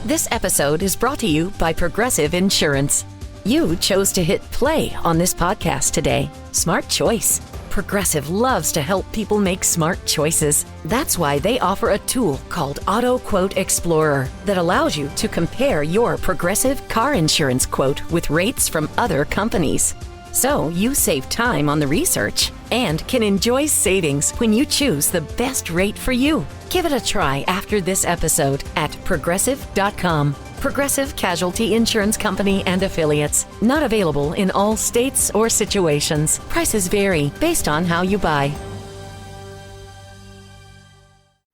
This episode is brought to you by Progressive Insurance. You chose to hit play on this podcast today. Smart choice. Progressive loves to help people make smart choices. That's why they offer a tool called Auto Quote Explorer that allows you to compare your Progressive car insurance quote with rates from other companies. So you save time on the research and can enjoy savings when you choose the best rate for you. Give it a try after this episode at Progressive.com. Progressive Casualty Insurance Company and Affiliates. Not available in all states or situations. Prices vary based on how you buy.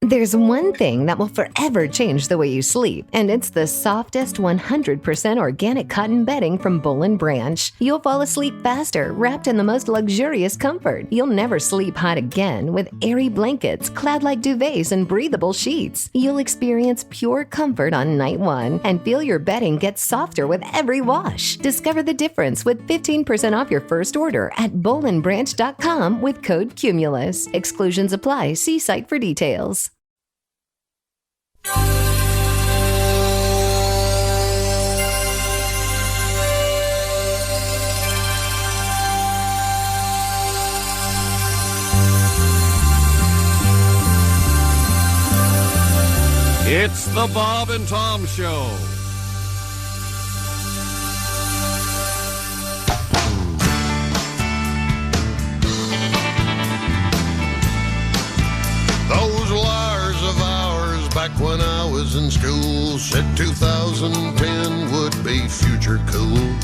There's one thing that will forever change the way you sleep, and it's the softest 100% organic cotton bedding from Boll & Branch. You'll fall asleep faster, wrapped in the most luxurious comfort. You'll never sleep hot again with airy blankets, cloud-like duvets, and breathable sheets. You'll experience pure comfort on night one and feel your bedding get softer with every wash. Discover the difference with 15% off your first order at bollandbranch.com with code CUMULUS. Exclusions apply. See site for details. It's the Bob and Tom Show. Those liars of ours back when I was in school said 2010 would be future cool.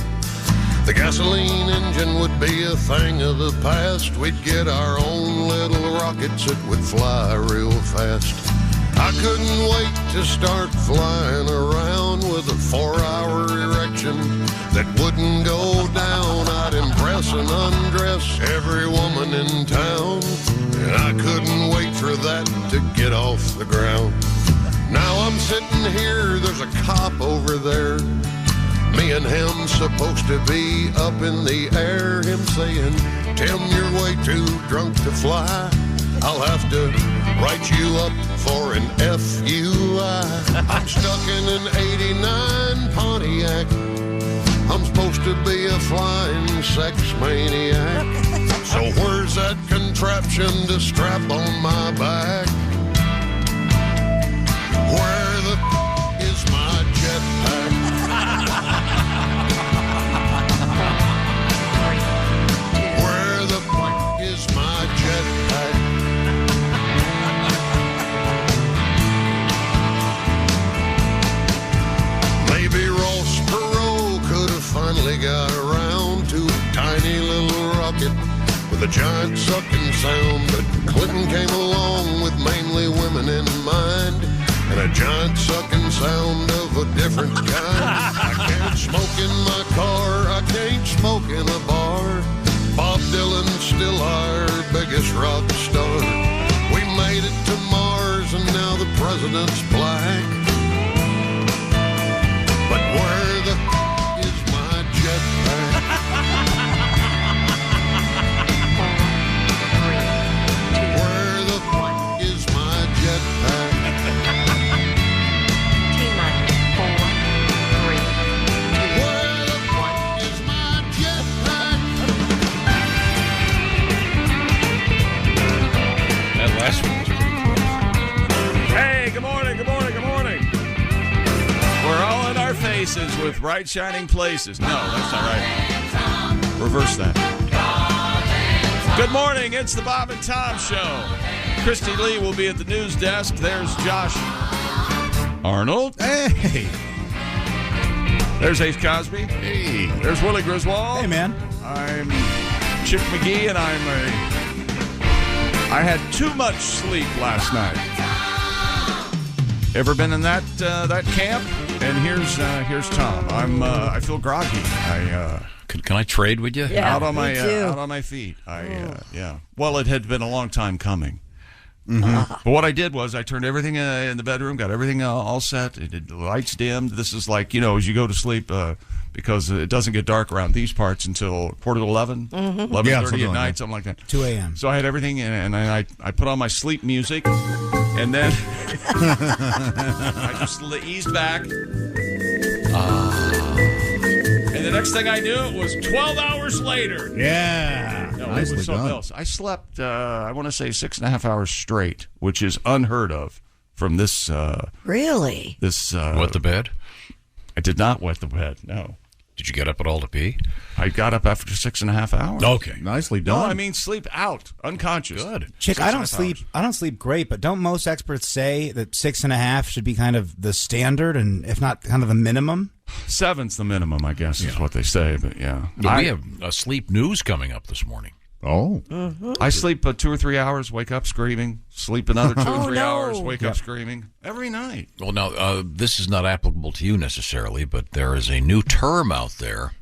The gasoline engine would be a thing of the past. We'd get our own little rockets that would fly real fast. I couldn't wait to start flying around with a 4-hour erection that wouldn't go down. I'd impress and undress every woman in town, and I couldn't wait for that to get off the ground. Now I'm sitting here, there's a cop over there. Me and him supposed to be up in the air. Him saying, Tim, you're way too drunk to fly. I'll have to write you up for an FUI. I'm stuck in an 89 Pontiac. I'm supposed to be a flying sex maniac. So where's that contraption to strap on my back? Where the is my jetpack? Where the is my jetpack? Maybe Ross Perot could have finally got around to a tiny little rocket with a giant sucking sound, but Clinton came along with mainly women in mind, and a giant sucking sound of a different kind. I can't smoke in my car, I can't smoke in a bar. Bob Dylan's still our biggest rock star. We made it to Mars and now the president's black. But where the is my jetpack? Where the is my jetpack? Where the is my jetpack? That last one was pretty close. Hey, good morning, good morning, good morning. We're all in our faces with bright shining places. No, that's not right. Reverse that. Good morning, it's the Bob and Tom Show. Christy Lee will be at the news desk. There's Josh Arnold. Hey. There's Ace Cosby. Hey. There's Willie Griswold. Hey, man. I'm Chip McGee, and I had too much sleep last night. Ever been in that camp? And here's Tom. I feel groggy. Can I trade with you? Yeah, out on me too. out on my feet. Yeah. Well, it had been a long time coming. Mm-hmm. But what I did was I turned everything in the bedroom, got everything all set. The lights dimmed. This is like, as you go to sleep, because it doesn't get dark around these parts until quarter to 11, 11:30 at night, something like that. 2 a.m. So I had everything, and I put on my sleep music, And then I just eased back. And the next thing I knew, it was 12 hours later. Yeah. No, Nicely it was something done. else. I slept, I want to say 6.5 hours straight, which is unheard of from this. Really? Wet the bed? I did not wet the bed, no. Did you get up at all to pee? I got up after 6.5 hours. Okay. Nicely No, done. I mean sleep out, unconscious. Good. Chick, I don't 6.5 sleep. hours. I don't sleep great, but don't most experts say that 6.5 should be kind of the standard, and if not, kind of the minimum? 7's the minimum, I guess, is what they say. But yeah, But we have sleep news coming up this morning. Oh. I sleep 2 or 3 hours, wake up screaming, sleep another 2 or 3 no. hours, wake up screaming every night. Well, now, this is not applicable to you necessarily, but there is a new term out there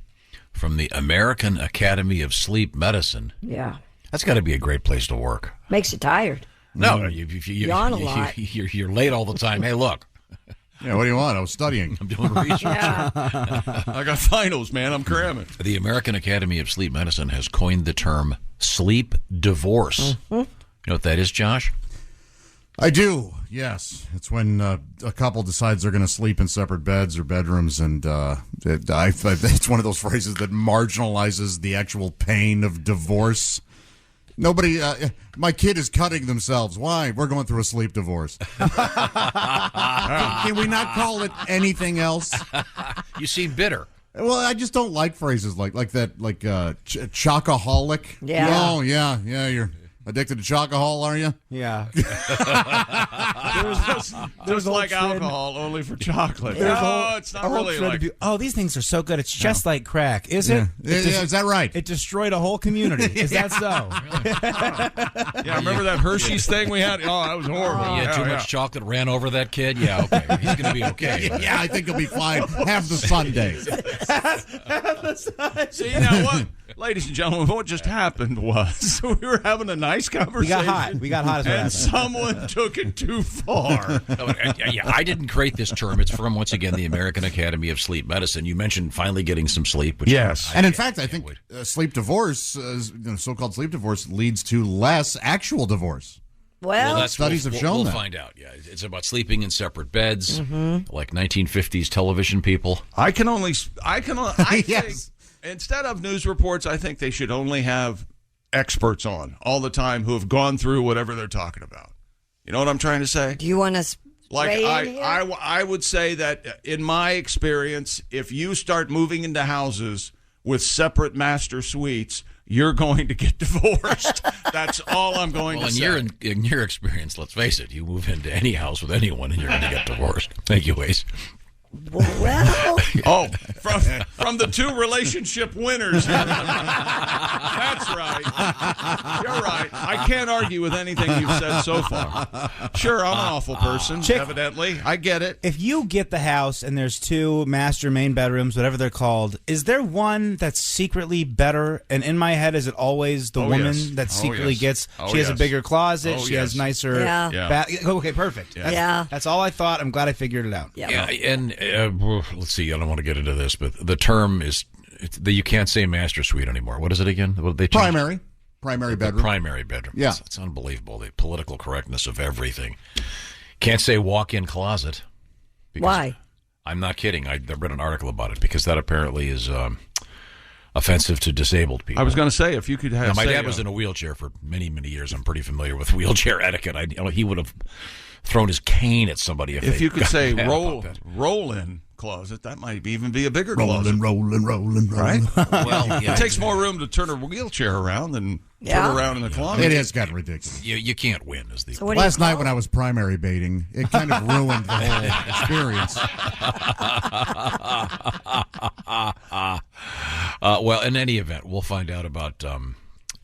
from the American Academy of Sleep Medicine. Yeah. That's got to be a great place to work. Makes you tired. No, Yawn a lot. You're late all the time. Hey, look, Yeah, what do you want? I was studying. I'm doing research. I got finals, man. I'm cramming. The American Academy of Sleep Medicine has coined the term sleep divorce. You know what that is, Josh? I do, yes. It's when a couple decides they're going to sleep in separate beds or bedrooms, and it's one of those phrases that marginalizes the actual pain of divorce. Nobody, my kid is cutting themselves. Why? We're going through a sleep divorce. Can we not call it anything else? You seem bitter. Well, I just don't like phrases like that, like chocoholic. Yeah. Oh, yeah, you're addicted to chocohol, are you? Yeah. There's like alcohol, only for chocolate. There's It's a not whole really trend like. of oh, these things are so good. It's just like crack, is it? Yeah, is that right? It destroyed a whole community. Is that so? Yeah, remember that Hershey's thing we had? Oh, that was horrible. Yeah, too much chocolate ran over that kid. Yeah, okay, he's going to be okay. Yeah, I think he'll be fine. Have the Sunday. See, now what, ladies and gentlemen, what just happened was we were having a nice conversation. We got hot. Is what And happened. someone took it too far. Yeah, I didn't create this term. It's from, once again, the American Academy of Sleep Medicine. You mentioned finally getting some sleep. Which Yes. And in fact, I think sleep divorce, so-called sleep divorce, leads to less actual divorce. Well, that's studies have shown we'll that. find out. Yeah, it's about sleeping in separate beds, like 1950s television people. I think Yes. instead of news reports, I think they should only have experts on all the time who have gone through whatever they're talking about. You know what I'm trying to say? do you want to Like weigh in here? I would say that in my experience, if you start moving into houses with separate master suites, you're going to get divorced. That's all I'm going to say. In your experience, let's face it, you move into any house with anyone and you're going to get divorced. Thank you, Ace. Well, Oh, from the two relationship winners. That's right. You're right. I can't argue with anything you've said so far. Sure, I'm an awful person, Chick- evidently. I get it. If you get the house and there's two master main bedrooms, whatever they're called, is there one that's secretly better? And in my head, is it always the Oh, woman yes. that Oh, secretly yes. gets? Oh, She has a yes. bigger closet. Oh, she yes. has nicer. Yeah. Yeah. Okay, perfect. Yeah. That's all I thought. I'm glad I figured it out. yeah. Yeah, and let's see. I don't want to get into this, but the term is that you can't say master suite anymore. What is it again? What they changed? Primary The bedroom. primary bedroom. Yeah. It's unbelievable. The political correctness of everything. Can't say walk-in closet. because- Why? I'm not kidding. I read an article about it because that apparently is offensive to disabled people. I was going to say, if you could have. Now, my say, dad was in a wheelchair for many, many years. I'm pretty familiar with wheelchair etiquette. He would have thrown his cane at somebody if If they you could got say mad about that. roll in closet, that might even be a bigger closet. Rolling. Right? Well, yeah, It takes more room to turn a wheelchair around than Yeah. turn around in the closet. It has gotten ridiculous. you can't win. Is the So what do you Last night call when I was primary baiting, it kind of ruined the whole experience. Well, in any event, we'll find out about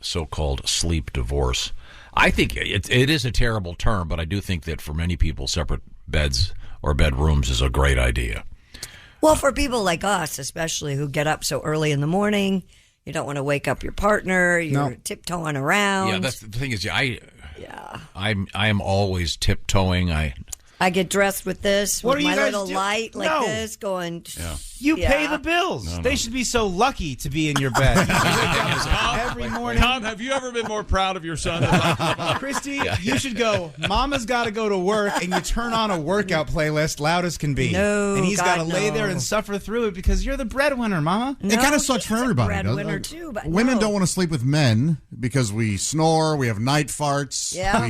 so-called sleep divorce. I think it is a terrible term, but I do think that for many people, separate beds or bedrooms is a great idea. Well, for people like us, especially who get up so early in the morning, you don't want to wake up your partner. You're tiptoeing around. Yeah, that's the thing is, Yeah. I am always tiptoeing. I get dressed with this, What with do you my guys little do? light like No. this, going. Yeah. You Yeah. pay the bills. No. They should be so lucky to be in your bed. Every morning. Tom, have you ever been more proud of your son? Than I? Christy, you should go. Mama's got to go to work, and you turn on a workout playlist loud as can be. No, and he's got to God, lay there no. and suffer through it because you're the breadwinner, Mama. It kind No, of sucks for she's a everybody, doesn't breadwinner it? too, but Women no. don't want to sleep with men because we snore, we have night farts. Yeah. We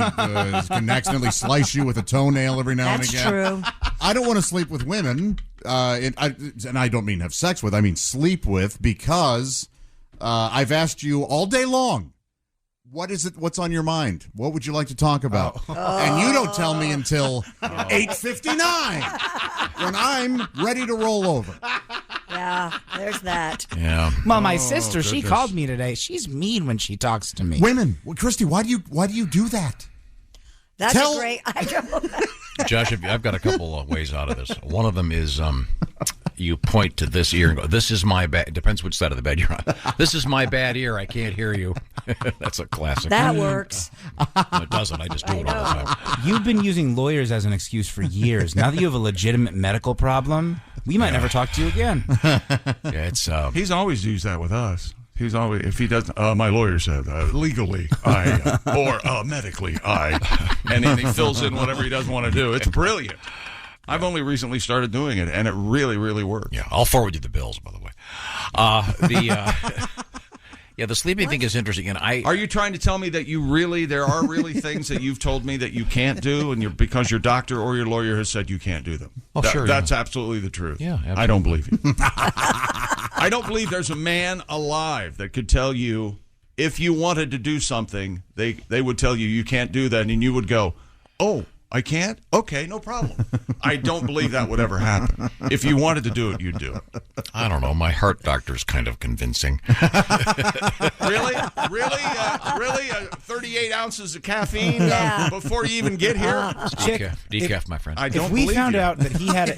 can accidentally slice you with a toenail every now That's and again. true. I don't want to sleep with women, and I don't mean have sex with, I mean sleep with, because I've asked you all day long, what is it? What's on your mind? What would you like to talk about? And you don't tell me until 8:59 when I'm ready to roll over. Yeah, there's that. Yeah. Well, my sister, she goodness. called me today. She's mean when she talks to me. Women, well, Christy, why do you do that? That's Tell- a great. I don't. Josh, I've got a couple of ways out of this. One of them is you point to this ear and go, "This is my bad." Depends which side of the bed you're on. "This is my bad ear. I can't hear you." That's a classic. That works. It doesn't. I just do it all the time. You've been using lawyers as an excuse for years. Now that you have a legitimate medical problem, we might never talk to you again. Yeah, it's He's always used that with us. He's always, if he doesn't, my lawyer said, legally, or medically, and then he fills in whatever he doesn't want to do. It's brilliant. I've only recently started doing it, and it really, really works. yeah. I'll forward you the bills, by the way. The sleeping thing is interesting, and Are you trying to tell me that there are really things that you've told me that you can't do, and because your doctor or your lawyer has said you can't do them? Oh, sure, That's absolutely the truth. Yeah, absolutely. I don't believe you. I don't believe there's a man alive that could tell you if you wanted to do something, they would tell you can't do that, and you would go, "Oh, I can't? Okay, no problem." I don't believe that would ever happen. If you wanted to do it, you'd do it. I don't know. My heart doctor's kind of convincing. Really? 38 ounces of caffeine Yeah. before you even get here? Chick, Decaf, my friend. I don't if we believe found you. out that he had a,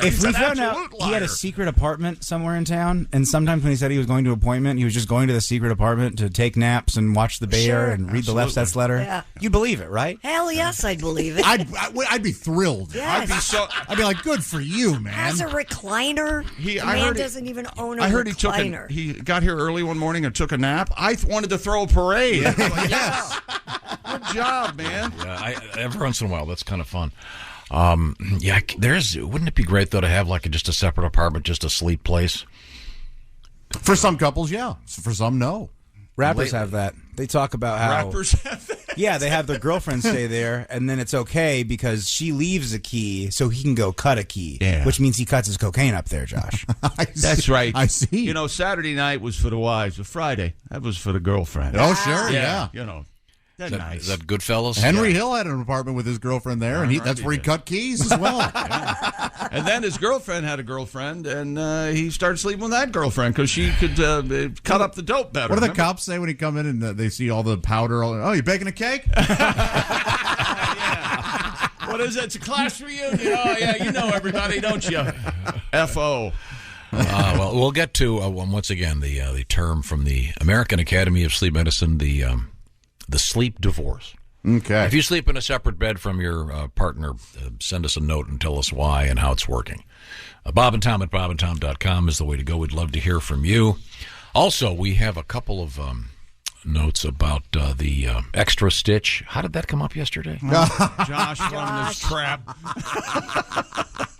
if we an found out absolute he had a liar. secret apartment somewhere in town, and sometimes when he said he was going to an appointment, he was just going to the secret apartment to take naps and watch the Bear Sure. and read the Left Sets letter. Yeah. You believe it, right? Hell yes, I'd believe it. I'd be thrilled. Yes. I'd be like, good for you, man. Has a recliner. The man doesn't even own a I heard recliner. he got here early one morning and took a nap. I wanted to throw a parade. I was like, yes. Good job, man. Yeah, every once in a while, that's kind of fun. Wouldn't it be great, though, to have just a separate apartment, just a sleep place? For some couples, yeah. For some, no. Rappers have that. They talk about how Rappers have that. yeah, they have their girlfriend stay there, and then it's okay because she leaves a key so he can go cut a key, which means he cuts his cocaine up there, Josh. That's right. I see. You know, Saturday night was for the wives, but Friday, that was for the girlfriend. Oh, sure, yeah. You know, that's nice. Is that Goodfellas? Henry Hill had an apartment with his girlfriend there, and that's where he cut keys as well. And then his girlfriend had a girlfriend, and he started sleeping with that girlfriend because she could cut up the dope better. What do the remember? cops say when he come in and they see all the powder? Oh, you baking a cake? What is it? It's a class reunion. Oh, yeah, you know everybody, don't you? F.O. Well, we'll get to, once again, the term from the American Academy of Sleep Medicine, the sleep divorce. Okay. If you sleep in a separate bed from your partner, send us a note and tell us why and how it's working. Bob and Tom at bobandtom.com is the way to go. We'd love to hear from you. Also, we have a couple of notes about the extra stitch. How did that come up yesterday? Josh running this crap.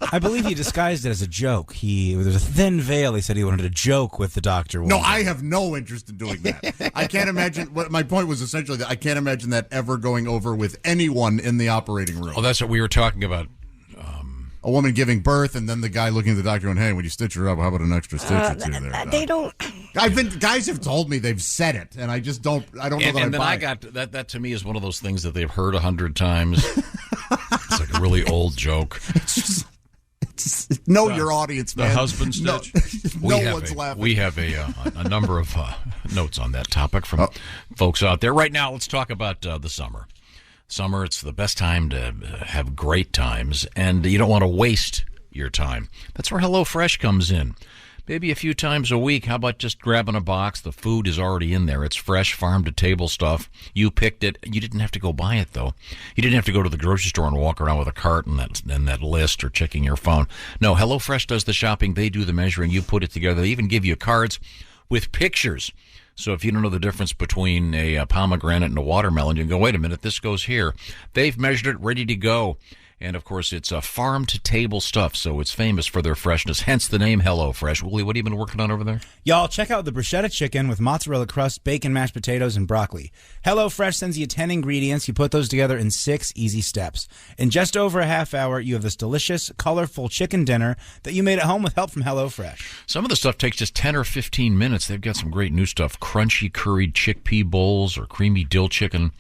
I believe he disguised it as a joke. There's a thin veil. He said he wanted to joke with the doctor. No, I have no interest in doing that. I can't imagine. My point was essentially that I can't imagine that ever going over with anyone in the operating room. Oh, that's what we were talking about. A woman giving birth, and then the guy looking at the doctor going, "Hey, when you stitch her up, how about an extra stitch or two there?" They don't. Guys have told me they've said it, and I just don't. I don't know that And then buy I it. got that. That to me is one of those things that they've heard 100 times. It's like a really old joke. Know your audience, The man. husband stitch. No one's laughing. We have a number of notes on that topic from folks out there. Right now, let's talk about the summer. Summer, it's the best time to have great times, and you don't want to waste your time. That's where HelloFresh comes in. maybe a few times a week. How about just grabbing a box? The food is already in there. It's fresh, farm-to-table stuff. You picked it. You didn't have to go buy it, though. You didn't have to go to the grocery store and walk around with a cart and that list or checking your phone. No, HelloFresh does the shopping. They do the measuring. You put it together. They even give you cards with pictures. So if you don't know the difference between a pomegranate and a watermelon, you can go, wait a minute, this goes here. They've measured it, ready to go. And, of course, it's farm-to-table stuff, so it's famous for their freshness, hence the name HelloFresh. Willie, what have you been working on over there? Y'all, check out the bruschetta chicken with mozzarella crust, bacon, mashed potatoes, and broccoli. HelloFresh sends you 10 ingredients. You put those together in 6 easy steps. In just over a half hour, you have this delicious, colorful chicken dinner that you made at home with help from HelloFresh. Some of the stuff takes just 10 or 15 minutes. They've got some great new stuff, crunchy curried chickpea bowls or creamy dill chicken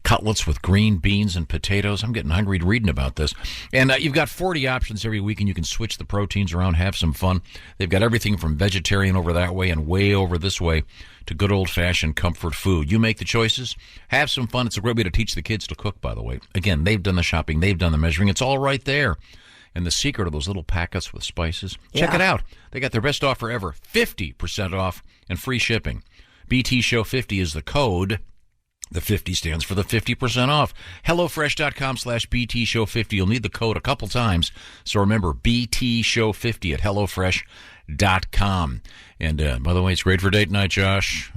cutlets with green beans and potatoes. I'm getting hungry reading about this. And you've got 40 options every week, and you can switch the proteins around, have some fun. They've got everything from vegetarian over that way and way over this way to good old-fashioned comfort food. You make the choices. Have some fun. It's a great way to teach the kids to cook, by the way. Again, they've done the shopping. They've done the measuring. It's all right there. And the secret of those little packets with spices, check it out. They got their best offer ever, 50% off and free shipping. BT Show 50 is the code. The 50 stands for the 50% off. HelloFresh.com/BT Show 50. You'll need the code a couple times. So remember, BT Show 50 at HelloFresh.com. And by the way, it's great for date night, Josh.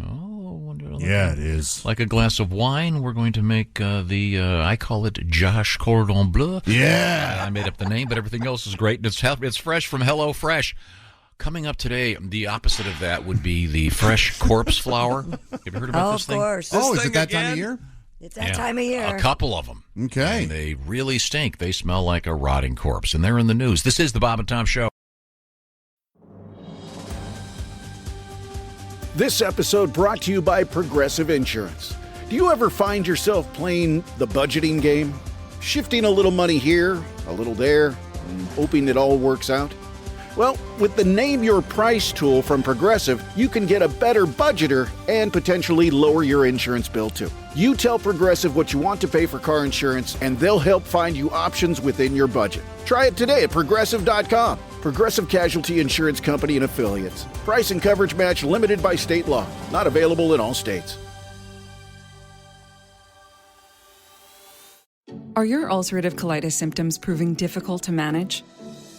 Yeah, it is. Like a glass of wine, we're going to make I call it Josh Cordon Bleu. Yeah. I made up the name, but everything else is great. And it's fresh from HelloFresh. Coming up today, the opposite of that would be the fresh corpse flour. Have you heard about this thing? Of course. Is it that time of year? It's that time of year. A couple of them. Okay. And they really stink. They smell like a rotting corpse, and they're in the news. This is the Bob and Tom Show. This episode brought to you by Progressive Insurance. Do you ever find yourself playing the budgeting game? Shifting a little money here, a little there, and hoping it all works out? Well, with the Name Your Price tool from Progressive, you can get a better budgeter and potentially lower your insurance bill too. You tell Progressive what you want to pay for car insurance, and they'll help find you options within your budget. Try it today at Progressive.com. Progressive Casualty Insurance Company and Affiliates. Price and coverage match limited by state law. Not available in all states. Are your ulcerative colitis symptoms proving difficult to manage?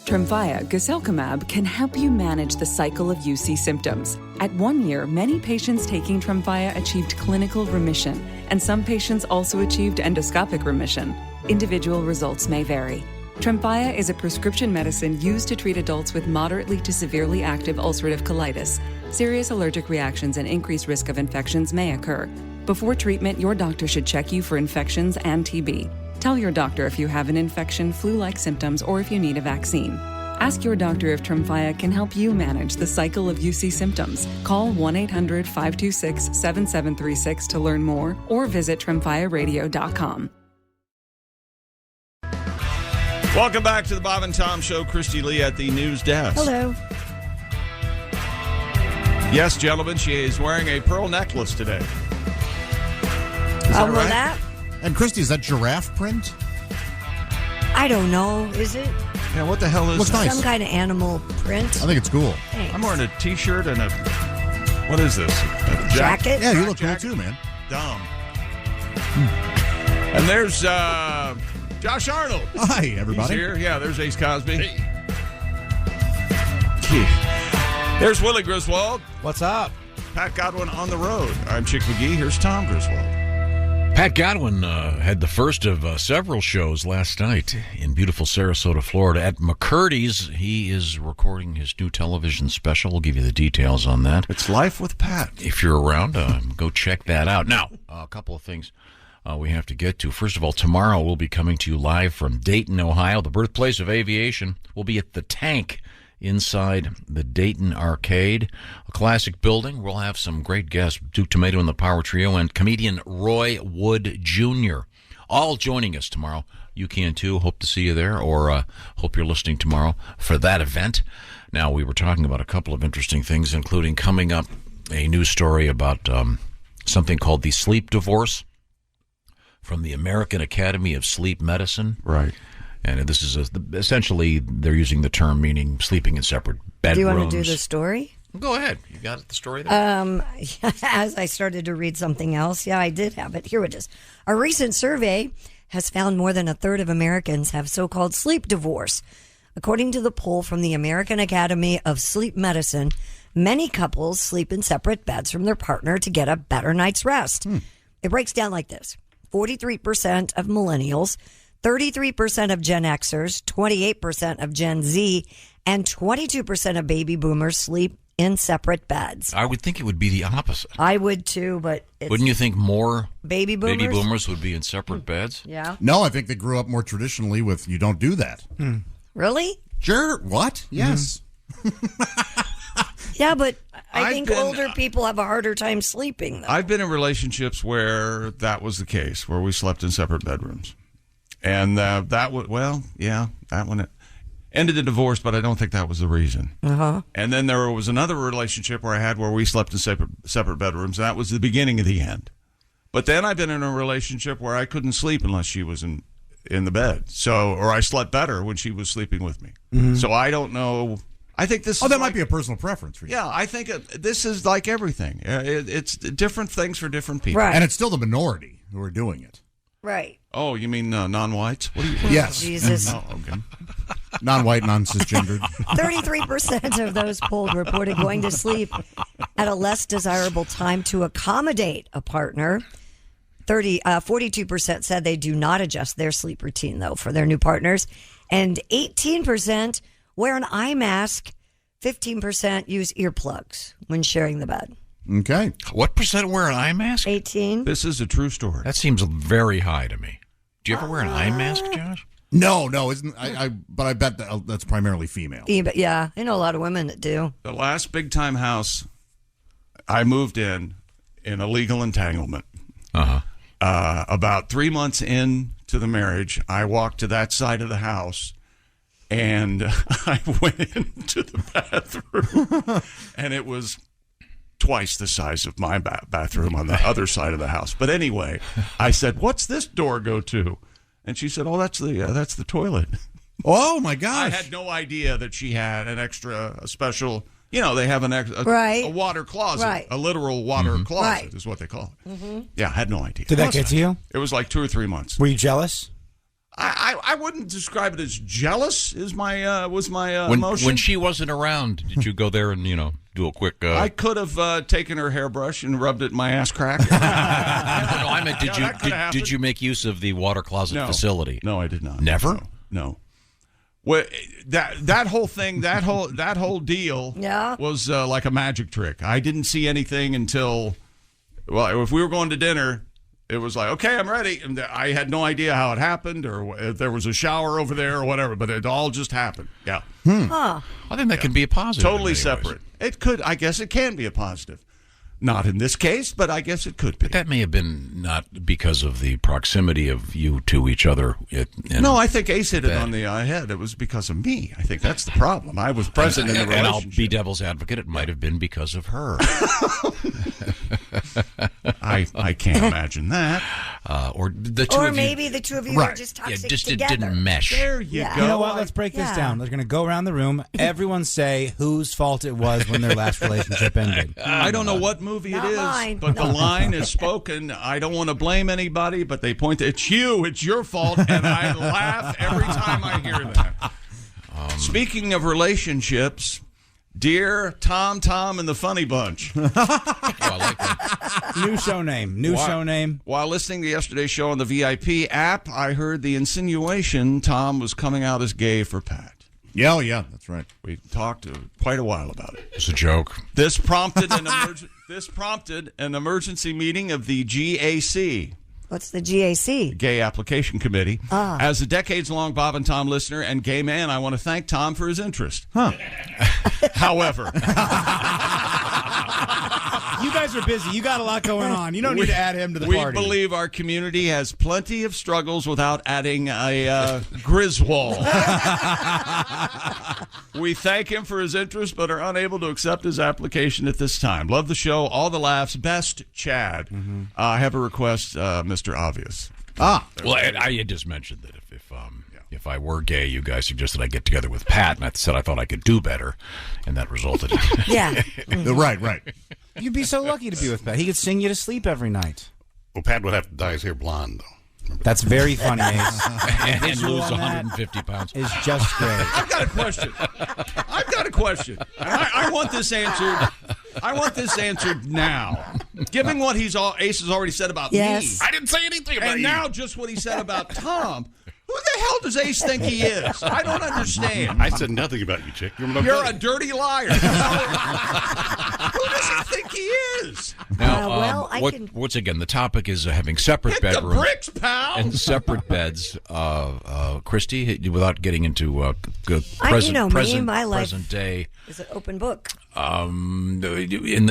Tremfya guselkumab can help you manage the cycle of UC symptoms. At 1 year, many patients taking Tremfya achieved clinical remission, and some patients also achieved endoscopic remission. Individual results may vary. Tremfya is a prescription medicine used to treat adults with moderately to severely active ulcerative colitis. Serious allergic reactions and increased risk of infections may occur. Before treatment, your doctor should check you for infections and TB. Tell your doctor if you have an infection, flu-like symptoms, or if you need a vaccine. Ask your doctor if Tremfya can help you manage the cycle of UC symptoms. Call 1-800-526-7736 to learn more, or visit TremfyaRadio.com. Welcome back to the Bob and Tom Show. Christy Lee at the news desk. Hello. Yes, gentlemen, she is wearing a pearl necklace today. Is that Well, right? that, And Christy, is that giraffe print? I don't know. Is it Yeah, what the hell is Looks that? nice. some kind of animal print? I think it's cool. Thanks. I'm wearing a T-shirt and a... What is this? A Jacket? Yeah, you look cool Jacket. too, man. Dumb. And there's Josh Arnold. Hi, He's everybody. here. Yeah, there's Ace Cosby. Gee. There's Willie Griswold. What's up? Pat Godwin on the road. I'm Chick McGee. Here's Tom Griswold. Pat Godwin had the first of several shows last night in beautiful Sarasota, Florida. At McCurdy's, he is recording his new television special. We'll give you the details on that. It's Life with Pat. If you're around, go check that out. Now, a couple of things we have to get to. First of all, tomorrow we'll be coming to you live from Dayton, Ohio, the birthplace of aviation. We'll be at the Tank inside the Dayton Arcade, a classic building. We'll have some great guests, Duke Tomato and the Power Trio, and comedian Roy Wood Jr., all joining us tomorrow. You can too. Hope to see you there, or hope you're listening tomorrow for that event. Now, we were talking about a couple of interesting things, including coming up a news story about something called the sleep divorce from the American Academy of Sleep Medicine. Right. And this is essentially they're using the term meaning sleeping in separate bedrooms. Do you want to do the story? Go ahead. You got the story there? As I started to read something else, I did have it. Here it is. A recent survey has found more than a third of Americans have so-called sleep divorce. According to the poll from the American Academy of Sleep Medicine, many couples sleep in separate beds from their partner to get a better night's rest. It breaks down like this. 43% of millennials, 33% of Gen Xers, 28% of Gen Z, and 22% of baby boomers sleep in separate beds. I would think it would be the opposite. I would too, but wouldn't you think more baby boomers would be in separate beds? Yeah. No, I think they grew up more traditionally with you don't do that. Really? Sure. What? Yes. Yeah, but I think older people have a harder time sleeping, though. I've been in relationships where that was the case, where we slept in separate bedrooms. And that one ended in divorce, but I don't think that was the reason. Uh-huh. And then there was another relationship where I had where we slept in separate bedrooms, and that was the beginning of the end. But then I've been in a relationship where I couldn't sleep unless she was in the bed. Or I slept better when she was sleeping with me. Mm-hmm. So I don't know. I think this. That might be a personal preference for you. Yeah, I think this is like everything. It's different things for different people. Right. And it's still the minority who are doing it. Right. Oh, you mean non-whites? What do you? Yes. Jesus. Oh, okay. Non-white, non-cisgendered. 33% of those polled reported going to sleep at a less desirable time to accommodate a partner. 42% said they do not adjust their sleep routine, though, for their new partners. And 18% wear an eye mask. 15% use earplugs when sharing the bed. Okay. What percent wear an eye mask? 18. This is a true story. That seems very high to me. Do you ever wear an eye mask, Josh? No, isn't but I bet that's primarily female. Yeah, I know a lot of women that do. The last big-time house I moved in a legal entanglement. Uh-huh. About 3 months into the marriage, I walked to that side of the house, and I went into the bathroom, and it was twice the size of my bathroom on the other side of the house. But anyway, I said, "What's this door go to?" And she said, "Oh, that's the toilet." Oh my gosh! I had no idea that she had a special. They have right. a water closet, right. a literal water closet right. is what they call it. Mm-hmm. Yeah, I had no idea. Did that get to you? It was like 2 or 3 months. Were you jealous? I wouldn't describe it as jealous. Was my emotion when she wasn't around? Did you go there and do a quick? I could have taken her hairbrush and rubbed it in my ass crack. No, I meant did you make use of the water closet facility? No, I did not. Never. No. Well, that whole thing, that whole deal, was like a magic trick. I didn't see anything until, if we were going to dinner. It was like, okay, I'm ready. And I had no idea how it happened or if there was a shower over there or whatever, but it all just happened. Yeah. Huh. I think that can be a positive. Totally separate. It could. I guess it can be a positive. Not in this case, but I guess it could be. But that may have been not because of the proximity of you to each other. No, I think Ace hit it on the head. It was because of me. I think that's the problem. I was present in the relationship. And I'll be devil's advocate. It might have been because of her. I can't imagine that. Or the two or of maybe you, the two of you are just toxic together. It didn't mesh. There you go. You know what? Let's break this down. They're going to go around the room. Everyone say whose fault it was when their last relationship ended. I don't know what movie it is, mine. but the line is spoken. I don't want to blame anybody, but they point to it's you. It's your fault, and I laugh every time I hear that. Speaking of relationships, dear Tom and the Funny Bunch. I like that. New show name. While listening to yesterday's show on the VIP app, I heard the insinuation Tom was coming out as gay for Pat. Yeah, that's right. We talked quite a while about it. It's a joke. This prompted an emergency meeting of the GAC. What's the GAC? Gay Application Committee. As a decades-long Bob and Tom listener and gay man, I want to thank Tom for his interest. However, you guys are busy. You got a lot going on. You don't need to add him to the party. We believe our community has plenty of struggles without adding a Griswold. We thank him for his interest, but are unable to accept his application at this time. Love the show. All the laughs. Best, Chad. I have a request, Mr. Obvious. Well, I had just mentioned that if I were gay, you guys suggested I get together with Pat, and I said I thought I could do better, and that resulted in... Yeah. Right. You'd be so lucky to be with Pat. He could sing you to sleep every night. Well, Pat would have to dye his hair blonde, though. That's very funny, Ace. and lose 150 pounds. Is just great. I've got a question. I want this answered. I want this answered now. Given what Ace has already said about me. I didn't say anything about and you. And now just what he said about Tom. Who the hell does Ace think he is? I don't understand. I said nothing about you, Chick. You're a dirty liar. Who does he think he is? Now, once again, the topic is having separate bedrooms. The bricks, pal. And separate beds. Christy, without getting into present day. Is an open book.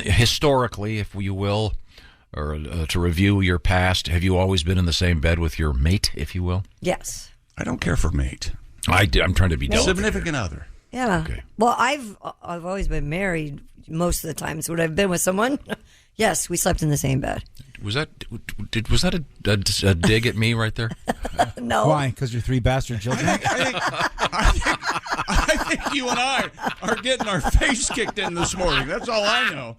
Historically, if you will, or to review your past, have you always been in the same bed with your mate, if you will? Yes. I don't care for mate. I'm trying to be delicate. Significant other. Yeah. Okay. Well, I've always been married most of the time. So when I've been with someone, yes, we slept in the same bed. Was that a dig at me right there? No. Why? Because you're three bastard children? I think you and I are getting our face kicked in this morning. That's all I know.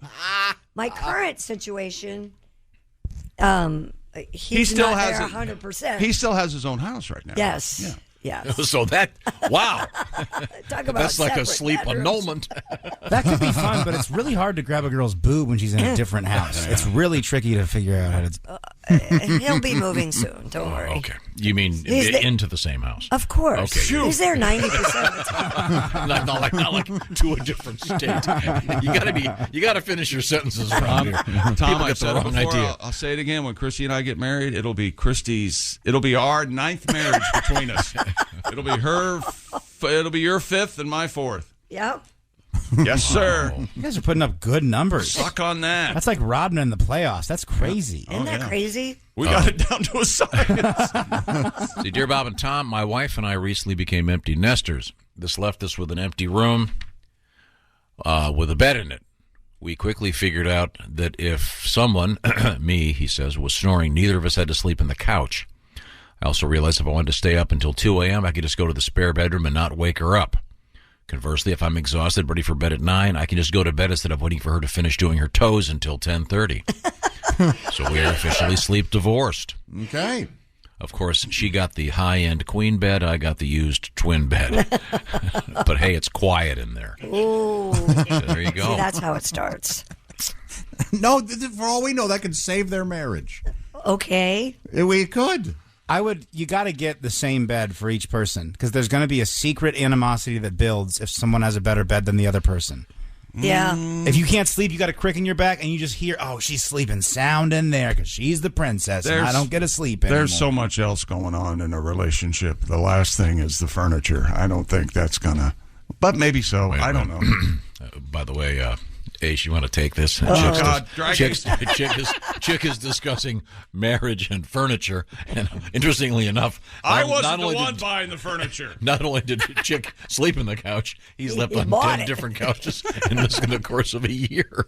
My current situation, he still not has there 100%. He still has his own house right now. Yes. Yeah. Yes. So wow. Talk about that's like a sleep bedrooms. annulment. That could be fun, but it's really hard to grab a girl's boob when she's in a different house. It's really tricky to figure out how to... He'll be moving soon. Don't worry. Okay. You mean into the same house? Of course. Okay. He's there 90% of the time. not like to a different state. You gotta finish your sentences around here. Tom, I I said it before. I'll say it again. When Christy and I get married, it'll be our 9th marriage between us. It'll be your 5th and my 4th. Yep. Yes, sir. You guys are putting up good numbers. Suck on that. That's like Rodman in the playoffs. That's crazy. Isn't that crazy? We got it down to a science. See, dear Bob and Tom, my wife and I recently became empty nesters. This left us with an empty room with a bed in it. We quickly figured out that if someone, me, he says, was snoring, neither of us had to sleep in the couch. I also realized if I wanted to stay up until 2 a.m., I could just go to the spare bedroom and not wake her up. Conversely, if I'm exhausted, ready for bed at 9, I can just go to bed instead of waiting for her to finish doing her toes until 10:30. So we are officially sleep divorced. Okay. Of course, she got the high-end queen bed. I got the used twin bed. But hey, it's quiet in there. Ooh. So there you go. See, that's how it starts. No, for all we know, that could save their marriage. Okay. We could. You got to get the same bed for each person because there's going to be a secret animosity that builds if someone has a better bed than the other person. Yeah. If you can't sleep, you got a crick in your back and you just hear, oh, she's sleeping sound in there because she's the princess and I don't get to sleep anymore. There's so much else going on in a relationship. The last thing is the furniture. I don't think that's going to, but maybe so. I don't know. By the way, Ace, you want to take this? Chick is discussing marriage and furniture, and interestingly enough, I wasn't the one buying the furniture. Not only did Chick sleep in the couch, he slept on 10 different couches in the course of a year.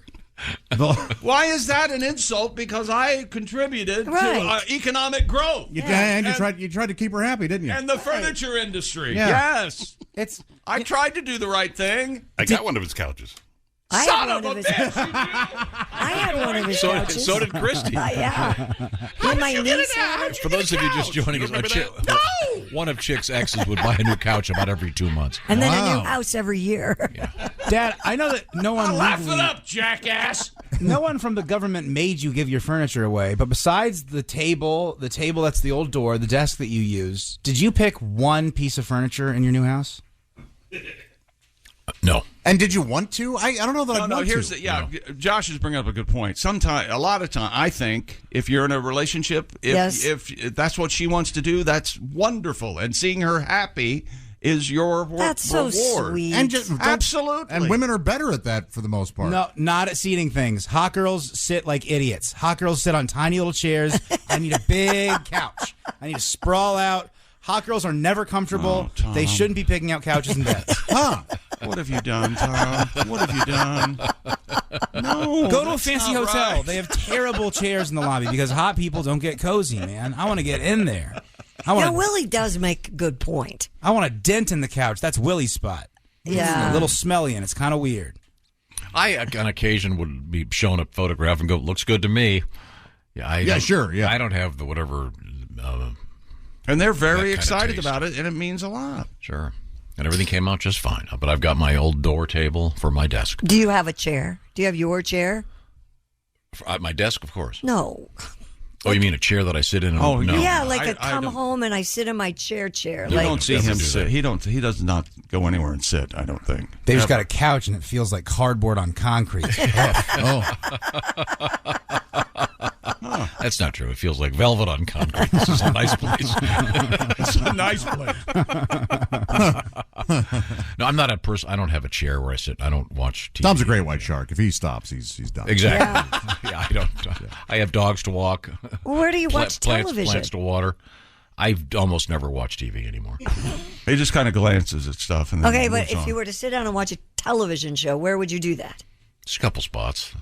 Why is that an insult? Because I contributed to economic growth. You tried to keep her happy, didn't you? And the furniture industry. Yeah. Yes. I tried to do do the right thing. I got one of his couches. Son of a bitch! I had one of his couches. So did Christy. Yeah. When my niece had it. For those of you just joining us, one of Chick's exes would buy a new couch about every 2 months. And then a new house every year. Yeah. Dad, I know that no one laugh it up, jackass. No one from the government made you give your furniture away, but besides the table that's the old door, the desk that you use, did you pick one piece of furniture in your new house? No. And did you want to? I don't know that I want to. Josh is bringing up a good point. A lot of time, I think if you're in a relationship, if that's what she wants to do, that's wonderful. And seeing her happy is your that's reward. So sweet. And absolutely. And women are better at that for the most part. No, not at seating things. Hot girls sit like idiots. Hot girls sit on tiny little chairs. I need a big couch. I need to sprawl out. Hot girls are never comfortable. Oh, they shouldn't be picking out couches and beds. Huh? What have you done, Tom? What have you done? No. Go to a fancy hotel. Right. They have terrible chairs in the lobby because hot people don't get cozy, man. I want to get in there. Willie does make a good point. I want a dent in the couch. That's Willie's spot. Yeah. It's a little smelly and it's kind of weird. I, on occasion, would be shown a photograph and go, looks good to me. Yeah, sure. Yeah. I don't have the whatever. And they're very excited about it, and it means a lot. Sure. And everything came out just fine. But I've got my old door table for my desk. Do you have a chair? Do you have your chair? My desk, of course. No. Oh, you mean a chair that I sit in? Oh, no. Yeah, like I come home and I sit in my chair. You like, don't see him sit. He does not go anywhere and sit, I don't think. They've just got a couch and it feels like cardboard on concrete. That's not true. It feels like velvet on concrete. This is a nice place. It's a nice place. No, I'm not a person. I don't have a chair where I sit. I don't watch TV. Tom's a great white shark. If he stops, he's done. Exactly. Yeah, I don't. I have dogs to walk. Where do you watch television? Plants to water. I almost never watch TV anymore. He just kind of glances at stuff. And then Okay, but moves if on. you were to sit down and watch a television show, where would you do that? Just a couple spots.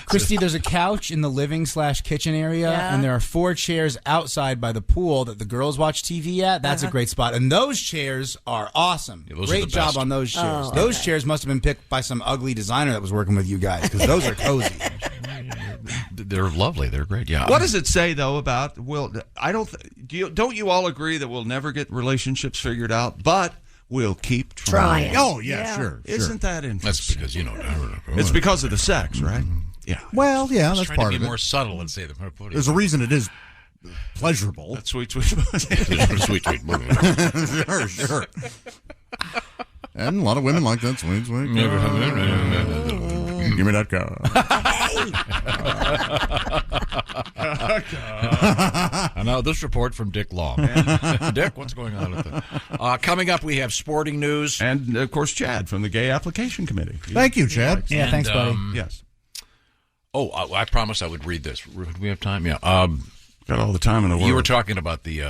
Christy, there's a couch in the living/kitchen area, and there are 4 chairs outside by the pool that the girls watch TV at. That's a great spot. And those chairs are awesome. Yeah, those are great the job best. on those chairs. Oh, those chairs must have been picked by some ugly designer that was working with you guys, because those are cozy. They're lovely. They're great. Yeah. What does it say though about I don't. Don't you all agree that we'll never get relationships figured out, but we'll keep trying? Oh yeah, sure. Isn't that interesting? That's because It's because of the sex, right? Yeah. Well, yeah, that's trying part to of be it. more subtle and say them. There's a reason it is pleasurable. That's sweet. Sweet. Sure. And a lot of women like that. Sweet. Give me that car. And now this report from Dick Long. Dick, what's going on with it? Coming up, we have sporting news. And, of course, Chad from the Gay Application Committee. Thank you, Chad. Yeah, thanks, buddy. Yes. Oh, I promised I would read this. Do we have time? Yeah. Got all the time in the world. You were talking about the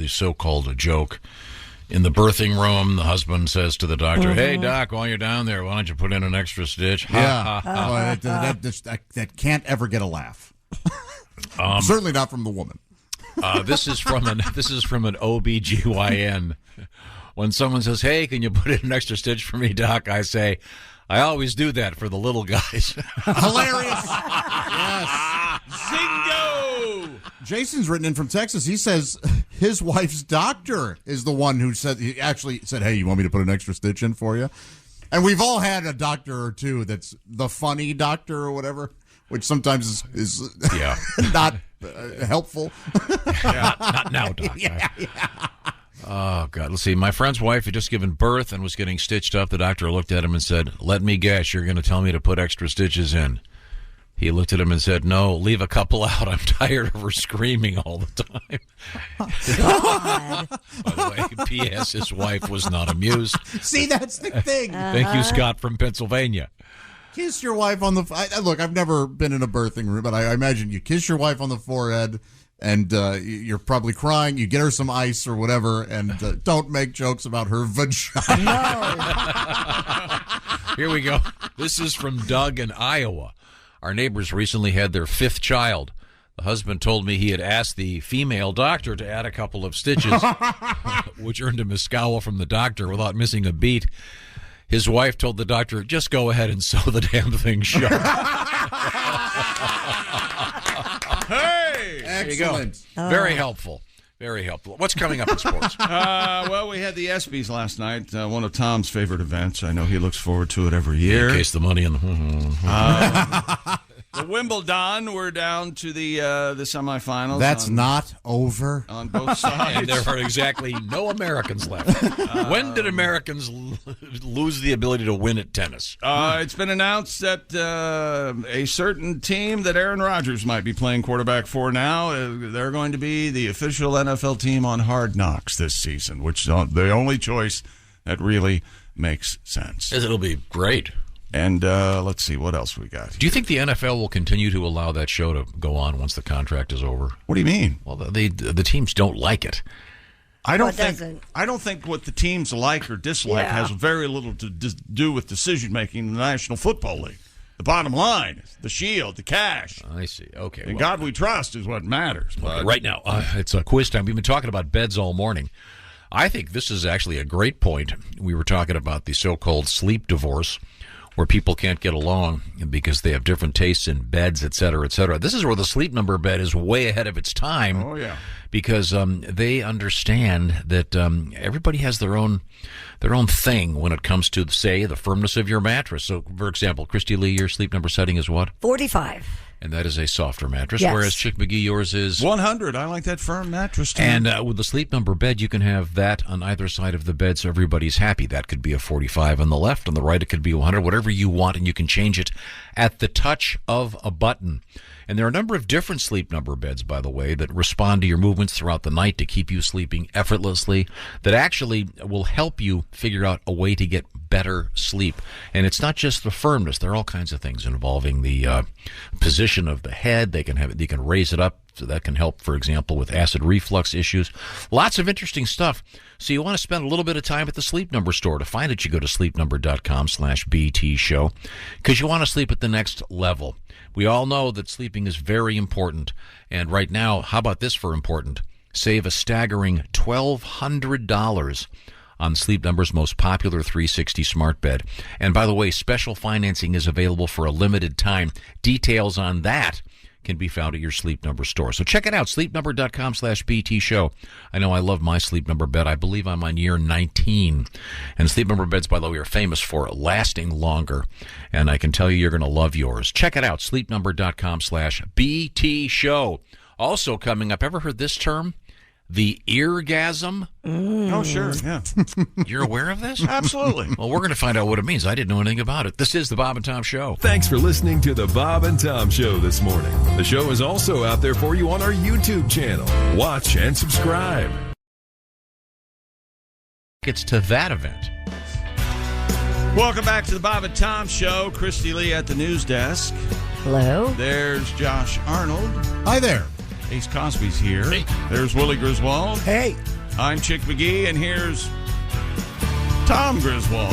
so-called joke. In the birthing room, the husband says to the doctor, "Hey, doc, while you're down there, why don't you put in an extra stitch?" Yeah. That can't ever get a laugh. Certainly not from the woman. This is from an OBGYN. When someone says, "Hey, can you put in an extra stitch for me, doc?" I say, "I always do that for the little guys." Hilarious. Yes. Zingo! Jason's written in from Texas. He says his wife's doctor is the one who said, he actually said, "Hey, you want me to put an extra stitch in for you?" And we've all had a doctor or two that's the funny doctor or whatever, which sometimes is not helpful. Not now, doc. Oh, God. Let's see. My friend's wife had just given birth and was getting stitched up. The doctor looked at him and said, "Let me guess, you're going to tell me to put extra stitches in." He looked at him and said, "No, leave a couple out. I'm tired of her screaming all the time." God. By the way, P.S. his wife was not amused. See, that's the thing. Thank you, Scott from Pennsylvania. Kiss your wife on the... look, I've never been in a birthing room, but I imagine you kiss your wife on the forehead, and you're probably crying. You get her some ice or whatever, and don't make jokes about her vagina. Here we go. This is from Doug in Iowa. Our neighbors recently had their 5th child. The husband told me he had asked the female doctor to add a couple of stitches, which earned him a scowl from the doctor without missing a beat. His wife told the doctor, "Just go ahead and sew the damn thing shut." Hey! Excellent. Very helpful. Very helpful. What's coming up in sports? Well, we had the ESPYs last night, one of Tom's favorite events. I know he looks forward to it every year. In case the money in the... The Wimbledon, we're down to the semifinals. That's not over. On both sides. And there are exactly no Americans left. When did Americans lose the ability to win at tennis? It's been announced that a certain team that Aaron Rodgers might be playing quarterback for now, they're going to be the official NFL team on Hard Knocks this season, which is the only choice that really makes sense. It'll be great. And let's see, what else we got? Do you think the NFL will continue to allow that show to go on once the contract is over? What do you mean? Well, the teams don't like it. I don't think what the teams like or dislike has very little to do with decision making in the National Football League. The bottom line is the shield, the cash. I see. Okay. And God we trust is what matters. But right now, it's a quiz time. We've been talking about beds all morning. I think this is actually a great point. We were talking about the so-called sleep divorce, where people can't get along because they have different tastes in beds, et cetera, et cetera. This is where the Sleep Number bed is way ahead of its time. Oh, yeah. Because they understand that everybody has their own thing when it comes to, say, the firmness of your mattress. So, for example, Christy Lee, your Sleep Number setting is what? 45. And that is a softer mattress, Yes. whereas Chick McGee, yours is 100. I like that firm mattress, too. And with the Sleep Number bed, you can have that on either side of the bed so everybody's happy. That could be a 45 on the left. On the right, it could be 100, whatever you want, and you can change it at the touch of a button. And there are a number of different Sleep Number beds, by the way, that respond to your movements throughout the night to keep you sleeping effortlessly, that actually will help you figure out a way to get better sleep. And it's not just the firmness. There are all kinds of things involving the position of the head. They can raise it up. So that can help, for example, with acid reflux issues. Lots of interesting stuff. So you want to spend a little bit of time at the Sleep Number store. To find it, you go to sleepnumber.com/BT show because you want to sleep at the next level. We all know that sleeping is very important. And right now, how about this for important? Save a staggering $1,200 on Sleep Number's most popular 360 smart bed. And by the way, special financing is available for a limited time. Details on that can be found at your Sleep Number store. So check it out, sleepnumber.com/BT show. I know I love my Sleep Number bed. I believe I'm on year 19. And Sleep Number beds, by the way, are famous for lasting longer. And I can tell you're going to love yours. Check it out, sleepnumber.com/BT show. Also coming up, ever heard this term? The eargasm? Oh, sure, yeah. You're aware of this? Absolutely. Well, we're going to find out what it means. I didn't know anything about it. This is the Bob and Tom Show. Thanks for listening to the Bob and Tom Show this morning. The show is also out there for you on our YouTube channel. Watch and subscribe. It's to that event. Welcome back to the Bob and Tom Show. Christy Lee at the news desk. Hello. There's Josh Arnold. Hi there. Ace Cosby's here. Hey. There's Willie Griswold. Hey. I'm Chick McGee, and here's Tom Griswold.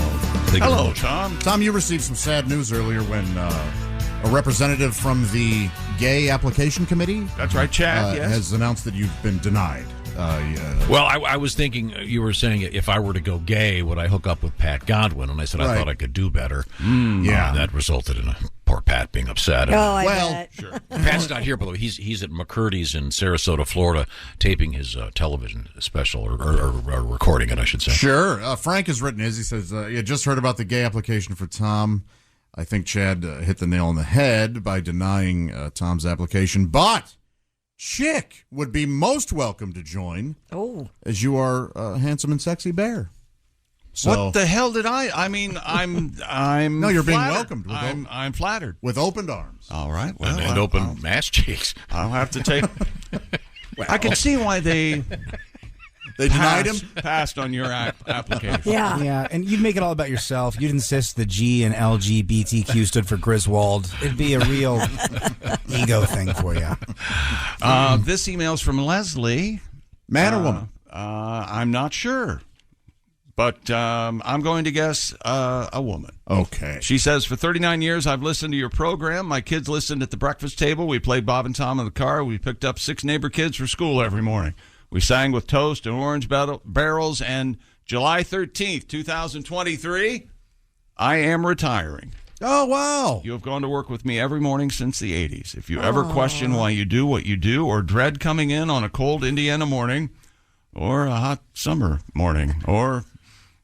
Hello, Tom. Tom, you received some sad news earlier when a representative from the Gay Application Committee That's right, Chad, yes. has announced that you've been denied. Well, I was thinking, you were saying if I were to go gay, would I hook up with Pat Godwin? And I said I thought I could do better. Yeah. That resulted in poor Pat being upset. Oh, I bet. Sure. Pat's not here, by the way. He's at McCurdy's in Sarasota, Florida, taping his television special, or recording it, I should say. Sure. Frank has written his. He says, you just heard about the gay application for Tom. I think Chad hit the nail on the head by denying Tom's application, but Chick would be most welcome to join. Oh. As you are a handsome and sexy bear. So, What the hell did I mean, I'm No, you're being flattered. welcomed. I'm flattered. With opened arms. All right. Well, And open mass cheeks. I'll have to take... I can see why they denied him? Passed on your application. Yeah. Yeah, and you'd make it all about yourself. You'd insist the G in LGBTQ stood for Griswold. It'd be a real ego thing for you. This email's from Leslie. Man or woman? I'm not sure. But I'm going to guess a woman. Okay. She says, for 39 years, I've listened to your program. My kids listened at the breakfast table. We played Bob and Tom in the car. We picked up 6 neighbor kids for school every morning. We sang with toast and orange barrels. And July 13th, 2023, I am retiring. Oh, wow. You have gone to work with me every morning since the 80s. If you ever question why you do what you do or dread coming in on a cold Indiana morning or a hot summer morning or...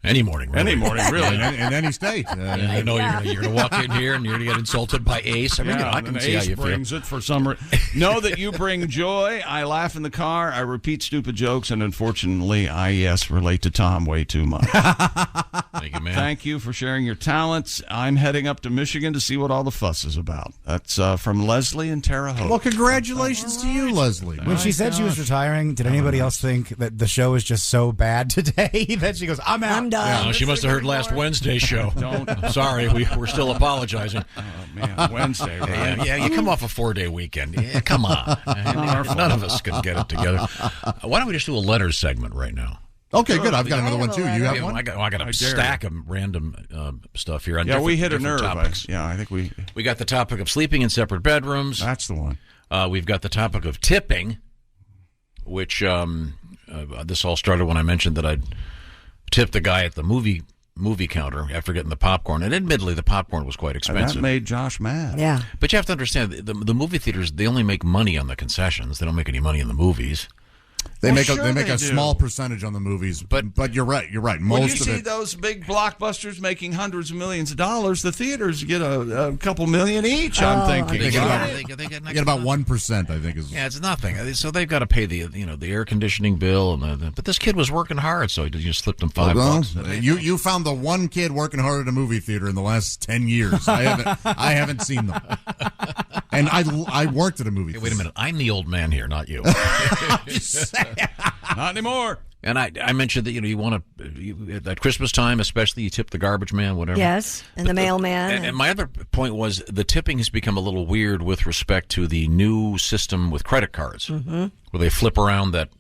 Any morning, really. Any morning, really. In any state. I know you're going to walk in here and you're going to get insulted by Ace. I mean, I can see how you brings feel. it for some know that you bring joy. I laugh in the car. I repeat stupid jokes. And unfortunately, I, relate to Tom way too much. Thank you, man. Thank you for sharing your talents. I'm heading up to Michigan to see what all the fuss is about. That's from Leslie in Terre Haute. Well, congratulations to you, Leslie. When she said she was retiring, did anybody else think that the show is just so bad today that she goes, I'm out? I'm done. No, she must have heard last Wednesday's show. Sorry, we're still apologizing. Oh, man, Wednesday, right? Yeah, you come off a 4-day weekend. Yeah, come on. None of us can get it together. Why don't we just do a letters segment right now? Okay, good. I've got another one too. You have one? I got a stack of random stuff here. On we hit a nerve. Topics. I think we got the topic of sleeping in separate bedrooms. That's the one. We've got the topic of tipping, which this all started when I mentioned that I'd tipped the guy at the movie counter after getting the popcorn, and admittedly the popcorn was quite expensive. That made Josh mad. Yeah, but you have to understand the movie theaters, they only make money on the concessions. They don't make any money in the movies. They make a small percentage on the movies, but you're right. Most when you of see it, those big blockbusters making hundreds of millions of dollars, the theaters get a couple million each. I'm thinking they get about 1%. I think is it's nothing. So they've got to pay the air conditioning bill, but this kid was working hard, so you slipped him $5. You found the one kid working hard at a movie theater in the last 10 years. I haven't seen them. And I worked at a movie theater. Wait a minute. I'm the old man here, not you. Not anymore. And I mentioned that you want to at Christmas time, especially you tip the garbage man, whatever. Yes, and the mailman. And my other point was the tipping has become a little weird with respect to the new system with credit cards, where they flip around that.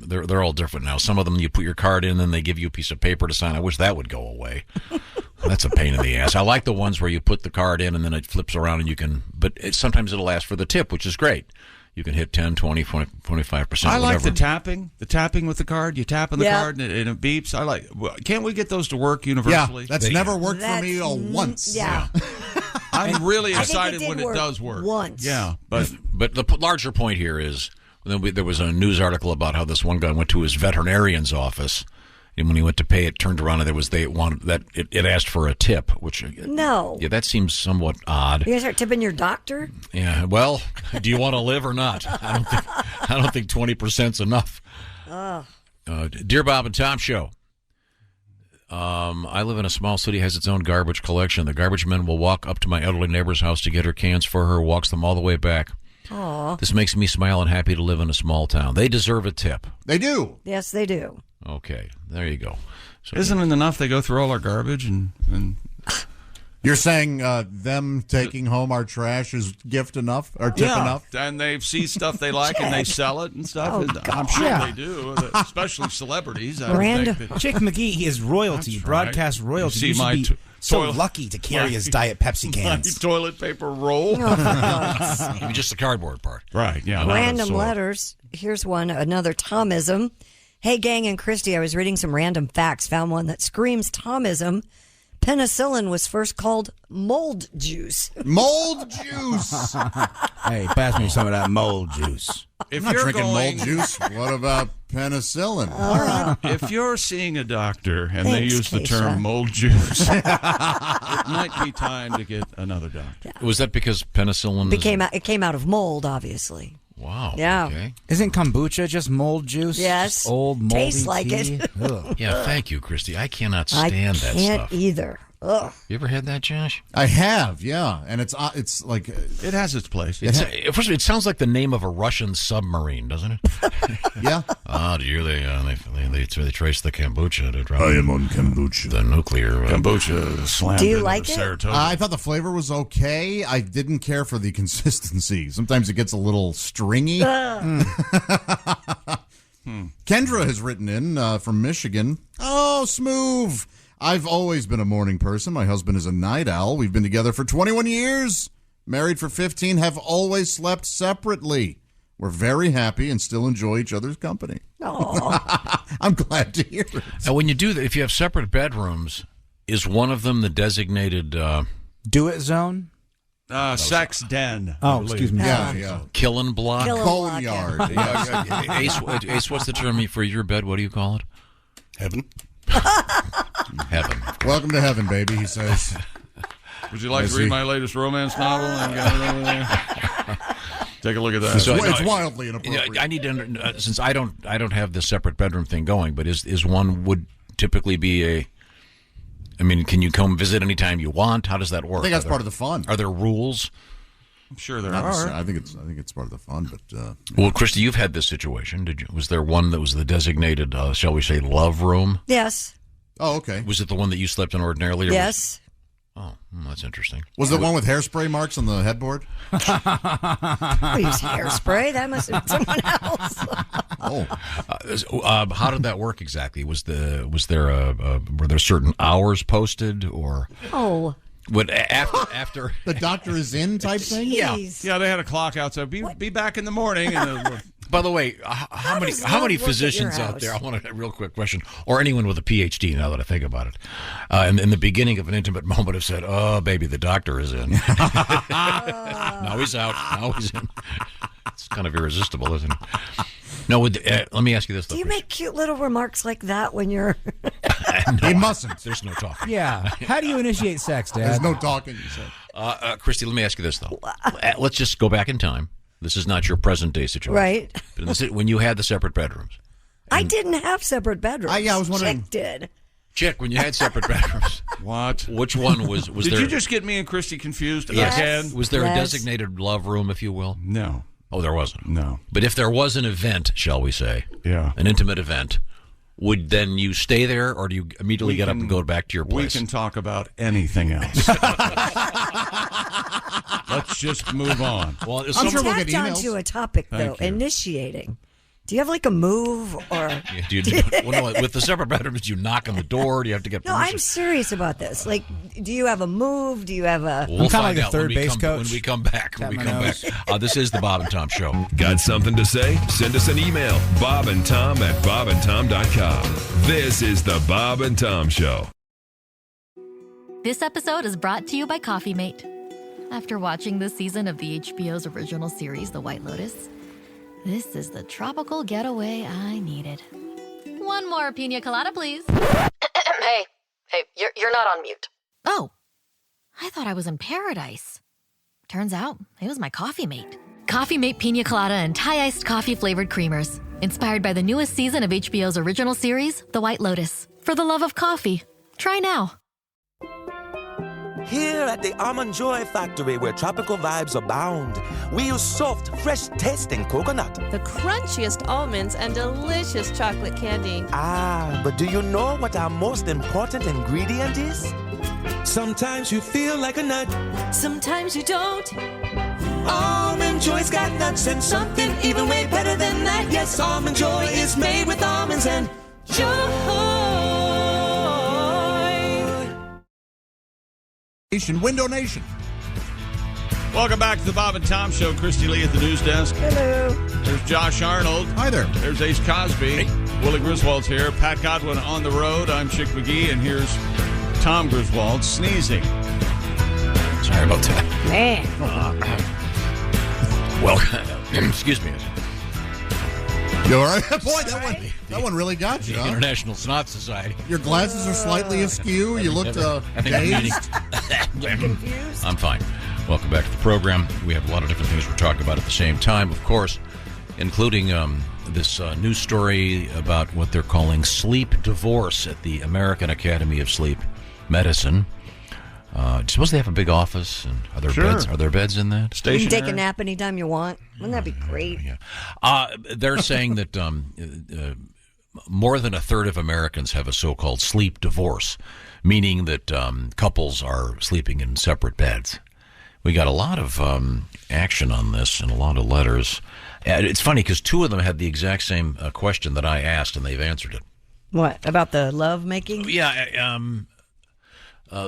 They're all different now. Some of them you put your card in, then they give you a piece of paper to sign. I wish that would go away. That's a pain in the ass. I like the ones where you put the card in and then it flips around and you can. But sometimes it'll ask for the tip, which is great. You can hit 10, 20, 25%. I like the tapping with the card. You tap on the card and it beeps. I like. Can't we get those to work universally? Yeah, that's never worked for me once. Yeah. I'm really excited when it does work. Once. Yeah, but the larger point here is there was a news article about how this one guy went to his veterinarian's office. And when he went to pay, it turned around and it asked for a tip, which that seems somewhat odd. You guys start tipping your doctor? Yeah. Well, do you want to live or not? I don't think 20%'s enough. Dear Bob and Tom Show. I live in a small city, has its own garbage collection. The garbage men will walk up to my elderly neighbor's house to get her cans for her, walks them all the way back. Aww. This makes me smile and happy to live in a small town. They deserve a tip. They do. Yes, they do. Okay, there you go. So, isn't it enough they go through all our garbage and You're saying them taking home our trash is gift enough or tip enough? And they see stuff they like and they sell it and stuff. I'm sure they do, especially celebrities. Chick McGee is royalty, broadcast royalty. You should be so lucky to carry his Diet Pepsi cans. Toilet paper roll. Maybe just the cardboard part. Right, yeah. Random letters. Here's one, another Tomism. Hey, gang and Christy, I was reading some random facts, found one that screams Tomism. Penicillin was first called mold juice. Mold juice. Hey, pass me some of that mold juice. If I'm not drinking mold juice. What about penicillin? All right. If you're seeing a doctor and they use the term mold juice, it might be time to get another doctor. Was that because penicillin it came out of mold, obviously. Wow. Yeah. Okay. Isn't kombucha just mold juice? Yes. Just old moldy tastes like tea? it. Yeah, thank you, Christy. I cannot stand that stuff. I can't either. Ugh. You ever had that, Josh? I have, yeah. And it's like it has its place. First of all, it sounds like the name of a Russian submarine, doesn't it? Yeah. Do you? They trace the kombucha to drop. I am on kombucha. The nuclear kombucha slammed. Do you like it? I thought the flavor was okay. I didn't care for the consistency. Sometimes it gets a little stringy. Kendra has written in from Michigan. Oh, smooth. I've always been a morning person. My husband is a night owl. We've been together for 21 years. Married for 15. Have always slept separately. We're very happy and still enjoy each other's company. I'm glad to hear it. And when you do that, if you have separate bedrooms, is one of them the designated do-it zone? Sex den. Oh, excuse me. Yeah. Killing block? Bone yard. Ace, what's the term for your bed? What do you call it? Heaven. Heaven. Welcome to heaven, baby, he says. Would you like to read my latest romance novel? Take a look at that. So, it's wildly inappropriate. I need to, since I don't have the separate bedroom thing going, but is one would typically be a. I mean, can you come visit anytime you want? How does that work? I think that's part of the fun. Are there rules? I'm sure there are. I think it's part of the fun, but well, Christy, you've had this situation. Did you? Was there one that was the designated, shall we say, love room? Yes. Oh, okay. Was it the one that you slept in ordinarily? Yes. Oh, that's interesting. Was the one with hairspray marks on the headboard? We use hairspray. That must have been someone else. How did that work exactly? Were there certain hours posted or? Oh. After the doctor is in type thing? Yeah, they had a clock outside. Be back in the morning. And by the way, how many physicians out there? I want a real quick question, or anyone with a PhD. Now that I think about it, in the beginning of an intimate moment, have said, "Oh, baby, the doctor is in." Now he's out. Now he's in. It's kind of irresistible, isn't it? No, let me ask you this. Do you make cute little remarks like that when you're... No, he mustn't. There's no talking. Yeah. How do you initiate sex, Dad? There's no talking, you said. Christy, let me ask you this, though. Let's just go back in time. This is not your present-day situation. Right. But when you had the separate bedrooms. I didn't have separate bedrooms. I was wondering. Chick did. Chick, when you had separate bedrooms. What? Which one was there? Did you just get me and Christy confused? Yes. Again? Was there a designated love room, if you will? No. Oh, there wasn't? No. But if there was an event, shall we say, an intimate event, would then you stay there, or do you immediately get up and go back to your place? We can talk about anything else. Let's just move on. Well, I'm sure we'll get emails. Onto a topic, though, initiating. Do you have like a move or? With the separate bedrooms, do you knock on the door? Do you have to get permission? No, I'm serious about this. Like, do you have a move? Do you have a? We'll find out third base coach when we come back. This is the Bob and Tom Show. Got something to say? Send us an email, bobandtom@bobandtom.com. This is the Bob and Tom Show. This episode is brought to you by Coffee Mate. After watching this season of the HBO's original series, The White Lotus, this is the tropical getaway I needed. One more pina colada, please. Hey, you're not on mute. Oh, I thought I was in paradise. Turns out it was my Coffee Mate. Coffee Mate pina colada and Thai-iced coffee flavored creamers. Inspired by the newest season of HBO's original series, The White Lotus. For the love of coffee. Try now. Here at the Almond Joy Factory, where tropical vibes abound, we use soft, fresh-tasting coconut. The crunchiest almonds and delicious chocolate candy. Ah, but do you know what our most important ingredient is? Sometimes you feel like a nut. Sometimes you don't. Almond Joy's got nuts and something even way better than that. Yes, Almond Joy is made with almonds and joy. Window Nation. Welcome back to the Bob and Tom Show. Christy Lee at the news desk. Hello. There's Josh Arnold. Hi there. There's Ace Cosby. Hey. Willie Griswold's here. Pat Godwin on the road. I'm Chick McGee, and here's Tom Griswold sneezing. Sorry about that. Man. Excuse me. You all right? Boy, that one really got you, The huh? International Snot Society. Your glasses are slightly askew. You looked dazed. I'm fine. Welcome back to the program. We have a lot of different things we're talking about at the same time, of course, including this news story about what they're calling sleep divorce at the American Academy of Sleep Medicine. Suppose they have a big office, and are there beds? Are there beds in that? You can take a nap anytime you want. Wouldn't that be great? Yeah. They're saying that more than a third of Americans have a so-called sleep divorce, meaning that couples are sleeping in separate beds. We got a lot of action on this and a lot of letters. It's funny because two of them had the exact same question that I asked, and they've answered it. What, about the love making? Yeah.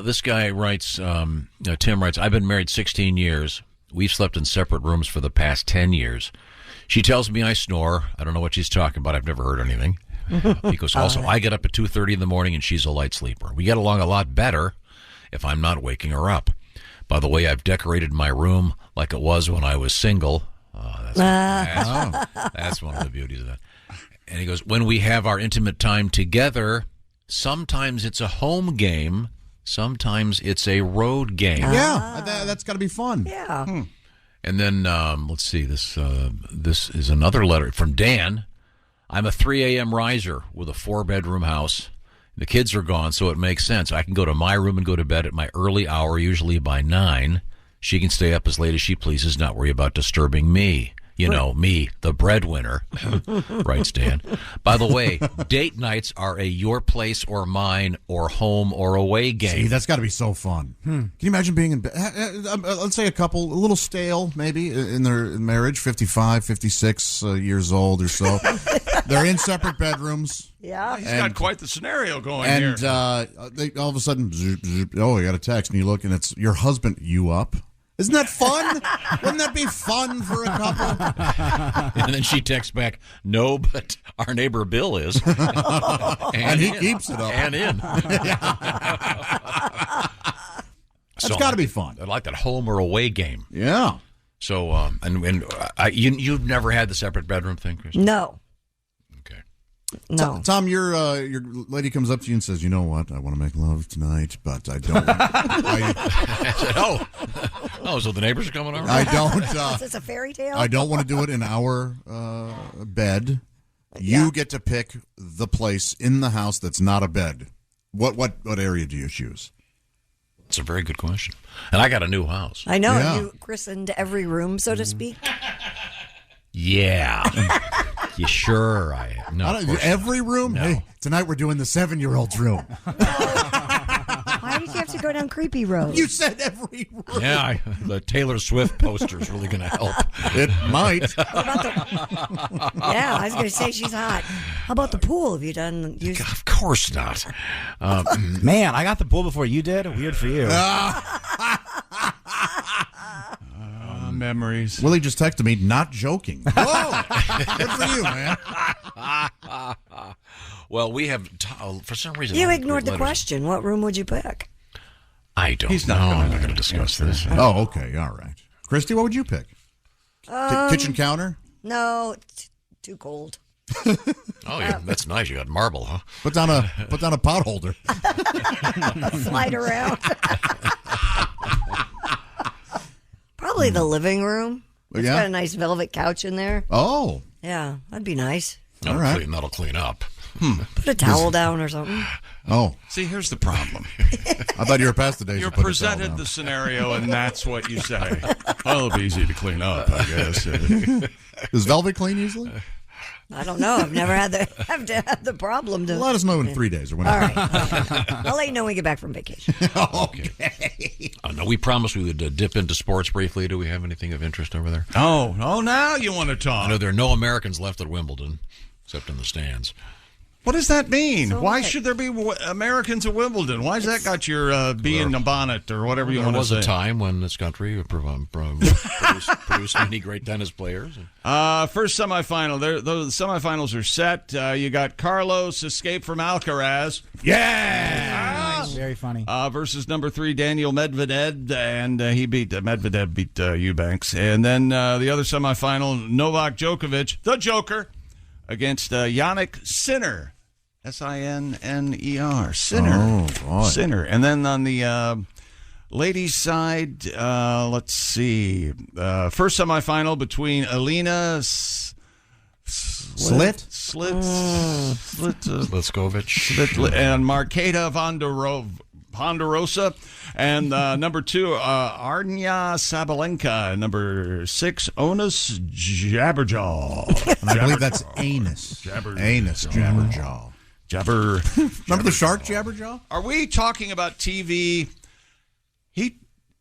This guy writes, Tim writes, I've been married 16 years. We've slept in separate rooms for the past 10 years. She tells me I snore. I don't know what she's talking about. I've never heard anything. He goes, also, I get up at 2:30 in the morning and she's a light sleeper. We get along a lot better if I'm not waking her up. By the way, I've decorated my room like it was when I was single. That's one of the beauties of that. And he goes, when we have our intimate time together, sometimes it's a home game. Sometimes it's a road game. Yeah, that's got to be fun. Yeah. And then, let's see, this is another letter from Dan. I'm a 3 a.m. riser with a 4-bedroom house. The kids are gone, so it makes sense. I can go to my room and go to bed at my early hour, usually by 9. She can stay up as late as she pleases, not worry about disturbing me. You know, me, the breadwinner, writes Dan. By the way, date nights are a your place or mine or home or away game. See, that's got to be so fun. Can you imagine being in bed? Let's say a couple, a little stale maybe in their marriage, 55, 56 years old or so. They're in separate bedrooms. Yeah. He's got quite the scenario going and, here. They all of a sudden, zoop, zoop, I got a text, and you look, and it's your husband. You up? Isn't that fun? Wouldn't that be fun for a couple? And then she texts back, no, but our neighbor Bill is. and he keeps it up. And in. It's got to be fun. I like that home or away game. Yeah. So, you've never had the separate bedroom thing, Chris? No. Okay. No. Tom, your lady comes up to you and says, "You know what? I want to make love tonight, but I don't." I said, so the neighbors are coming over? I don't. Is this a fairy tale? I don't want to do it in our bed. You get to pick the place in the house that's not a bed. What area do you choose? It's a very good question. And I got a new house. I know. You christened every room, so to speak. Yeah. You sure? No. Every room? No. Hey, tonight we're doing the 7-year-old's room. Why did you have to go down creepy road? You said every room. Yeah, the Taylor Swift poster is really going to help. It might. Yeah, I was going to say she's hot. How about the pool? Have you done? Of course not. Man, I got the pool before you did. Weird for you. Memories. Willie just texted me, not joking. Whoa! Good for you, man. Well, we have, for some reason... You ignored the question. What room would you pick? I don't He's know. not I'm not going to discuss this. Oh, okay. All right. Christy, what would you pick? Kitchen counter? No, it's too cold. Oh, yeah, that's nice. You got marble, huh? Put down a pot holder. Slide around. Probably the living room. It's got a nice velvet couch in there. Oh. Yeah, that'd be nice. That'll clean up. Put a towel down or something. Oh. See, here's the problem. I thought you were past the days. You're of putting a towel presented down. the scenario, and that's what you say. Well, it'll be easy to clean up, I guess. Does velvet clean easily? I don't know. I've never had the problem. To Let us know in 3 days or whenever. All right. I'll let you know when we get back from vacation. Okay. No, we promised we would dip into sports briefly. Do we have anything of interest over there? Oh, now you want to talk. I know there are no Americans left at Wimbledon, except in the stands. What does that mean? So Why what? should there be Americans at Wimbledon? Why's that got your bee in the bonnet or whatever you want to say? There was a time when this country produced many great tennis players. First semifinal. The semifinals are set. You got Carlos Escape from Alcaraz. Yeah! Nice. Very funny. Versus number 3, Daniel Medvedev, and he beat Medvedev beat Eubanks. And then the other semifinal, Novak Djokovic, the Joker, against Yannick Sinner. Sinner. Sinner. Oh, boy. Sinner. And then on the ladies' side, let's see. First semifinal between Alina Slitzkovich and Marketa Ponderosa. And number 2, Arnya Sabalenka. Number 6, Onus Jabberjaw. And I believe that's anus. Anus Jabberjaw. Remember the shark Jabberjaw? Are we talking about TV?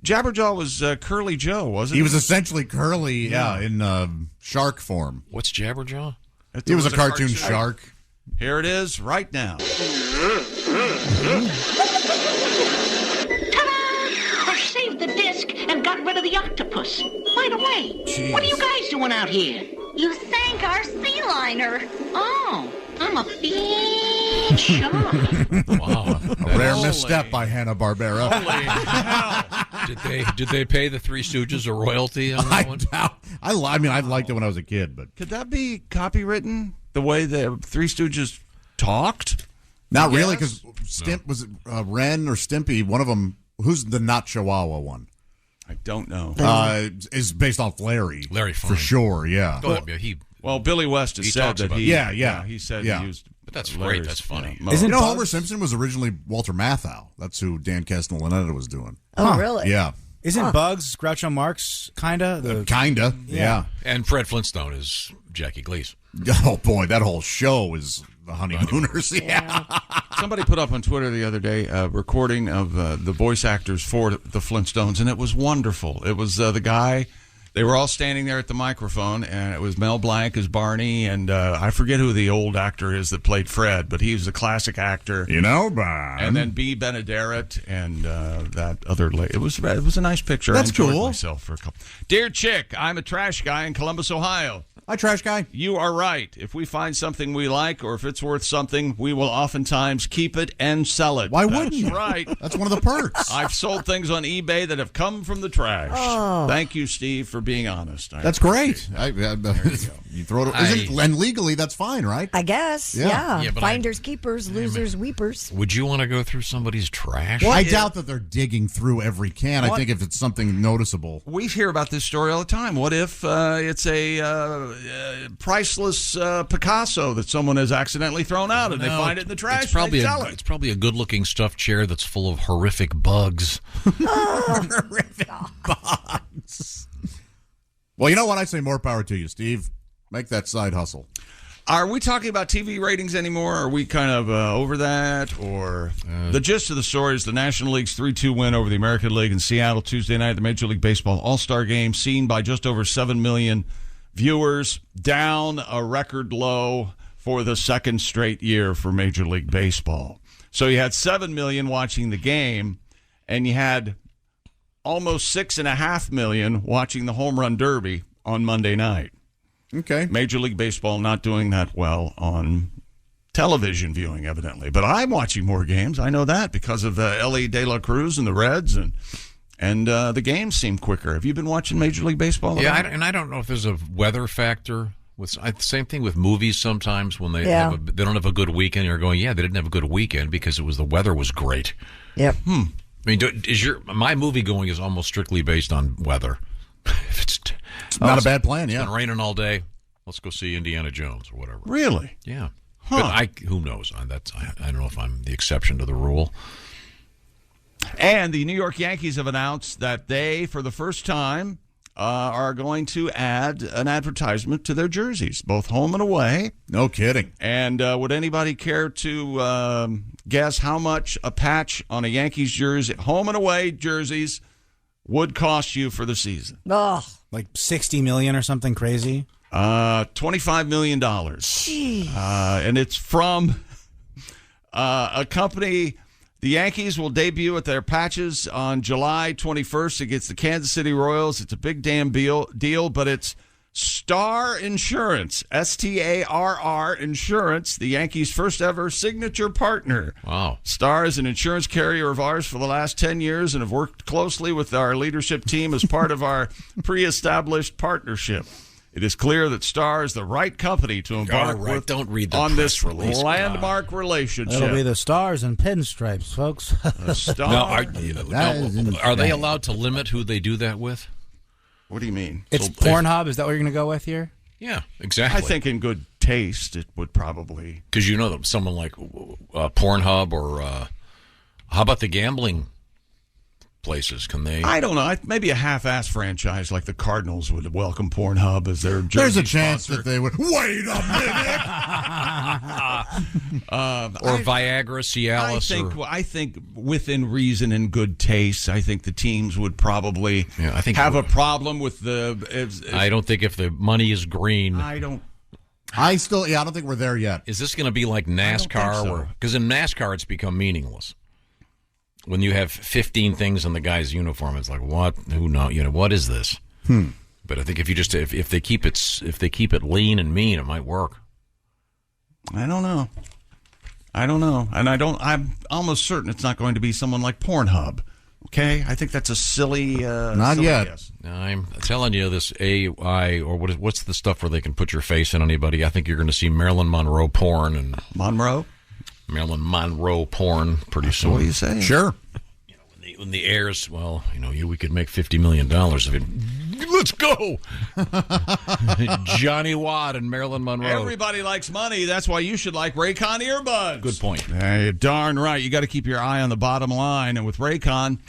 Jabberjaw was Curly Joe, wasn't he? He was essentially Curly, in shark form. What's Jabberjaw? He was a cartoon shark. Here it is right now. I saved the disc and got rid of the octopus. By the way, what are you guys doing out here? You sank our sea liner. Oh, I'm a big shark. Wow. A rare misstep by Hanna-Barbera. Holy hell. Did they pay the Three Stooges a royalty on that one? I liked it when I was a kid, but Could that be copywritten? The way the Three Stooges talked? not really, because was it Ren or Stimpy? One of them, who's the not Chihuahua one? I don't know. Is based off Larry. Larry Fine. For sure, yeah. Go ahead, Bill. Well, Billy West has He said talks that about he... it. He said Yeah. he used... But that's Larry's, great. That's funny. Isn't Homer Simpson was originally Walter Matthau. That's who Dan Castellaneta was doing. Oh, really? Yeah. Isn't Bugs Groucho Marx kinda? Kinda, yeah. And Fred Flintstone is Jackie Gleason. Oh boy, that whole show is the Honeymooners. Yeah. Somebody put up on Twitter the other day a recording of the voice actors for the Flintstones, and it was wonderful. It was the guy. They were all standing there at the microphone, and it was Mel Blanc as Barney, and I forget who the old actor is that played Fred, but he was a classic actor. You know, Bob. And then B. Benaderet and that other lady. It was a nice picture. That's I enjoyed cool. myself for a couple. Dear Chick, I'm a trash guy in Columbus, Ohio. Hi, trash guy. You are right. If we find something we like or if it's worth something, we will oftentimes keep it and sell it. Why wouldn't you? That's right. That's one of the perks. I've sold things on eBay that have come from the trash. Oh. Thank you, Steve, for being honest. That's great. You throw it, and legally, that's fine, right? I guess. Yeah. Yeah. but Finders, keepers, losers, weepers. Would you want to go through somebody's trash? I doubt that they're digging through every can. What? I think if it's something noticeable. We hear about this story all the time. What if it's a priceless Picasso that someone has accidentally thrown out and they find it in the trash? It's probably a good-looking stuffed chair that's full of horrific bugs. Horrific bugs. Well, you know what? I say more power to you, Steve. Make that side hustle. Are we talking about TV ratings anymore? Are we kind of over that? Or the gist of the story is the National League's 3-2 win over the American League in Seattle Tuesday night at the Major League Baseball All-Star Game, seen by just over 7 million viewers, down a record low for the second straight year for Major League Baseball. So you had 7 million watching the game, and you had almost 6.5 million watching the Home Run Derby on Monday night. Okay. Major League Baseball not doing that well on television viewing, evidently. But I'm watching more games. I know that because of Ellie De La Cruz and the Reds, and the games seem quicker. Have you been watching Major League Baseball? Yeah, and I don't know if there's a weather factor. Same thing with movies sometimes when they they don't have a good weekend. You're going, they didn't have a good weekend because the weather was great. Yep. I mean, my movie going is almost strictly based on weather. If it's not a bad plan. It's been raining all day. Let's go see Indiana Jones or whatever. Really? Yeah. Huh. But who knows? I don't know if I'm the exception to the rule. And the New York Yankees have announced that they, for the first time, are going to add an advertisement to their jerseys, both home and away. No kidding. And would anybody care to guess how much a patch on a Yankees jersey, home and away jerseys, would cost you for the season? Oh, like $60 million or something crazy. $25 million. And it's from a company. The Yankees will debut at their patches on July 21st against the Kansas City Royals. It's a big damn deal, but it's Star Insurance, STARR Insurance, the Yankees' first ever signature partner. Wow. Star is an insurance carrier of ours for the last 10 years and have worked closely with our leadership team as part of our pre-established partnership. It is clear that Star is the right company to embark with on this landmark relationship. It'll be the stars and pinstripes, folks. Are they allowed to limit who they do that with? What do you mean? It's Pornhub. Is that what you're going to go with here? Yeah, exactly. I think in good taste it would probably. Because you know that someone like Pornhub or how about the gambling places? Can they? I don't know. Maybe a half-ass franchise like the Cardinals would welcome Pornhub as their jersey There's a chance sponsor. that they would. Wait a minute. Or Viagra, Cialis. I think within reason and good taste, I think the teams would probably have a problem with the. I don't think if the money is green. I don't think we're there yet. Is this going to be like NASCAR? Because in NASCAR, it's become meaningless. When you have 15 things on the guy's uniform, it's like, what? Who knows? What is this? But I think if you just if they keep it lean and mean, it might work. I don't know, and I'm almost certain it's not going to be someone like Pornhub. Okay, I think that's a silly. Not silly yet. Guess. I'm telling you, this AI or what's the stuff where they can put your face in anybody? I think you're going to see Marilyn Monroe porn and Marilyn Monroe porn pretty soon. What are you saying? Sure. When the heirs, we could make $50 million of it. Let's go. Johnny Watt and Marilyn Monroe. Everybody likes money. That's why you should like Raycon earbuds. Good point. Hey, darn right. You got to keep your eye on the bottom line. And with Raycon,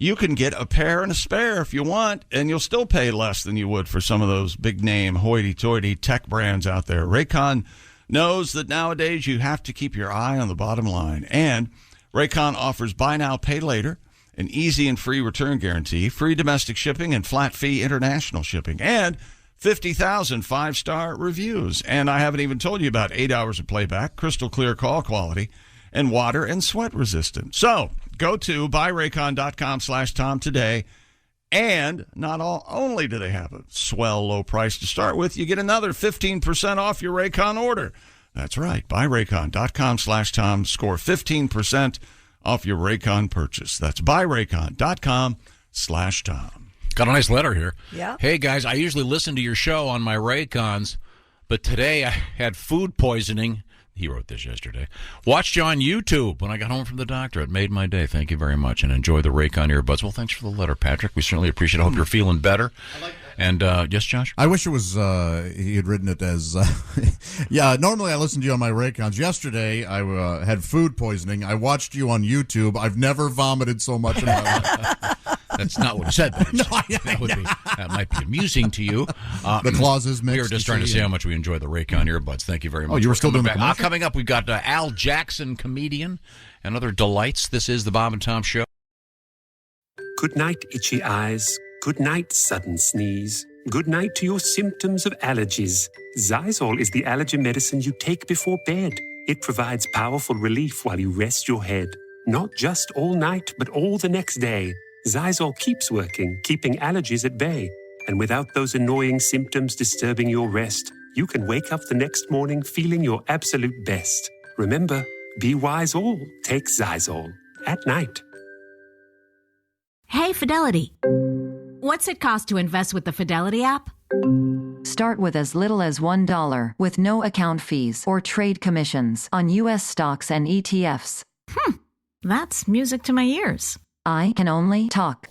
you can get a pair and a spare if you want, and you'll still pay less than you would for some of those big-name hoity-toity tech brands out there. Raycon knows that nowadays you have to keep your eye on the bottom line, and Raycon offers buy now, pay later, an easy and free return guarantee, free domestic shipping, and flat fee international shipping, and 50,000 five-star reviews. And I haven't even told you about 8 hours of playback, crystal clear call quality, and water and sweat resistant. So go to buyraycon.com/Tom today. And only do they have a swell low price to start with, you get another 15% off your Raycon order. That's right. Buyraycon.com/Tom. Score 15% off your Raycon purchase. That's buyraycon.com/Tom. Got a nice letter here. Yeah. Hey, guys, I usually listen to your show on my Raycons, but today I had food poisoning. He wrote this yesterday. Watched you on YouTube when I got home from the doctor. It made my day. Thank you very much. And enjoy the Raycon earbuds. Well, thanks for the letter, Patrick. We certainly appreciate it. I hope you're feeling better. I like that. And, yes, Josh? I wish it was, he had written it as, yeah, normally I listen to you on my Raycons. Yesterday, I had food poisoning. I watched you on YouTube. I've never vomited so much in my life. That's not what he said. That might be amusing to you. The clause is mixed. We were just trying to say how much we enjoy the Raycon earbuds. Thank you very much. Oh, you were still doing the back. Coming up, we've got Al Jackson, comedian, and other delights. This is the Bob and Tom Show. Good night, itchy eyes. Good night, sudden sneeze. Good night to your symptoms of allergies. Xyzal is the allergy medicine you take before bed. It provides powerful relief while you rest your head. Not just all night, but all the next day. Xyzal keeps working, keeping allergies at bay. And without those annoying symptoms disturbing your rest, you can wake up the next morning feeling your absolute best. Remember, be wise all. Take Xyzal. At night. Hey, Fidelity. What's it cost to invest with the Fidelity app? Start with as little as $1 with no account fees or trade commissions on U.S. stocks and ETFs. That's music to my ears. I can only talk.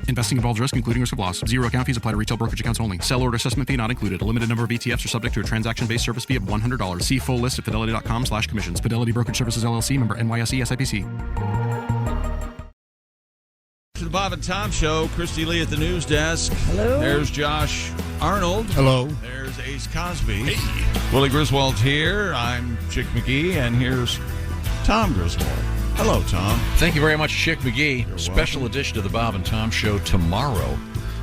Investing involves risk, including risk of loss. Zero account fees apply to retail brokerage accounts only. Sell order assessment fee not included. A limited number of ETFs are subject to a transaction-based service fee of $100. See full list at fidelity.com/commissions. Fidelity Brokerage Services, LLC, member NYSE, SIPC. To the Bob and Tom Show. Christy Lee at the news desk. Hello. There's Josh Arnold. Hello. There's Ace Cosby. Hey. Willie Griswold's here. I'm Chick McGee, and here's Tom Griswold. Hello, Tom. Thank you very much, Chick McGee. You're Special welcome. edition of the Bob and Tom Show tomorrow.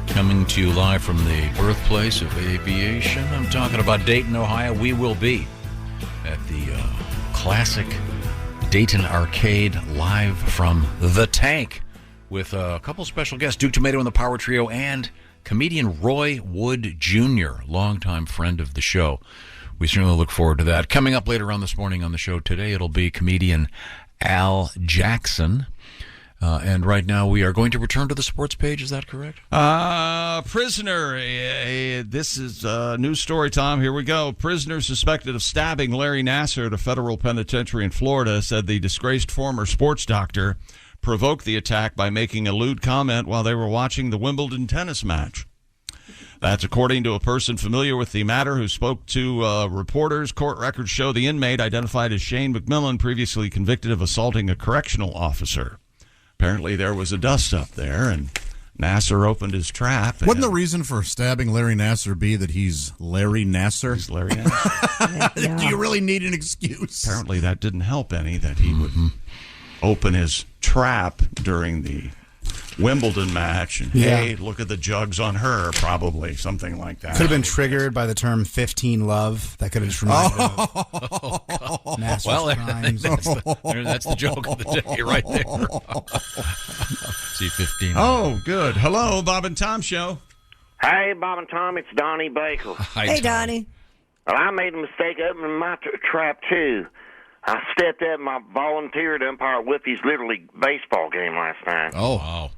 Coming to you live from the birthplace of aviation. I'm talking about Dayton, Ohio. We will be at the classic Dayton Arcade live from the tank with a couple special guests, Duke Tomato and the Power Trio, and comedian Roy Wood Jr., longtime friend of the show. We certainly look forward to that. Coming up later on this morning on the show today, it'll be comedian Al Jackson. And right now we are going to return to the sports page. Is that correct? Prisoner. This is a news story, Tom. Here we go. Prisoner suspected of stabbing Larry Nassar at a federal penitentiary in Florida said the disgraced former sports doctor provoked the attack by making a lewd comment while they were watching the Wimbledon tennis match. That's according to a person familiar with the matter who spoke to reporters. Court records show the inmate, identified as Shane McMillan, previously convicted of assaulting a correctional officer. Apparently there was a dust-up there, and Nassar opened his trap. Wouldn't the reason for stabbing Larry Nassar be that he's Larry Nassar? He's Larry Nassar. Yeah. Do you really need an excuse? Apparently that didn't help any, that he would open his trap during the Wimbledon match, and hey, look at the jugs on her, probably something like that. Could have been triggered by the term 15 love. That could have just reminded him of Nassar's crimes. That's the joke of the day right there. See 15. Oh, good. Hello, Bob and Tom Show. Hey, Bob and Tom, it's Donnie Baker. Hey, Donnie. Well, I made a mistake opening my trap, too. I stepped up and I volunteered to umpire Whippy's Little League baseball game last night. Oh, wow.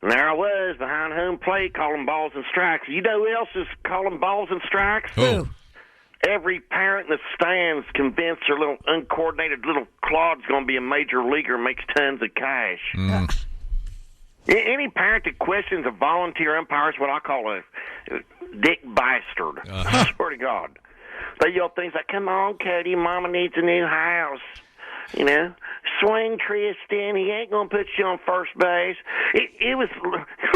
And there I was behind home plate calling balls and strikes. You know who else is calling balls and strikes? Who? Every parent in the stands convinced their little uncoordinated little Claude's going to be a major leaguer and makes tons of cash. Any parent that questions a volunteer umpire is what I call a dick bastard. I swear to God. They yell things like, "Come on, Cody, Mama needs a new house." You know, swing, Tristan. He ain't going to put you on first base. It was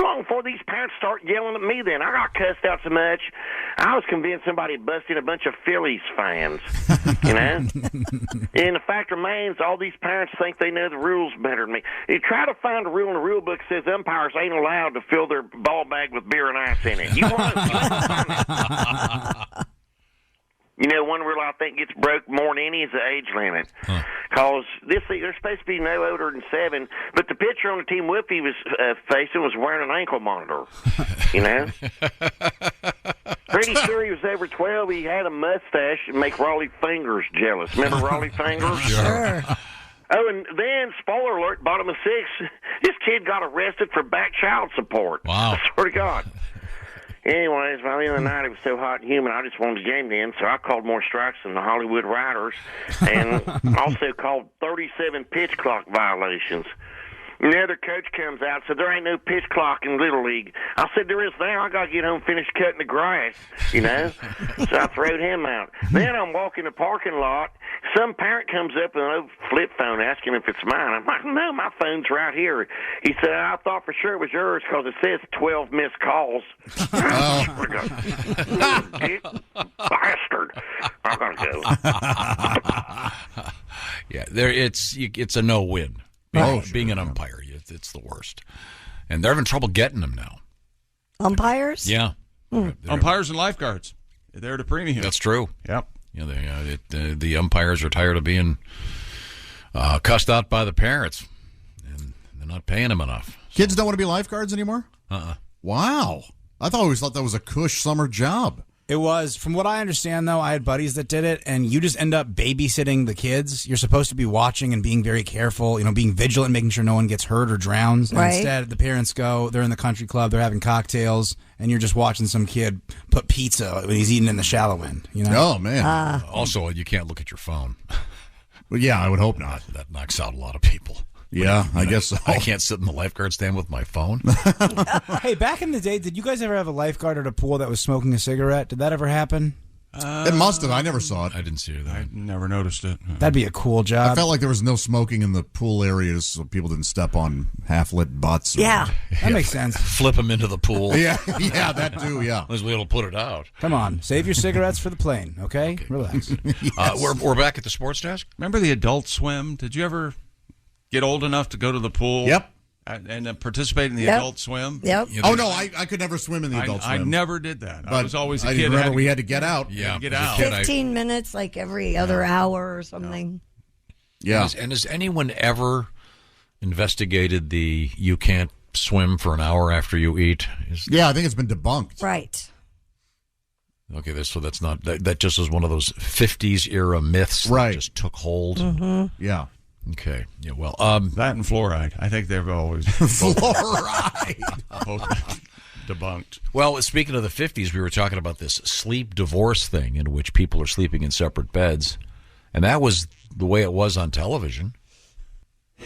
long before these parents start yelling at me then. I got cussed out so much, I was convinced somebody busted a bunch of Phillies fans, you know? And the fact remains, all these parents think they know the rules better than me. You try to find a rule in the rule book that says umpires ain't allowed to fill their ball bag with beer and ice in it. You want to You know, one rule I think gets broke more than any is the age limit. Because there's supposed to be no older than 7, but the pitcher on the team Whoopi was facing was wearing an ankle monitor, you know? Pretty sure he was over 12. He had a mustache and make Raleigh Fingers jealous. Remember Raleigh Fingers? Sure. Oh, and then, spoiler alert, bottom of 6, this kid got arrested for back child support. Wow. I swear to God. Anyways, by the end of the night, it was so hot and humid, I just wanted the game to end, so I called more strikes than the Hollywood Writers, and also called 37 pitch clock violations. And the other coach comes out and said, there ain't no pitch clock in Little League. I said, there is now. I got to get home and finish cutting the grass, you know? So I throwed him out. Then I'm walking the parking lot. Some parent comes up with an old flip phone asking if it's mine. I'm like, no, my phone's right here. He said, I thought for sure it was yours because it says 12 missed calls. Bastard. I got to go. Yeah, it's a no-win. Being an umpire, it's the worst. And they're having trouble getting them now. Umpires? Yeah. Umpires and lifeguards. They're at a premium. That's true. Yep. Yeah, the umpires are tired of being cussed out by the parents, and they're not paying them enough. Kids don't want to be lifeguards anymore? Wow. I always thought that was a cush summer job. It was. From what I understand, though, I had buddies that did it, and you just end up babysitting the kids. You're supposed to be watching and being very careful, being vigilant, making sure no one gets hurt or drowns. And right. Instead, the parents go, they're in the country club, they're having cocktails, and you're just watching some kid put pizza when he's eating in the shallow end. Oh, man. Also, you can't look at your phone. Well, yeah, I would hope not. That knocks out a lot of people. Yeah, I guess so. I can't sit in the lifeguard stand with my phone. Hey, back in the day, did you guys ever have a lifeguard at a pool that was smoking a cigarette? Did that ever happen? It must have. I never saw it. I didn't see it. I never noticed it. That'd be a cool job. I felt like there was no smoking in the pool areas so people didn't step on half-lit butts. Yeah. That makes sense. Flip them into the pool. Yeah, that too, yeah. As we'll put it out. Come on, save your cigarettes for the plane, okay? Relax. Yes. We're back at the sports desk. Remember the Adult Swim? Did you ever get old enough to go to the pool? Yep. And participate in the Yep. Adult Swim? Yep. Oh, no, I could never swim in the Adult I Swim. never did that. I But was always a I kid. remember we had to get out. Yeah, get as a out. kid, 15 minutes, like every other hour or something. Yeah. And has anyone ever investigated the you can't swim for an hour after you eat? Yeah, I think it's been debunked. Right. Okay, so that's not that just is one of those 50s era myths Right. that just took hold. Mm-hmm. Yeah. Okay. Yeah, well, that and fluoride. I think they've always Fluoride. debunked. Well, speaking of the 50s, we were talking about this sleep divorce thing in which people are sleeping in separate beds. And that was the way it was on television.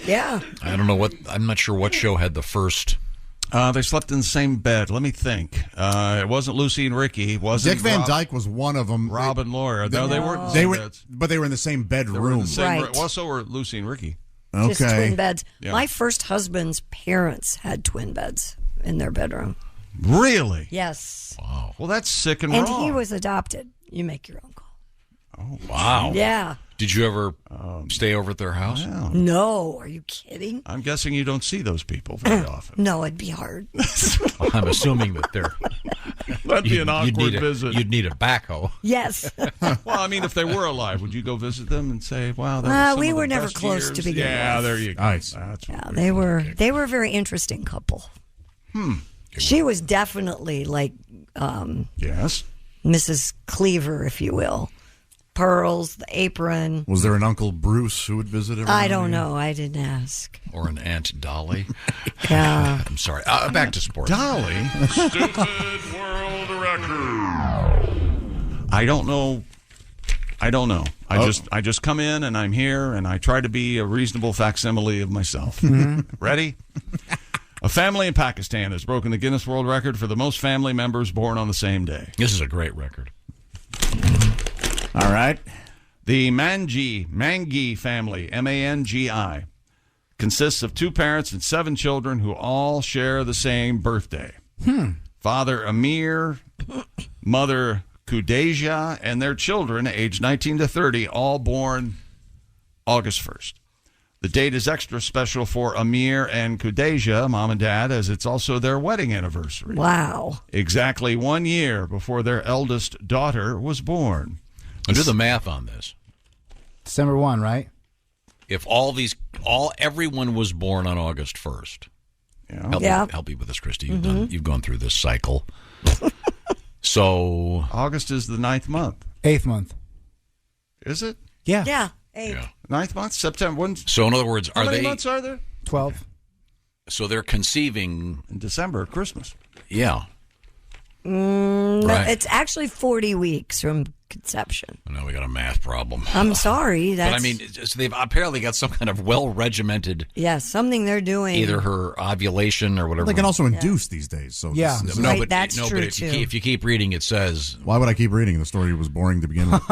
Yeah. I'm not sure what show had the first. They slept in the same bed. Let me think. It wasn't Lucy and Ricky. It wasn't Dick Van Dyke was one of them. Rob and Laura. No, they weren't. But they were in the same bedroom. They were in the same Right. Well, so were Lucy and Ricky. Okay. Just twin beds. Yeah. My first husband's parents had twin beds in their bedroom. Really? Yes. Wow. Well, that's sick and And wrong. he was adopted. You make your own call. Oh, wow. Yeah. Did you ever stay over at their house? Wow. No. Are you kidding? I'm guessing you don't see those people very often. No, it'd be hard. I'm assuming that they're. That'd be an awkward visit. You'd need a backhoe. Yes. Well, I mean, if they were alive, would you go visit them and say, "Wow, that was some we of were the never best close years." to begin Yeah, with. there you go. Nice. That's Yeah, they were a very interesting couple. She was definitely like Yes. Mrs. Cleaver, if you will. Pearls, the apron. Was there an Uncle Bruce who would visit every I now don't and again? know. I didn't ask. Or an Aunt Dolly. Yeah. I'm sorry. Back to sports. Dolly. Stupid world record. I don't know. I just come in and I'm here and I try to be a reasonable facsimile of myself. Ready? A family in Pakistan has broken the Guinness World Record for the most family members born on the same day. This is a great record. All right. The Mangi family, M-A-N-G-I, consists of 2 parents and 7 children who all share the same birthday. Father Amir, Mother Kudeja, and their children, aged 19 to 30, all born August 1st. The date is extra special for Amir and Kudeja, mom and dad, as it's also their wedding anniversary. Wow. Exactly 1 year before their eldest daughter was born. I'll do the math on this. December 1, right? If everyone was born on August 1st. Help me with this, Christy. You've gone through this cycle. So August is the 9th month. 8th month. Is it? Yeah. Yeah. 8th. Yeah. 9th month? September. So in other words, how many months are there? 12. So they're conceiving in December, Christmas. Yeah. Right. It's actually 40 weeks from conception. Now we got a math problem. I'm sorry. But I mean, so they've apparently got some kind of well-regimented. Yeah, something they're doing. Either her ovulation or whatever. They can also induce these days. So yeah, that's true too. If you keep reading, it says. Why would I keep reading? The story was boring to begin with.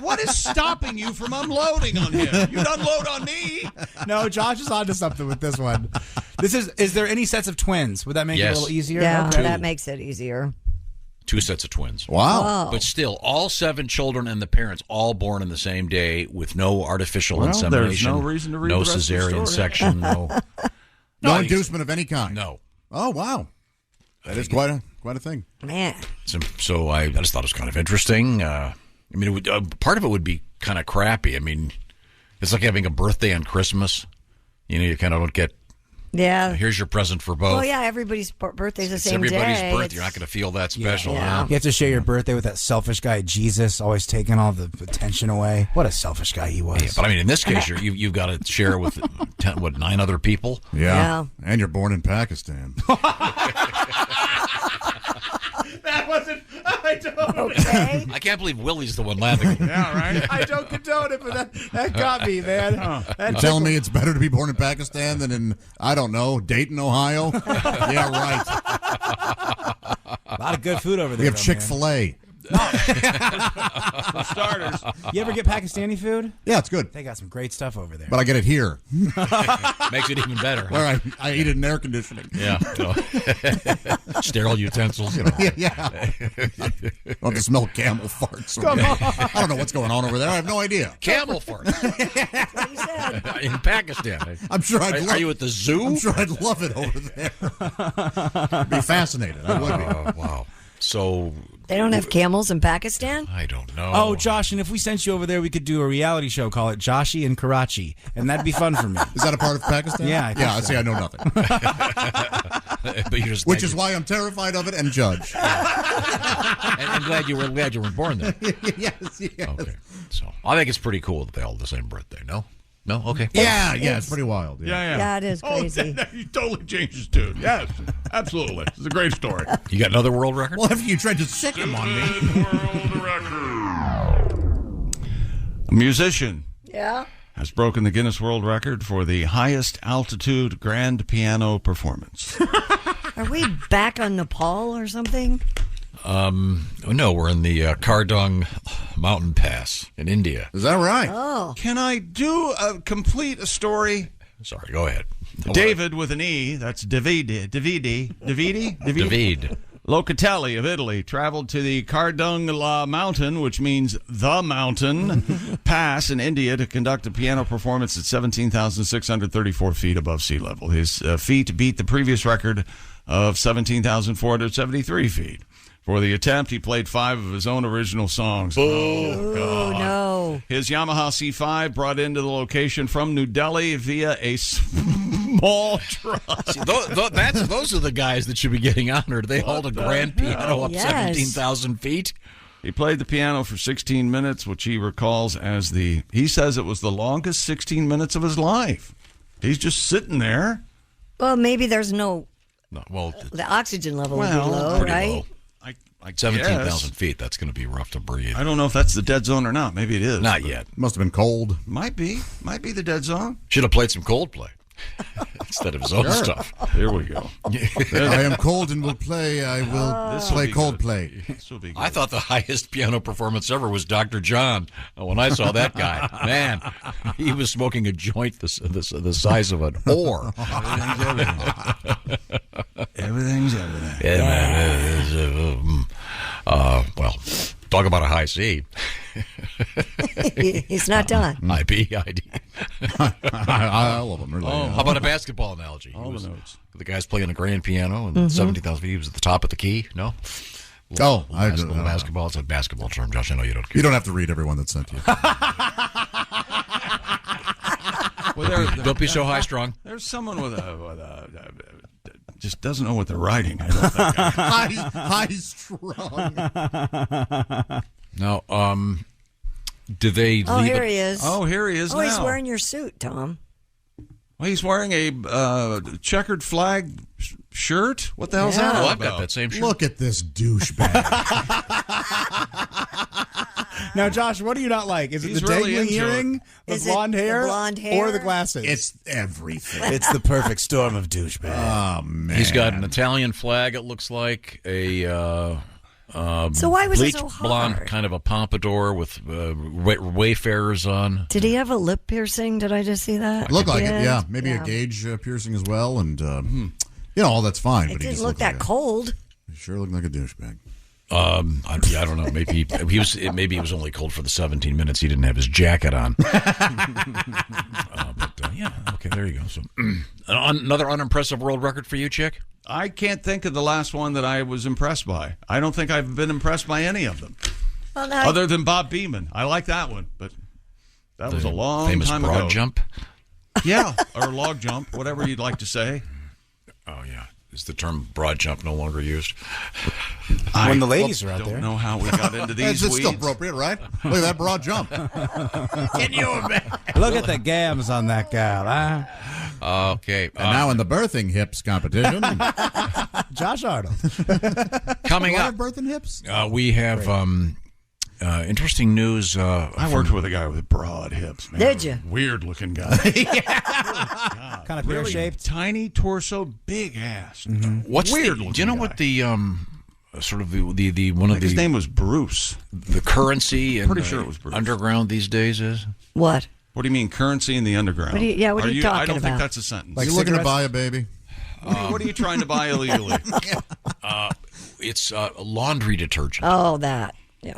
What is stopping you from unloading on him? You'd unload on me. No, Josh is onto something with this one. Is there any sets of twins? Would that make it a little easier? Yeah, okay. that makes it easier. 2 sets of twins. Wow. But still, all 7 children and the parents all born on the same day with no artificial insemination. There's no reason to read no the rest cesarean of the story. section. No inducement of any kind. No. Oh, wow. That is quite a thing. Man. So I just thought it was kind of interesting. I mean, part of it would be kind of crappy. I mean, it's like having a birthday on Christmas. You kind of don't get. Yeah. Here's your present for both. Well, yeah, everybody's birthday's the same day. It's everybody's birthday. You're not going to feel that special. Yeah. You have to share your birthday with that selfish guy, Jesus, always taking all the attention away. What a selfish guy he was. Yeah, but I mean, in this case, you've got to share with 9 other people? Yeah. And you're born in Pakistan. That wasn't. I don't. Okay. I can't believe Willie's the one laughing. Yeah, right. I don't condone it, but that got me, man. You're telling me it's better to be born in Pakistan than in, I don't know, Dayton, Ohio? Yeah, right. A lot of good food over there. We have Chick-fil-A. For starters. You ever get Pakistani food? Yeah, it's good. They got some great stuff over there. But I get it here. Makes it even better. Where I eat it in air conditioning. Yeah. Sterile utensils. Yeah. I don't have to smell camel farts. I don't know what's going on over there. I have no idea. Camel farts. In Pakistan. I'm sure I'd love it. Are you at the zoo? I'm sure I'd love it over there. I'd be fascinated. I would be. Wow. So they don't have camels in Pakistan? I don't know. Oh, Josh, and if we sent you over there, we could do a reality show, call it Joshi in Karachi, and that'd be fun for me. Is that a part of Pakistan? Yeah, I think so. See, I know nothing. But which is why I'm terrified of it and judge. And I'm glad you were born there. Yes. Okay. So I think it's pretty cool that they all have the same birthday. No? Okay. Yeah, it's pretty wild. Yeah, it is crazy. You totally changed his tune. Yes, absolutely. It's a great story. You got another world record? Well, after you tried to sick him on me. World record. A musician has broken the Guinness World Record for the highest altitude grand piano performance. Are we back on Nepal or something? No, we're in the Kardung Mountain Pass in India. Is that right? Oh. Can I do a complete story? Sorry, go ahead. David with an E, that's Davide Locatelli of Italy traveled to the Kardung La Mountain, which means the mountain, pass in India to conduct a piano performance at 17,634 feet above sea level. His feet beat the previous record of 17,473 feet. For the attempt, he played 5 of his own original songs. Oh, no. His Yamaha C5 brought into the location from New Delhi via a small truck. See, those are the guys that should be getting honored. They hold a grand piano up 17,000 feet. He played the piano for 16 minutes, which he recalls as he says it was the longest 16 minutes of his life. He's just sitting there. Well, maybe there's the oxygen level would be low, pretty right? low. 17,000 feet, that's going to be rough to breathe. I don't know if that's the dead zone or not. Maybe it is. Not yet. Must have been cold. Might be the dead zone. Should have played some Coldplay. instead of his own stuff. Here we go. I am cold and will play. I will play Coldplay. I thought the highest piano performance ever was Dr. John. When I saw that guy, man, he was smoking a joint the size of an oar. Everything's everything. Yeah, man. Well, talk about a high C. He's not done. IBID. I love him. Really. How about a basketball analogy? All the notes. The guy's playing a grand piano and 70,000 feet. He was at the top of the key. No. Basketball. It's a basketball term, Josh. I know you don't. You don't have to read everyone that's sent to you. Well, don't be so high strung. There's someone with a just doesn't know what they're writing. I love that guy. high strung. Now, do they? Oh, leave here it? he is. Oh, here he is now. He's wearing your suit, Tom. Well, he's wearing a checkered flag shirt. What the hell's that? Oh, all I've got about? that same shirt. Look at this douchebag. Now, Josh, what do you not like? Is it He's the really dangling into it. earring, the Is it blonde the hair, blonde hair? or the glasses? It's everything. It's the perfect storm of douchebag. Oh, man. He's got an Italian flag. It looks like a. So why was it bleached so hard? blonde, kind of a pompadour with wayfarers on. Did he have a lip piercing? Did I just see that? Look like it, Yes. yeah. Maybe a gauge piercing as well, and all that's fine. It but he didn't just look looked that like cold. He sure looked like a douchebag. I don't know. Maybe he was. Maybe he was only cold for the 17 minutes. He didn't have his jacket on. Yeah. Okay. There you go. So another unimpressive world record for you, Chick. I can't think of the last one that I was impressed by. I don't think I've been impressed by any of them, other than Bob Beeman. I like that one, but that was a long famous time broad ago. jump. Yeah, or log jump, whatever you'd like to say. Oh yeah. Is the term broad jump no longer used? When the ladies are out don't there. know how we got into these It's weeds. still appropriate, right? Look at that broad jump. Can you imagine? Look at the gams on that gal, huh? Okay. And now in the birthing hips competition, Josh Arnold. Coming Do I up, have birthing hips? we have interesting news. I worked with a guy with broad hips, man. Did you? Weird looking guy. Kind of pear shaped. Tiny torso, big ass. What's weird the, looking do you know guy. what the sort of the one I of think his the name was Bruce. the currency and Pretty sure it was Bruce. underground these days is? What? What do you mean, currency in the underground? What are you I talking don't think about? that's a sentence. Like you looking to buy a baby? What are you trying to buy illegally? It's laundry detergent. Oh, that. Yeah.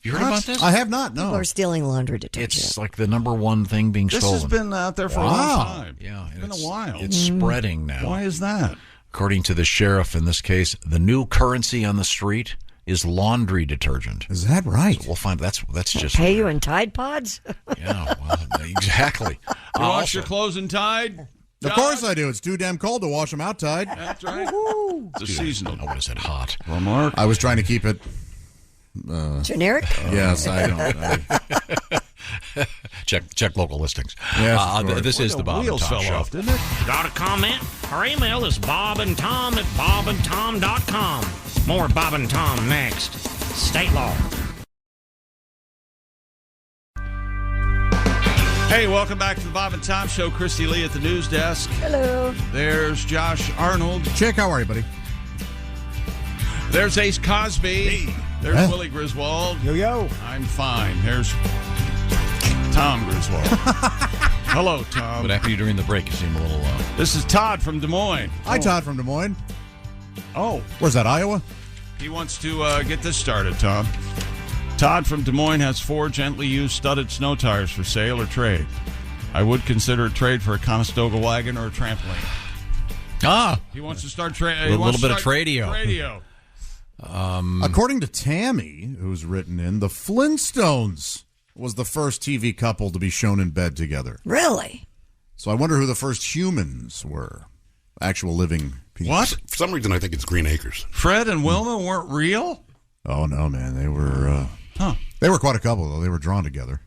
You heard about this? I have not. People No. are stealing laundry detergent. It's like the number one thing being This stolen. has been out there for a Wow. long time. Yeah, It's been a while. It's spreading now. Why is that? According to the sheriff in this case, the new currency on the street is laundry detergent. Is that right? So we'll find that's just Pay you in Tide Pods? yeah, well, exactly. You wash your clothes in Tide? Of course I do. It's too damn cold to wash them outside. That's right. It's a seasonal. Oh, what is it? Hot. Well, Mark. I was trying to keep it. Generic? Yes, I don't. Check local listings. Yes, of course. This is the Bob and wheels Tom fell Show. off, didn't it? Got a comment? Our email is bobandtom@bobandtom.com. More Bob and Tom next. State law. Hey, welcome back to the Bob and Tom Show. Christy Lee at the news desk. Hello. There's Josh Arnold. Chick, how are you, buddy? There's Ace Cosby. There's Huh? Willie Griswold. Yo. I'm fine. There's Tom Griswold. Hello, Tom. But after you during the break, you seem a little. This is Todd from Des Moines. Hi, Todd from Des Moines. Oh, Where's that, Iowa? he wants to get this started, Tom. Todd from Des Moines has 4 gently used studded snow tires for sale or trade. I would consider a trade for a Conestoga wagon or a trampoline. He wants to start A little bit of tradio. According to Tammy, who's written in, the Flintstones was the first TV couple to be shown in bed together. Really? So I wonder who the first humans were. Actual living people. What? For some reason, I think it's Green Acres. Fred and Wilma weren't real? Oh, no, man. They were they were quite a couple, though. They were drawn together.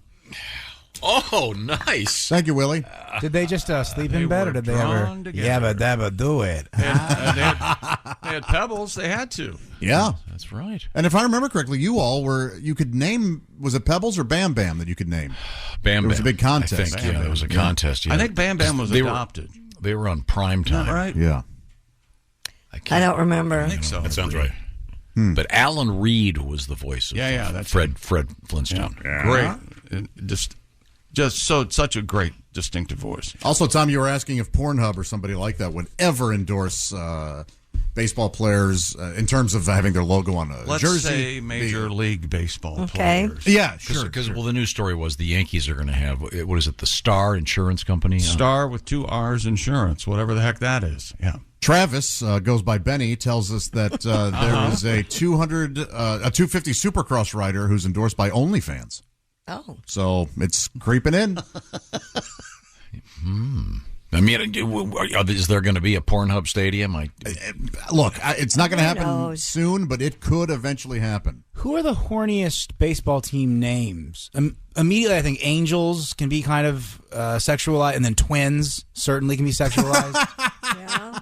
Oh, nice. Thank you, Willie. Did they just sleep They in bed, were or did they drawn ever together. yabba dabba do it? They had pebbles. They had to. Yeah. That's right. And if I remember correctly, you could name, was it Pebbles or Bam Bam that you could name? Bam There was Bam. a big contest. I think, yeah, there was a contest. Yeah. I think Bam Bam was They were- adopted. They were on prime time. Right? Yeah. I don't remember. I think so. That sounds right. But Alan Reed was the voice of that's Fred Flintstone. Yeah. Great. Such a great distinctive voice. Also, Tom, you were asking if Pornhub or somebody like that would ever endorse baseball players in terms of having their logo on a Let's jersey. say Major League Baseball players. Yeah, sure. Because the news story was the Yankees are going to have, what is it, the Star Insurance Company? Star with 2 R's Insurance, whatever the heck that is. Yeah. Travis goes by Benny, tells us that there is a 250 Supercross rider who's endorsed by OnlyFans. Oh. So it's creeping in. I mean, is there going to be a Pornhub stadium? Look, it's not going to happen soon, but it could eventually happen. Who are the horniest baseball team names? Immediately, I think Angels can be kind of sexualized, and then Twins certainly can be sexualized. Yeah.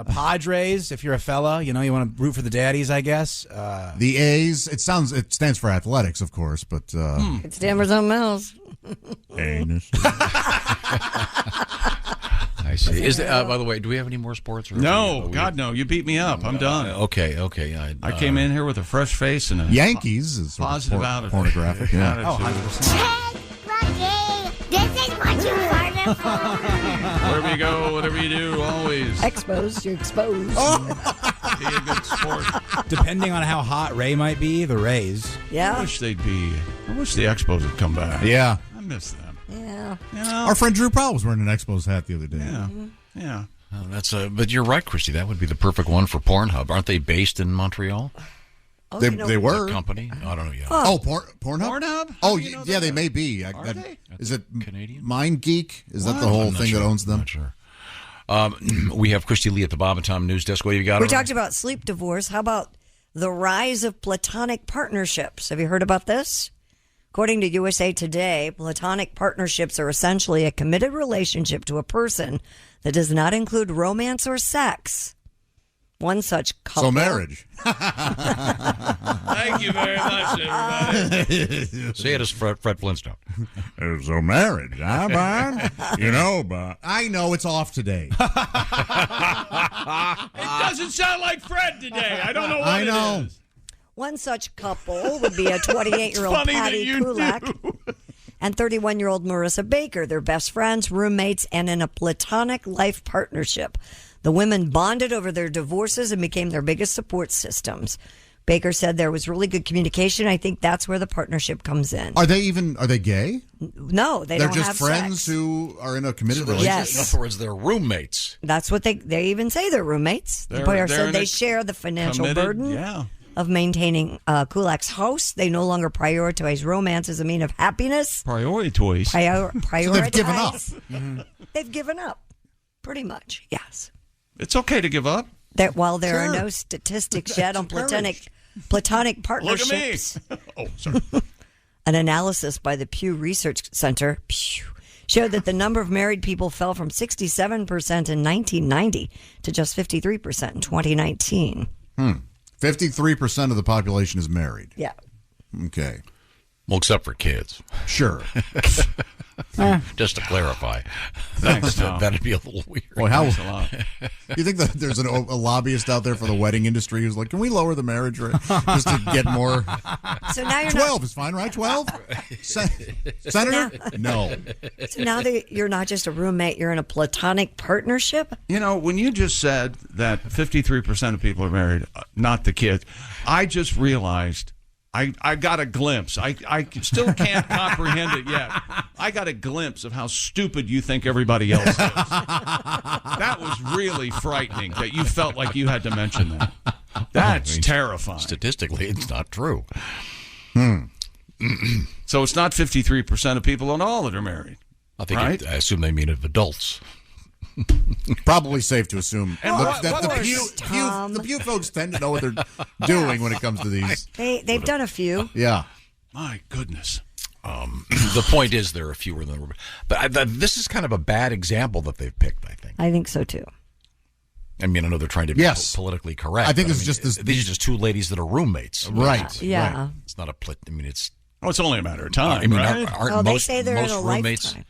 Padres, if you're a fella, you want to root for the daddies, I guess. The A's, it stands for athletics, of course, but It stands for something else. Anus. I see. Is by the way, do we have any more sports? No, God, no. You beat me up. I'm done. Okay. I came in here with a fresh face and a Yankees is sort positive of attitude. pornographic. Yeah. Oh, 100%. This is what you farted for. Wherever you go, whatever you do, always Exposed, you're exposed. be a good sport. Depending on how hot Ray might be, the Rays. Yeah. I wish the Expos would come back. Yeah. I miss them. Yeah. Our friend Drew Powell was wearing an Expos hat the other day. Yeah. Oh, but you're right, Christy. That would be the perfect one for Pornhub. Aren't they based in Montreal? Oh, They were. The company? I don't know yet. Oh, Pornhub? Pornhub? Oh, yeah, they may be. Are they? Is it Canadian? MindGeek? Is that the whole thing that owns them? I'm not sure. We have Christy Lee at the Bob and Tom News Desk. What have you got? We talked about sleep divorce. How about the rise of platonic partnerships? Have you heard about this? According to USA Today, platonic partnerships are essentially a committed relationship to a person that does not include romance or sex. One such couple. So marriage. Thank you very much, everybody. Say it as Fred Flintstone. So marriage, huh, Brian? But I know it's off today. It doesn't sound like Fred today. I don't know what it is. One such couple would be a 28-year-old Funny that Patty you Kulak and 31-year-old Marissa Baker. They're best friends, roommates, and in a platonic life partnership. The women bonded over their divorces and became their biggest support systems. Baker said there was really good communication. I think that's where the partnership comes in. Are they gay? No, they They're don't just have friends sex. who are in a committed Yes. relationship? In other words, they're roommates. That's what they even say. They're roommates. The pair said they share the financial burden of maintaining Kulak's house. They no longer prioritize romance as a mean of happiness. Prioritize. Prioritize. So they've given up. They've given up, pretty much. Yes. It's okay to give up. That while there are no statistics yet on platonic partnerships. Look at me. Oh, sorry. An analysis by the Pew Research Center showed that the number of married people fell from 67% in 1990 to just 53% in 2019. 53% of the population is married. Yeah. Okay. Well, except for kids. Sure. Just to clarify. Thanks, Tom. That'd be a little weird. Boy, Thanks a lot. You think that there's a lobbyist out there for the wedding industry who's like, can we lower the marriage rate just to get more? So now you're 12 is fine, right? 12? Senator? No. So now that you're not just a roommate, you're in a platonic partnership? When you just said that 53% of people are married, not the kids, I just realized I got a glimpse. I still can't comprehend it yet. I got a glimpse of how stupid you think everybody else is. That was really frightening that you felt like you had to mention that. That's terrifying. Statistically, it's not true. So it's not 53% of people at all that are married. I think right? I assume they mean of adults. Probably safe to assume that the Pew folks tend to know what they're doing when it comes to these. They've done a few. Yeah. My goodness. The point is there are fewer than... But this is kind of a bad example that they've picked, I think. I think so, too. I mean, I know they're trying to be politically correct. I think these are just two ladies that are roommates. Right. Yeah. Right. It's not a... I mean, it's... Oh, it's only a matter of time, I mean, right? aren't they most say they're in a roommates... lifetime.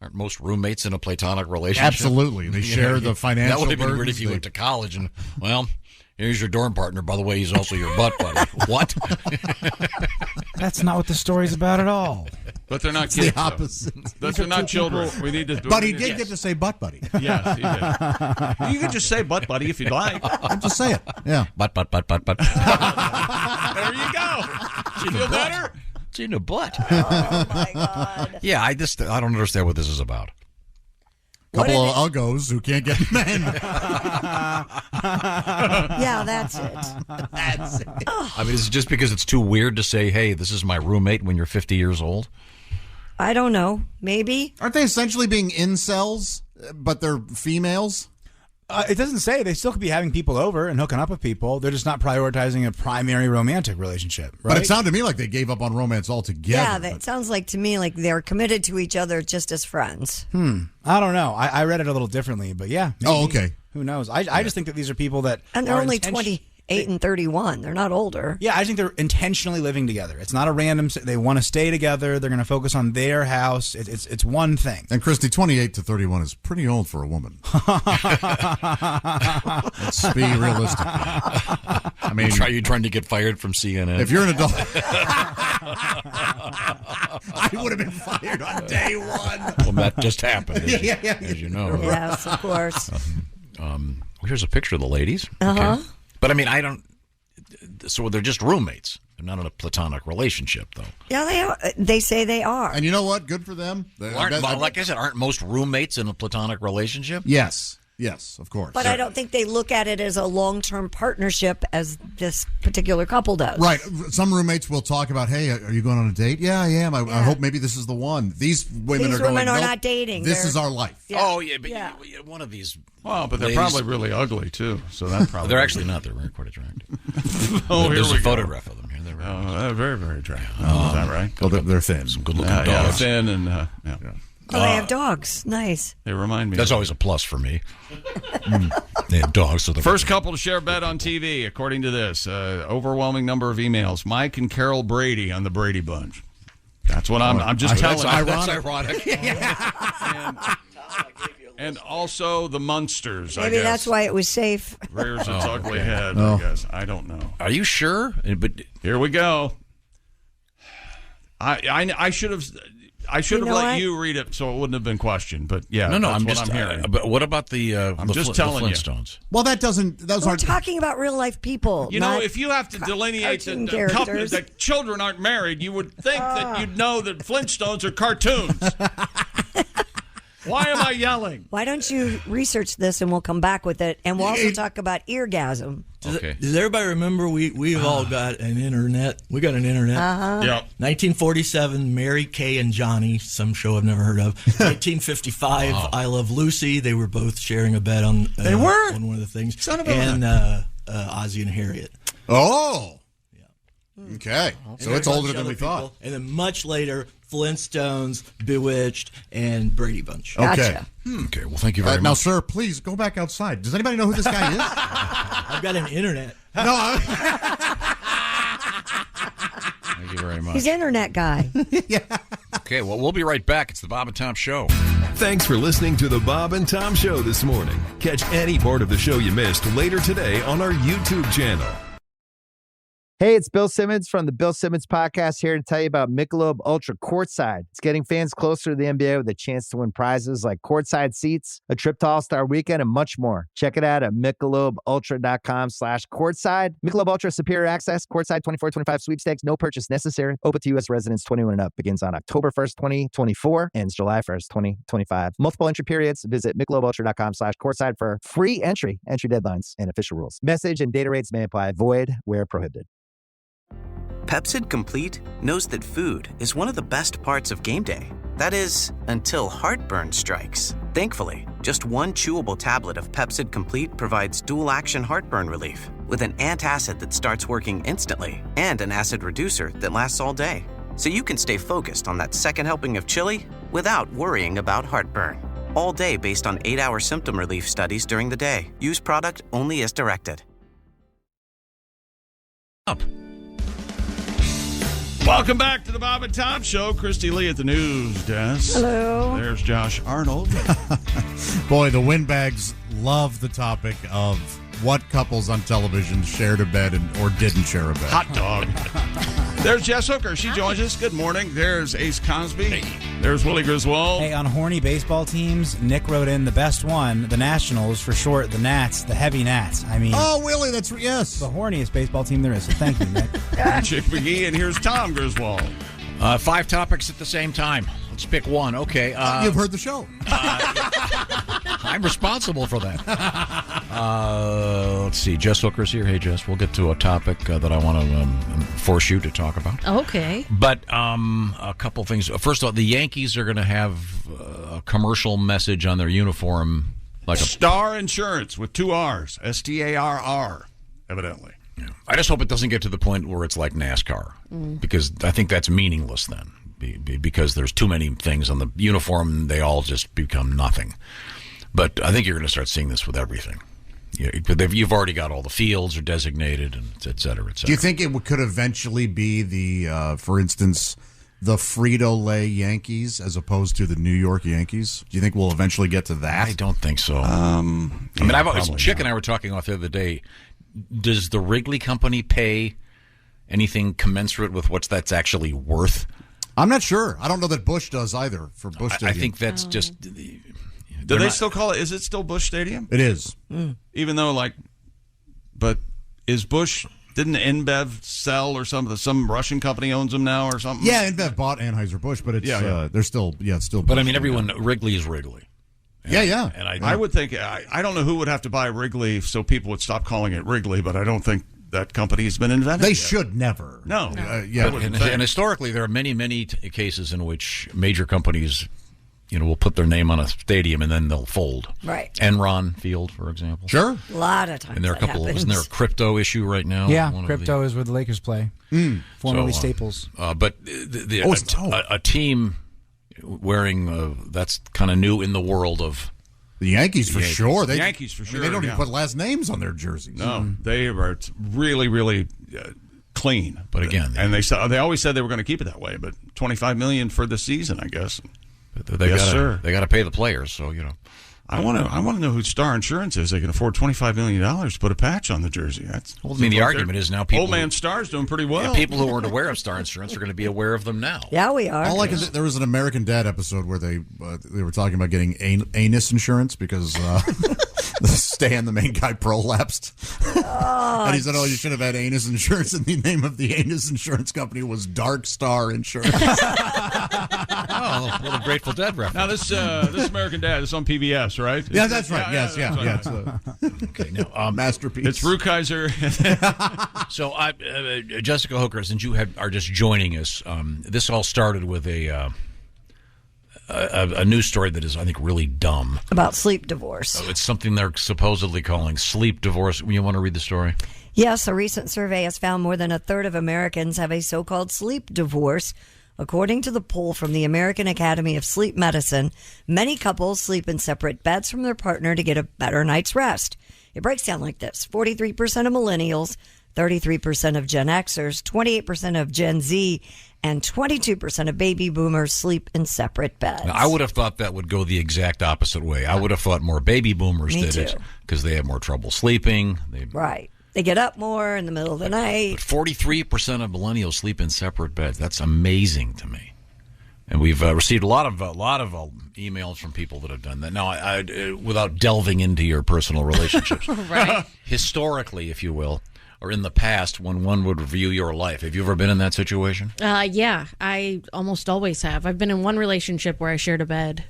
Aren't most roommates in a platonic relationship? Absolutely. They share the financial That would have been weird burdens. if you went to college and, well, here's your dorm partner. By the way, he's also your butt buddy. What? That's not what the story's about at all. But they're not It's kids. the opposite. They're not children. We need to. But he did get to say butt buddy. Yes, he did. You can just say butt buddy if you'd like. I'm just saying. Yeah. Butt. There you go. You feel better? It's in a butt. Oh, my God. Yeah, I don't understand what this is about. Couple of uggos who can't get men. Yeah, that's it. That's it. I mean, is it just because it's too weird to say, hey, this is my roommate when you're 50 years old? I don't know. Maybe. Aren't they essentially being incels, but they're females? It doesn't say. They still could be having people over and hooking up with people. They're just not prioritizing a primary romantic relationship, right? But it sounded to me like they gave up on romance altogether. Yeah, that sounds like to me like they're committed to each other just as friends. I don't know. I read it a little differently, but yeah. Maybe. Oh, okay. Who knows? I just think that these are people that And they're are only 28 and 31. They're not older. Yeah, I think they're intentionally living together. It's not a random. They want to stay together. They're going to focus on their house. It's one thing. And Christy, 28 to 31 is pretty old for a woman. Let's be realistic. I mean, Are you trying to get fired from CNN? if you're an adult, I would have been fired on day one. Well, that just happened, as you know. Yes, of course. Here's a picture of the ladies. Uh-huh. Okay. But I mean, so they're just roommates. They're not in a platonic relationship, though. Yeah, they say they are. And you know what? Good for them. Like I said, aren't most roommates in a platonic relationship? Yes, of course. But I don't think they look at it as a long-term partnership as this particular couple does. Right. Some roommates will talk about, hey, are you going on a date? Yeah, I am. I hope maybe this is the one. These women are going, are nope, not dating. This is our life. Yeah. Oh, yeah, but one of these. Well, but they're ladies, probably really ugly too. So that probably they're actually not. They're quite attractive. There's a photograph of them here. They're very, very attractive. Is that right? Well, they're thin. Some good-looking Yeah, dogs. thin and Oh, they have dogs. Nice. They remind me. That's always a plus for me. They have dogs. So First couple to share a bet on TV, according to this. Overwhelming number of emails. Mike and Carol Brady on the Brady Bunch. That's what I'm just telling you. That's ironic. And also the Munsters, Maybe I guess. that's why it was safe. Rears its ugly head, I guess. I don't know. Are you sure? But here we go. I should have let you read it so it wouldn't have been questioned. But yeah, no, that's I'm what just. I'm hearing. But what about the? I'm the just telling the you. Flintstones. Well, that doesn't. Those We're aren't. talking about real life people. You know, if you have to delineate cartoon the couple, characters. that children aren't married, you would think that you'd know that Flintstones are cartoons. Why am I yelling? Why don't you research this and we'll come back with it, and we'll also talk about eargasm. Does everybody remember we've all got an internet? We got an internet. Yeah. 1947, Mary Kay and Johnny, some show I've never heard of. 1955, I Love Lucy. They were both sharing a bet on They were? on one of the things. Son of a- and Ozzie and Harriet. Oh. Okay. So it's older than we thought. And then much later, Flintstones, Bewitched, and Brady Bunch. Okay. Okay. Well, thank you very Now, much. sir, please go back outside. Does anybody know who this guy is? I've got an internet. No. Thank you very much. He's an internet guy. Okay. Well, we'll be right back. It's the Bob and Tom Show. Thanks for listening to the Bob and Tom Show this morning. Catch any part of the show you missed later today on our YouTube channel. Hey, it's Bill Simmons from the Bill Simmons Podcast here to tell you about Michelob Ultra Courtside. It's getting fans closer to the NBA with a chance to win prizes like courtside seats, a trip to All-Star Weekend, and much more. Check it out at MichelobUltra.com/courtside. Michelob Ultra Superior Access, Courtside 24-25 sweepstakes, no purchase necessary. Open to U.S. residents 21 and up. Begins on October 1st, 2024, ends July 1st, 2025. Multiple entry periods. Visit MichelobUltra.com/courtside for free entry deadlines, and official rules. Message and data rates may apply. Void where prohibited. Pepcid Complete knows that food is one of the best parts of game day. That is, until heartburn strikes. Thankfully, just one chewable tablet of Pepcid Complete provides dual-action heartburn relief with an antacid that starts working instantly and an acid reducer that lasts all day. So you can stay focused on that second helping of chili without worrying about heartburn. All day based on 8-hour symptom relief studies during the day. Use product only as directed. Welcome back to the Bob and Tom Show. Christy Lee at the news desk. Hello. There's Josh Arnold. Boy, the windbags love the topic of what couples on television shared a bed or didn't share a bed. Hot dog. There's Jess Hooker. She joins us. Good morning. There's Ace Cosby. Hey. There's Willie Griswold. Hey, on horny baseball teams, Nick wrote in the best one, the Nationals, for short, the Nats, the heavy Nats. I mean... Oh, Willie, that's... Yes. The horniest baseball team there is, so thank you, Nick. Chick McGee, and here's Tom Griswold. 5 topics at the same time. Let's pick one. Okay. You've heard the show. I'm responsible for that. Let's see. Jess Hooker's here. Hey, Jess. We'll get to a topic that I want to force you to talk about. Okay. But a couple things. First of all, the Yankees are going to have a commercial message on their uniform. Like a Star Insurance with 2 R's. STARR, evidently. Yeah. I just hope it doesn't get to the point where it's like NASCAR, because I think that's meaningless then, because there's too many things on the uniform and they all just become nothing. But I think you're going to start seeing this with everything. You've already got all the fields are designated, and et cetera, et cetera. Do you think it could eventually be the, for instance, the Frito-Lay Yankees as opposed to the New York Yankees? Do you think we'll eventually get to that? I don't think so. Chick and I were talking off the other day. Does the Wrigley Company pay anything commensurate with what that's actually worth? I'm not sure. I don't know that Busch does either for Busch Stadium. I think that's just... Do they still call it? Is it still Busch Stadium? It is. Even though, but is Busch? Didn't InBev sell or some Russian company owns them now or something? Yeah, InBev bought Anheuser-Busch, but it's they're still it's still. But I mean, Wrigley is Wrigley. Yeah. And I would think I don't know who would have to buy Wrigley so people would stop calling it Wrigley, but I don't think that company has been invented. They yet. should never. No. And historically, there are many cases in which major companies, will put their name on a stadium and then they'll fold. Right. Enron Field, for example. Sure. A lot of times. And there are a couple. Isn't there a crypto issue right now? Yeah, crypto is where the Lakers play. Formerly Staples. But a team wearing that's kind of new in the world of the Yankees for sure. The Yankees for sure. They don't even put last names on their jerseys. No, they are really, really clean. But again, they always said they were going to keep it that way. But $25 million for the season, I guess. They got to pay the players, so I want to know who Star Insurance is. They can afford $25 million to put a patch on the jersey. The argument is now people Old Man Star's doing pretty well. Yeah, people who weren't aware of Star Insurance are going to be aware of them now. Yeah, we are. There was an American Dad episode where they were talking about getting anus insurance because Stan, the main guy, prolapsed. And he said, "Oh, you should have had anus insurance." And the name of the anus insurance company was Dark Star Insurance. Oh, what a Grateful Dead reference. Now this American Dad is on PBS, right? Yeah, that's right. Yes. Okay, now masterpiece. It's Rukeyser. So, Jessica Hooker, since you are just joining us, this all started with a news story that is, I think, really dumb about sleep divorce. So it's something they're supposedly calling sleep divorce. You want to read the story? Yes, a recent survey has found more than a third of Americans have a so-called sleep divorce. According to the poll from the American Academy of Sleep Medicine, many couples sleep in separate beds from their partner to get a better night's rest. It breaks down like this. 43% of millennials, 33% of Gen Xers, 28% of Gen Z, and 22% of baby boomers sleep in separate beds. Now, I would have thought that would go the exact opposite way. I would have thought more baby boomers did it because they have more trouble sleeping. Right. They get up more in the middle of the night. But 43% of millennials sleep in separate beds. That's amazing to me. And we've received a lot of emails from people that have done that. Now, I without delving into your personal relationships, right? Historically, if you will, or in the past, when one would review your life, have you ever been in that situation? Yeah, I almost always have. I've been in one relationship where I shared a bed.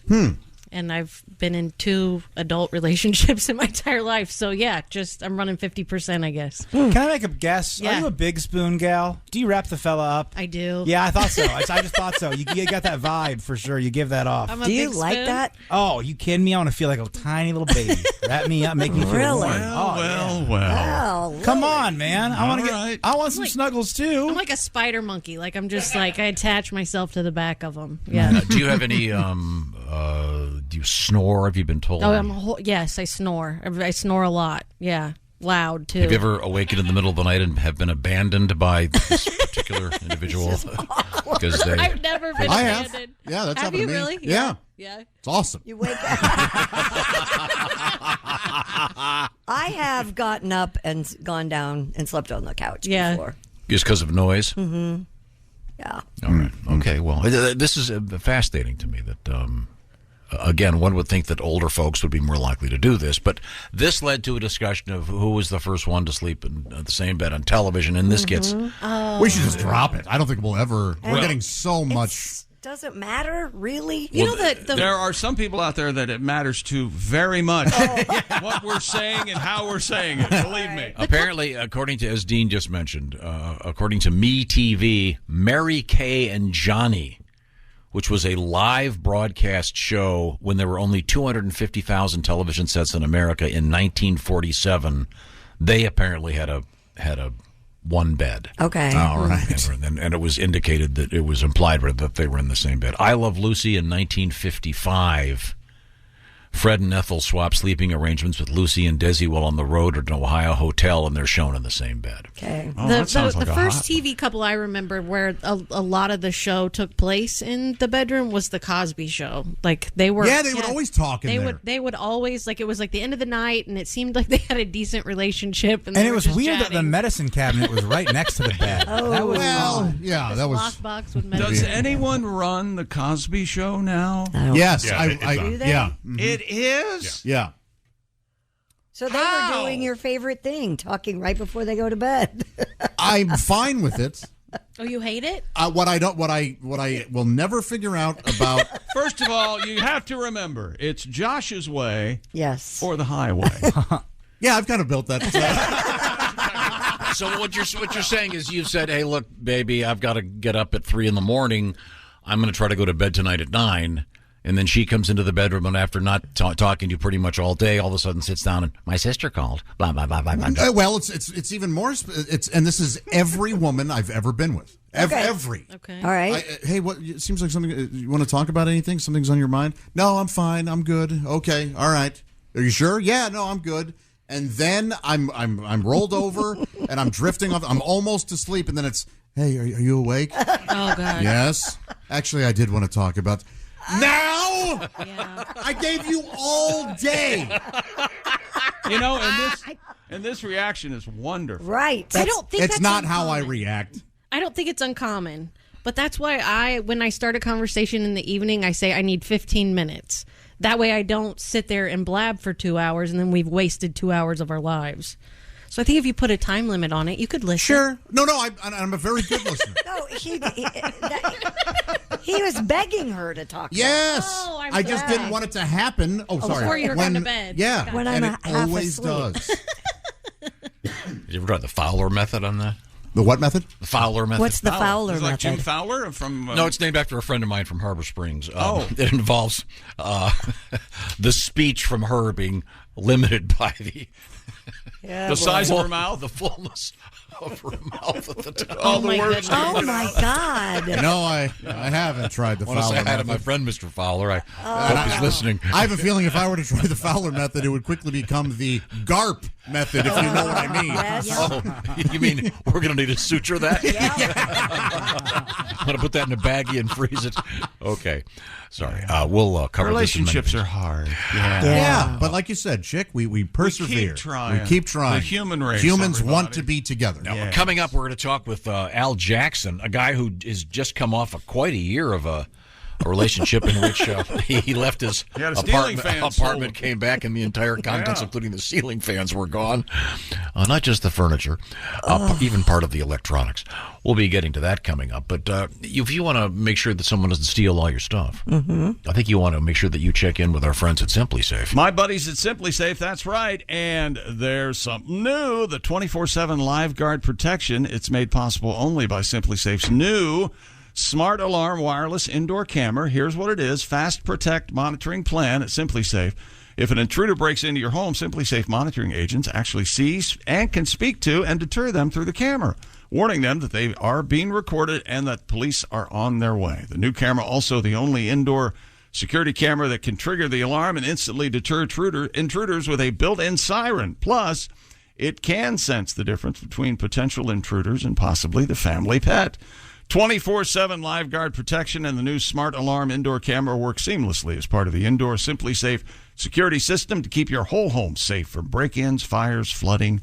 And I've been in 2 adult relationships in my entire life. So, yeah, I'm running 50%, I guess. Can I make a guess? Yeah. Are you a big spoon gal? Do you wrap the fella up? I do. Yeah, I thought so. I just thought so. You got that vibe for sure. You give that off. Do you like that? Oh, you kidding me? I want to feel like a tiny little baby. Wrap me up, make me feel Really? warm. Well. Come on, man. I want some snuggles too. I'm like a spider monkey. Like I'm just I attach myself to the back of them. Yeah. Do you have any? Do you snore? Have you been told? Oh, yes, I snore. I snore a lot. Yeah. loud too. Have you ever awakened in the middle of the night and have been abandoned by this particular individual? Because I've never been abandoned. Yeah, that's have happened you to me. really? Yeah. It's awesome. You wake up. I have gotten up and gone down and slept on the couch before. Just because of noise? Mm-hmm. Yeah. All right. Okay. Well, this is fascinating to me that, again, one would think that older folks would be more likely to do this, but this led to a discussion of who was the first one to sleep in the same bed on television, and this gets... We should just drop it. I don't think we'll ever... We're getting so much... Doesn't matter, really. You know that there are some people out there that it matters to very much what we're saying and how we're saying it. Believe me. Apparently, according to, as Dean just mentioned, according to MeTV, Mary Kay and Johnny, which was a live broadcast show when there were only 250,000 television sets in America in 1947, they apparently had a one bed. Okay. All right. And it was indicated that it was implied that they were in the same bed. I Love Lucy in 1955. Fred and Ethel swap sleeping arrangements with Lucy and Desi while on the road at an Ohio hotel, and they're shown in the same bed. Okay. Oh, that sounds like the a first hot TV couple I remember where a lot of the show took place in the bedroom was the Cosby Show. Like they were. Yeah, they would always talk in there. They would always, like, it was like the end of the night, and it seemed like they had a decent relationship. And it were was just weird that the chatting. medicine cabinet was right next to the bed. Oh, that was yeah, that was. Lockbox with Does anyone run the Cosby Show now? Yes, Yeah, I yeah. Mhm. It is? Yeah. So they were doing your favorite thing, talking right before they go to bed. I'm fine with it. Oh, you hate it? What I will never figure out about. First of all, you have to remember, it's Josh's way or the highway. Yeah, I've kind of built that. So what you're saying is you said, hey, look, baby, I've got to get up at 3 a.m. I'm going to try to go to bed tonight at 9. And then she comes into the bedroom, and after not talking to you pretty much all day, all of a sudden sits down and, my sister called. Blah, blah, blah, blah, blah. Well, it's even more. And this is every woman I've ever been with. Every. Okay. All right. Hey, what? It seems like something. You want to talk about anything? Something's on your mind? No, I'm fine. I'm good. Okay. All right. Are you sure? Yeah. No, I'm good. And then I'm rolled over and I'm drifting off. I'm almost asleep, and then it's, hey, are you awake? Oh God. Yes. Actually, I did want to talk about. Now? Yeah. I gave you all day. You know, and this reaction is wonderful. Right. I don't think It's that's not how I uncommon. react. I don't think it's uncommon. But that's why when I start a conversation in the evening, I say I need 15 minutes. That way I don't sit there and blab for 2 hours, and then we've wasted 2 hours of our lives. So I think if you put a time limit on it, you could listen. Sure. No, I'm a very good listener. No, he was begging her to talk. Yes. Oh, I just didn't want it to happen. Oh, sorry. Before you were going to bed. Yeah. When and I'm it half always asleep. does. Did you ever try the Fowler method on that? The what method? The Fowler method. What's the Fowler Is it like method? Jim Fowler from? No, it's named after a friend of mine from Harbor Springs. It involves the speech from her being limited by the size of her mouth, the fullness of her mouth at the time. all the words. Oh my God! No, I haven't tried the I want to Fowler say hi to method. my friend, Mr. Fowler. I hope he's listening. I have a feeling if I were to try the Fowler method, it would quickly become the GARP method, if you know what I mean. Yes. Oh, you mean we're going to need to suture that? I'm going to put that in a baggie and freeze it. Okay. Sorry. We'll cover Relationships this in are hard. Yeah, but like you said, Chick, we persevere. trying. We keep trying. The human race, Humans want everybody. to be together. Now, coming up, we're going to talk with Al Jackson, a guy who has just come off quite a year of a relationship in which he left his He had a ceiling fan apartment, sold. came back, and the entire contents, including the ceiling fans, were gone. Not just the furniture, even part of the electronics. We'll be getting to that coming up. But if you want to make sure that someone doesn't steal all your stuff, I think you want to make sure that you check in with our friends at Simply Safe. My buddies at Simply Safe, that's right. And there's something new, the 24/7 Live Guard protection. It's made possible only by Simply Safe's new Smart Alarm Wireless Indoor Camera. Here's what it is. Fast Protect monitoring plan at Simply Safe. If an intruder breaks into your home, Simply Safe monitoring agents actually see and can speak to and deter them through the camera, warning them that they are being recorded and that police are on their way. The new camera, also the only indoor security camera that can trigger the alarm and instantly deter intruders with a built-in siren. Plus, it can sense the difference between potential intruders and possibly the family pet. 24/7 live guard protection and the new smart alarm indoor camera work seamlessly as part of the indoor Simply Safe security system to keep your whole home safe from break-ins, fires, flooding,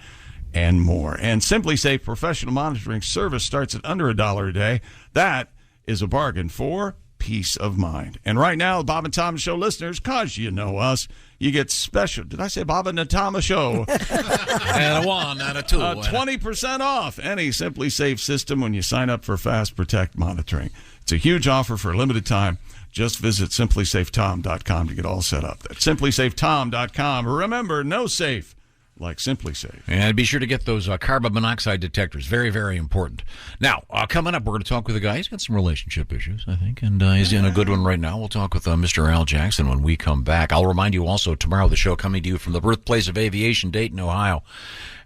and more. And Simply Safe professional monitoring service starts at under $1 a day. That is a bargain for peace of mind. And right now, the Bob and Tom Show listeners, cause you know us, you get special. Did I say Bob and Tom Show? And a one and a two. 20% off any Simply Safe system when you sign up for Fast Protect monitoring. It's a huge offer for a limited time. Just visit simplysafetom.com to get all set up. That's simplysafetom.com. Remember, no safe like Simply Safe. And be sure to get those carbon monoxide detectors. Very, very important. Now, coming up, we're going to talk with a guy. He's got some relationship issues, I think, and he's in a good one right now. We'll talk with Mr. Al Jackson when we come back. I'll remind you also, tomorrow the show coming to you from the birthplace of aviation, Dayton, Ohio.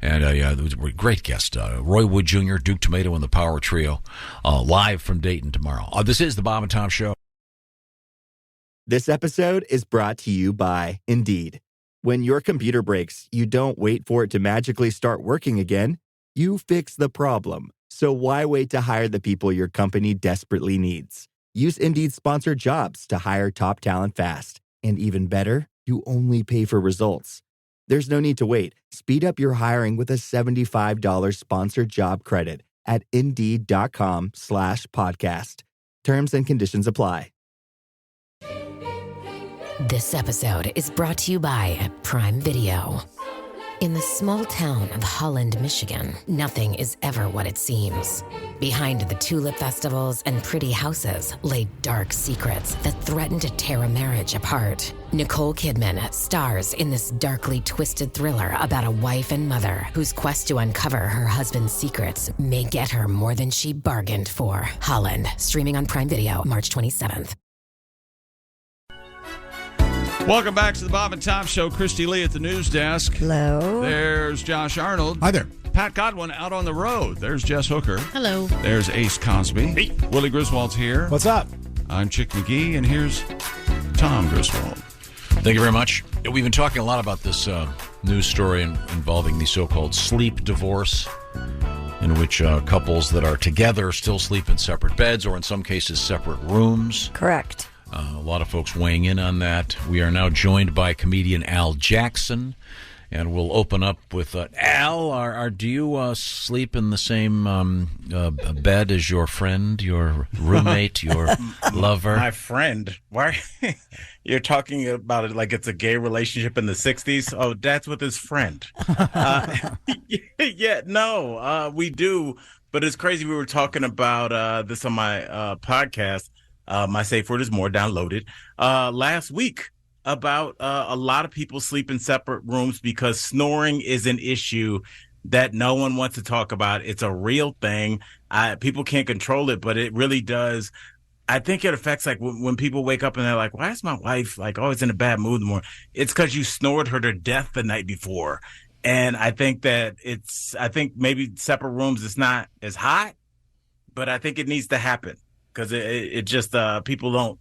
And there was a great guest, Roy Wood Jr., Duke Tomato, and the Power Trio, live from Dayton tomorrow. This is the Bob and Tom Show. This episode is brought to you by Indeed. When your computer breaks, you don't wait for it to magically start working again. You fix the problem. So why wait to hire the people your company desperately needs? Use Indeed's sponsored jobs to hire top talent fast. And even better, you only pay for results. There's no need to wait. Speed up your hiring with a $75 sponsored job credit at Indeed.com/podcast. Terms and conditions apply. This episode is brought to you by Prime Video. In the small town of Holland, Michigan, nothing is ever what it seems. Behind the tulip festivals and pretty houses lay dark secrets that threaten to tear a marriage apart. Nicole Kidman stars in this darkly twisted thriller about a wife and mother whose quest to uncover her husband's secrets may get her more than she bargained for. Holland, streaming on Prime Video March 27th. Welcome back to the Bob and Tom Show. Christy Lee at the news desk. Hello. There's Josh Arnold. Hi there. Pat Godwin out on the road. There's Jess Hooker. Hello. There's Ace Cosby. Hey. Willie Griswold's here. What's up? I'm Chick McGee, and here's Tom Griswold. Thank you very much. We've been talking a lot about this news story involving the so-called sleep divorce, in which couples that are together still sleep in separate beds or in some cases separate rooms. Correct. A lot of folks weighing in on that. We are now joined by comedian Al Jackson, and we'll open up with Al. Do you sleep in the same bed as your friend, your roommate, your lover? My friend? Why? You're talking about it like it's a gay relationship in the 60s? Oh, that's with his friend. We do. But it's crazy. We were talking about this on my podcast. My safe word is more downloaded last week about a lot of people sleep in separate rooms because snoring is an issue that no one wants to talk about. It's a real thing. People can't control it, but it really does. I think it affects like when people wake up and they're like, why is my wife like always in a bad mood in the morning? It's because you snored her to death the night before. And I think that I think maybe separate rooms is not as hot, but I think it needs to happen. Because it just people don't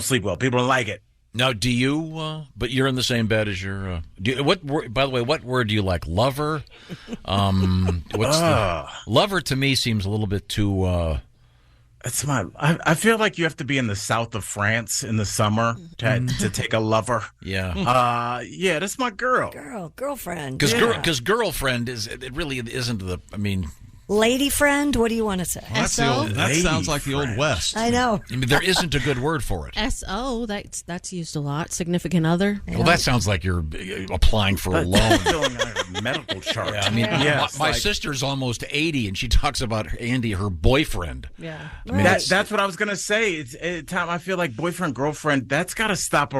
sleep well. People don't like it. Now, do you? But you're in the same bed as your. By the way, what word do you like? Lover. Lover to me seems a little bit too. It's I feel like you have to be in the south of France in the summer to take a lover. Yeah. Yeah, that's my girlfriend. Because girlfriend it really isn't the. I mean. Lady friend? What do you want to say? Well, that sounds like the Old West. I know. I mean, there isn't a good word for it. SO, that's used a lot. Significant other. Yeah. Well, that sounds like you're applying for a loan. Medical chart. Yeah, I mean, my sister's almost 80, and she talks about Andy, her boyfriend. Yeah. I mean, that's what I was going to say. Tom, I feel like boyfriend, girlfriend, that's got to stop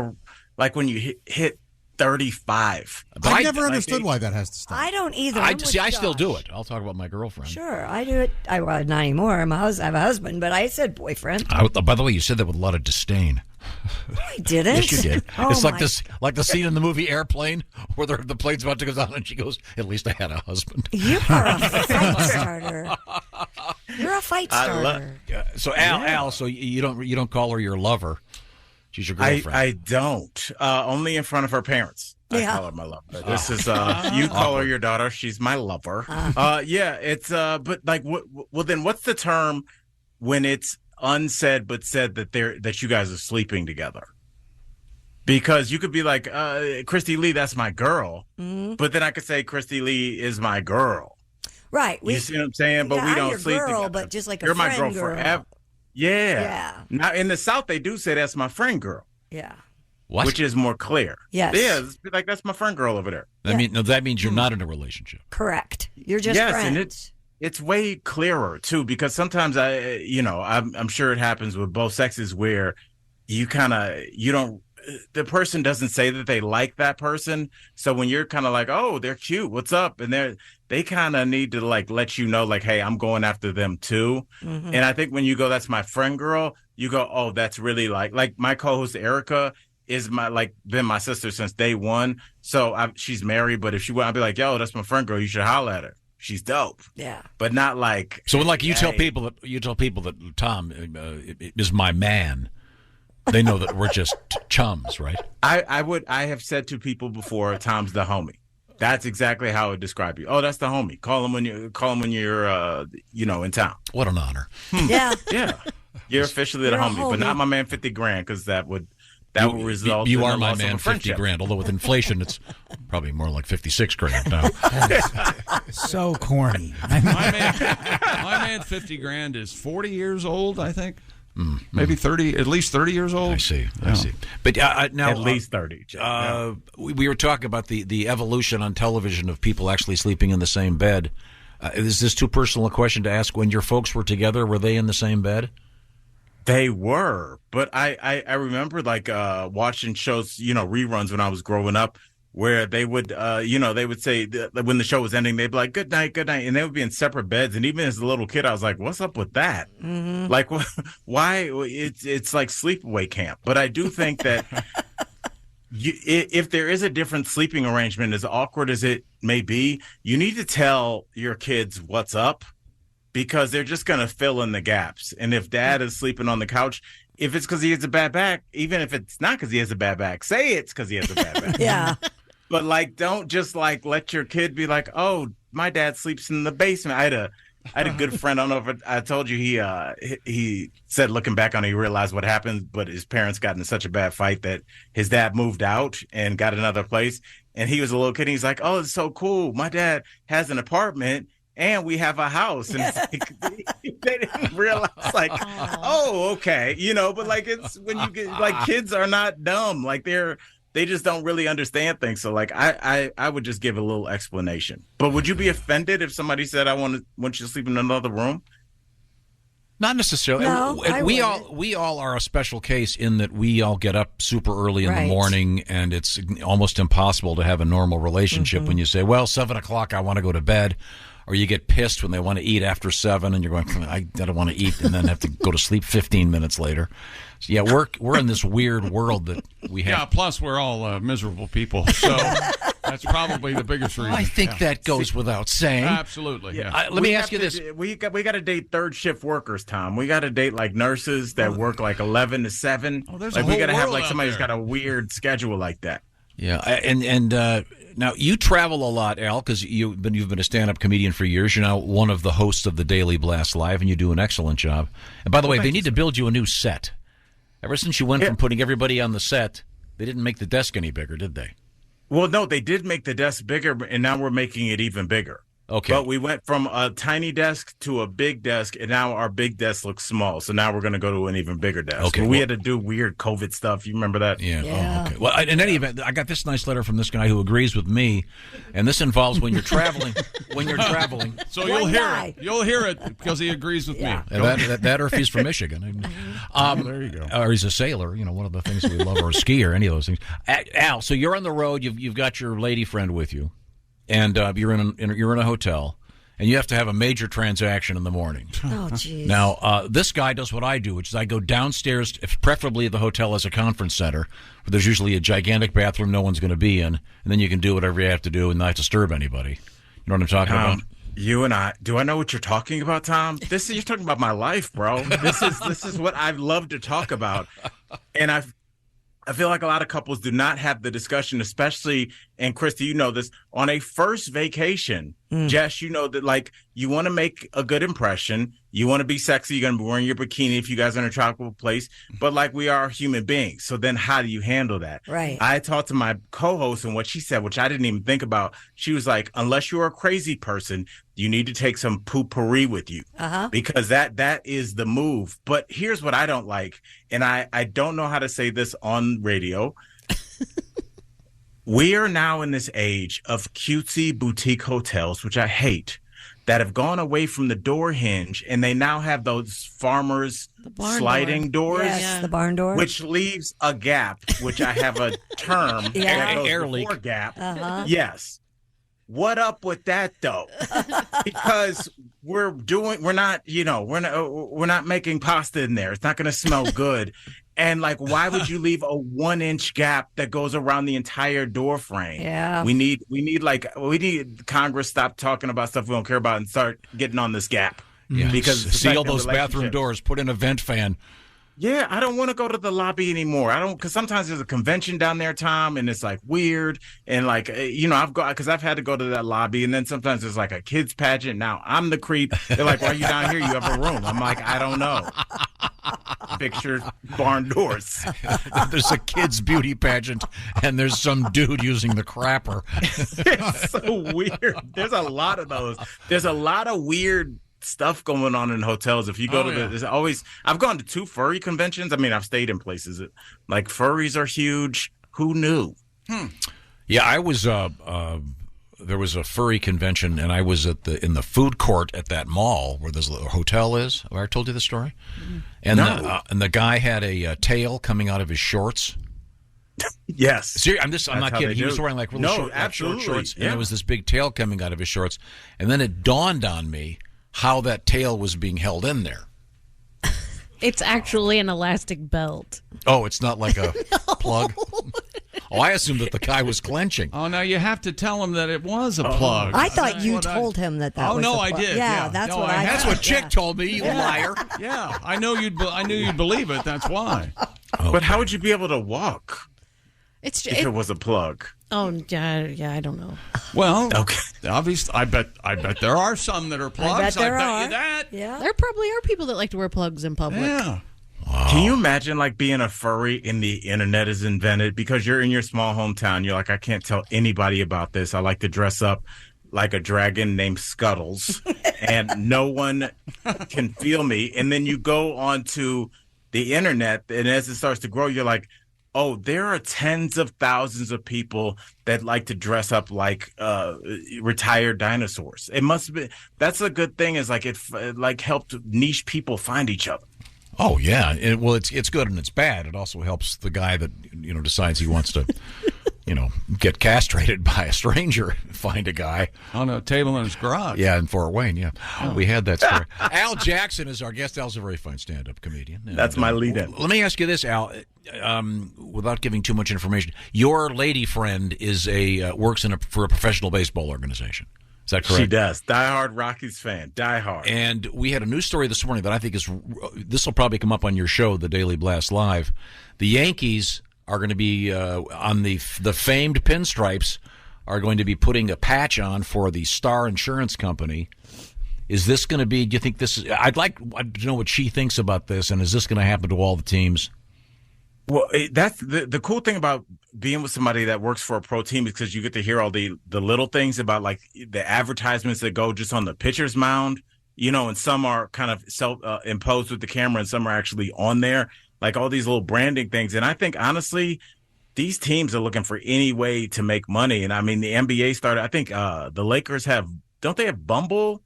like when you hit 35. I never understood why that has to stop. I don't either. I still do it. I'll talk about my girlfriend. Sure, I do it. Not anymore. I have a husband, but I said boyfriend. By the way, you said that with a lot of disdain. I didn't. Yes, you did. It's like the scene in the movie Airplane where the plane's about to go down and she goes, "At least I had a husband." You are a fight starter. You're a fight starter. So Al, so you don't call her your lover. She's your girlfriend. I don't. Only in front of her parents. I call her my lover. This is you call her your daughter. She's my lover. Yeah, it's but like, well, then what's the term when it's unsaid but said that you guys are sleeping together? Because you could be like, Christy Lee, that's my girl, but then I could say Christy Lee is my girl. Right. You see what I'm saying? But we don't your sleep girl, together. but just like a You're friend my girl girl. forever. Yeah. Yeah. Now in the South, they do say that's my friend girl. Yeah. What? Which is more clear. Yes. Yeah, it's like that's my friend girl over there. That means you're not in a relationship. Correct. You're just yes, friends. and it's way clearer too, because sometimes I'm sure it happens with both sexes where you don't. The person doesn't say that they like that person, so when you're kind of like, oh, they're cute, what's up, and they kind of need to like let you know, like, hey, I'm going after them too. Mm-hmm. And I think when you go, that's my friend girl, you go, oh, that's really like my co-host Erica is been my sister since day one. So she's married, but if she would, I'd be like, yo, that's my friend girl. You should holler at her. She's dope. Yeah. But not like. So like you tell people that Tom is my man. They know that we're just chums, right? I have said to people before, Tom's the homie. That's exactly how I would describe you. Oh, that's the homie. Call him when you're in town. What an honor. Yeah. Yeah. You're officially the homie, but not my man 50 grand, because that would result. You in are the my loss of man a 50 friendship. grand, although with inflation it's probably more like 56 grand now. So corny. My man 50 grand is 40 years old, I think. Maybe 30, at least 30 years old. I see. But now at least 30. We were talking about the evolution on television of people actually sleeping in the same bed. Is this too personal a question to ask? When your folks were together, were they in the same bed? They were, but I remember like watching shows, reruns when I was growing up, where they would, they would say when the show was ending, they'd be like, good night, and they would be in separate beds. And even as a little kid, I was like, what's up with that? Mm-hmm. Like, why? It's like sleepaway camp. But I do think that if there is a different sleeping arrangement, as awkward as it may be, you need to tell your kids what's up, because they're just going to fill in the gaps. And if dad is sleeping on the couch, if it's because he has a bad back, even if it's not because he has a bad back, say it's because he has a bad back. Yeah. But like, don't just like let your kid be like, oh, my dad sleeps in the basement. I had a good friend. I don't know if I told you, he said, looking back on it, he realized what happened, but his parents got in such a bad fight that his dad moved out and got another place. And he was a little kid. And he's like, oh, it's so cool. My dad has an apartment and we have a house. And it's like, they didn't realize, like, oh, okay. But like, it's when you get, like, kids are not dumb. Like, they just don't really understand things. So like, I would just give a little explanation. But would you be offended if somebody said, I want you to sleep in another room? Not necessarily. No, we all are a special case in that we all get up super early in the morning, and it's almost impossible to have a normal relationship when you say, well, 7:00, I want to go to bed. Or you get pissed when they want to eat after 7, and you're going, I don't want to eat, and then have to go to sleep 15 minutes later. So yeah, we're in this weird world that we have. Yeah, plus we're all miserable people, so that's probably the biggest reason. I think that goes without saying. Absolutely. Yeah. Let me ask you this: we got to date third shift workers, Tom. We got to date like nurses that work like 11 to 7. Oh, there's like a we whole got to have world like out somebody who's there. got a weird schedule like that. Yeah, and now you travel a lot, Al, because you've been a stand-up comedian for years. You're now one of the hosts of the Daily Blast Live, and you do an excellent job. And by the way, they need to build you a new set. Ever since you went from putting everybody on the set, they didn't make the desk any bigger, did they? Well, no, they did make the desk bigger, and now we're making it even bigger. Okay. But we went from a tiny desk to a big desk, and now our big desk looks small. So now we're going to go to an even bigger desk. Okay. But we had to do weird COVID stuff. You remember that? Yeah. Oh, okay. Well, in any event, I got this nice letter from this guy who agrees with me, and this involves when you're traveling. So you'll hear it. You'll hear it because he agrees with me. That or if he's from Michigan. There you go. Or he's a sailor, one of the things we love, or a skier, any of those things. Al, so you're on the road. You've got your lady friend with you. And you're in a hotel, and you have to have a major transaction in the morning. Oh, geez. Now, this guy does what I do, which is I go downstairs, if preferably the hotel has a conference center, where there's usually a gigantic bathroom no one's going to be in, and then you can do whatever you have to do and not disturb anybody. You know what I'm talking about? You and I. Do I know what you're talking about, Tom? You're talking about my life, bro. This is what I love to talk about, and I feel like a lot of couples do not have the discussion, especially, and Christy, you know this, on a first vacation. Jess, you know that, like, you want to make a good impression. You want to be sexy. You're going to be wearing your bikini if you guys are in a tropical place. But, like, we are human beings. So then how do you handle that? Right. I talked to my co-host, and what she said, which I didn't even think about, she was like, unless you're a crazy person, you need to take some poopery with you. Because that is the move. But here's what I don't like, and I don't know how to say this on radio. We are now in this age of cutesy boutique hotels, which I hate, that have gone away from the door hinge, and they now have those farmers sliding doors. Yes, the barn door. Which leaves a gap, which I have a term. Yeah. that goes Air before leak. Gap. Yes. What up with that though? Because we're not making pasta in there. It's not going to smell good. And like, why would you leave a 1-inch gap that goes around the entire door frame? Yeah. We need Congress stop talking about stuff we don't care about and start getting on this gap. Yeah. Because it's seal affecting those bathroom relationships. doors. Put in a vent fan. Yeah, I don't want to go to the lobby anymore. Because sometimes there's a convention down there, Tom, and it's like weird. And like, I've had to go to that lobby, and then sometimes there's like a kids pageant. Now I'm the creep. They're like, why are you down here? You have a room. I'm like, I don't know. Picture barn doors. There's a kids' beauty pageant, and there's some dude using the crapper. It's so weird. There's a lot of those. There's a lot of weird stuff going on in hotels. If you go there's always, I've gone to 2 furry conventions. I mean, I've stayed in places that, like, furries are huge. Who knew? Yeah, I was. There was a furry convention, and I was in the food court at that mall where this hotel is. Have I told you the story? And the guy had a tail coming out of his shorts. Yes. Seriously, I'm not kidding. He was wearing like really short shorts, and there was this big tail coming out of his shorts. And then it dawned on me how that tail was being held in there. It's actually an elastic belt. Oh, it's not like a plug? Oh, I assumed that the guy was clenching. Oh, now you have to tell him that it was a plug. I thought you told him that was no, the I plug. did. Yeah, that's what I That's thought. what Chick told me, you liar. Yeah, I knew you'd believe it. That's why. But how would you be able to walk if it was a plug? Oh, yeah, I don't know. Well, okay. Obviously, I bet there are some that are plugs. I bet you that. Yeah. There probably are people that like to wear plugs in public. Yeah. Wow. Can you imagine like being a furry and the internet is invented because you're in your small hometown? You're like, I can't tell anybody about this. I like to dress up like a dragon named Scuttles and no one can feel me. And then you go onto the internet, and as it starts to grow, you're like, oh, there are tens of thousands of people that like to dress up like retired dinosaurs. It must be. That's a good thing. Is like it like helped niche people find each other. Oh yeah, it's good and it's bad. It also helps the guy that decides he wants to, get castrated by a stranger. Find a guy on a table in his garage. Yeah, in Fort Wayne. Yeah, we had that story. Al Jackson is our guest. Al's a very fine stand-up comedian. And, that's my lead-in. Let me ask you this, Al. Without giving too much information, your lady friend is works for a professional baseball organization. Is that correct? She does. Diehard Rockies fan. Diehard. And we had a news story this morning that I think this will probably come up on your show, the Daily Blast Live. The Yankees are going to be on the famed pinstripes are going to be putting a patch on for the Star Insurance Company. Is this going to be? Do you think this is? I'd like to know what she thinks about this, and is this going to happen to all the teams? Well, that's the cool thing about being with somebody that works for a pro team is because you get to hear all the little things about like the advertisements that go just on the pitcher's mound, and some are kind of self-imposed with the camera and some are actually on there, like all these little branding things. And I think, honestly, these teams are looking for any way to make money. And I mean, the NBA started, I think the Lakers don't they have Bumble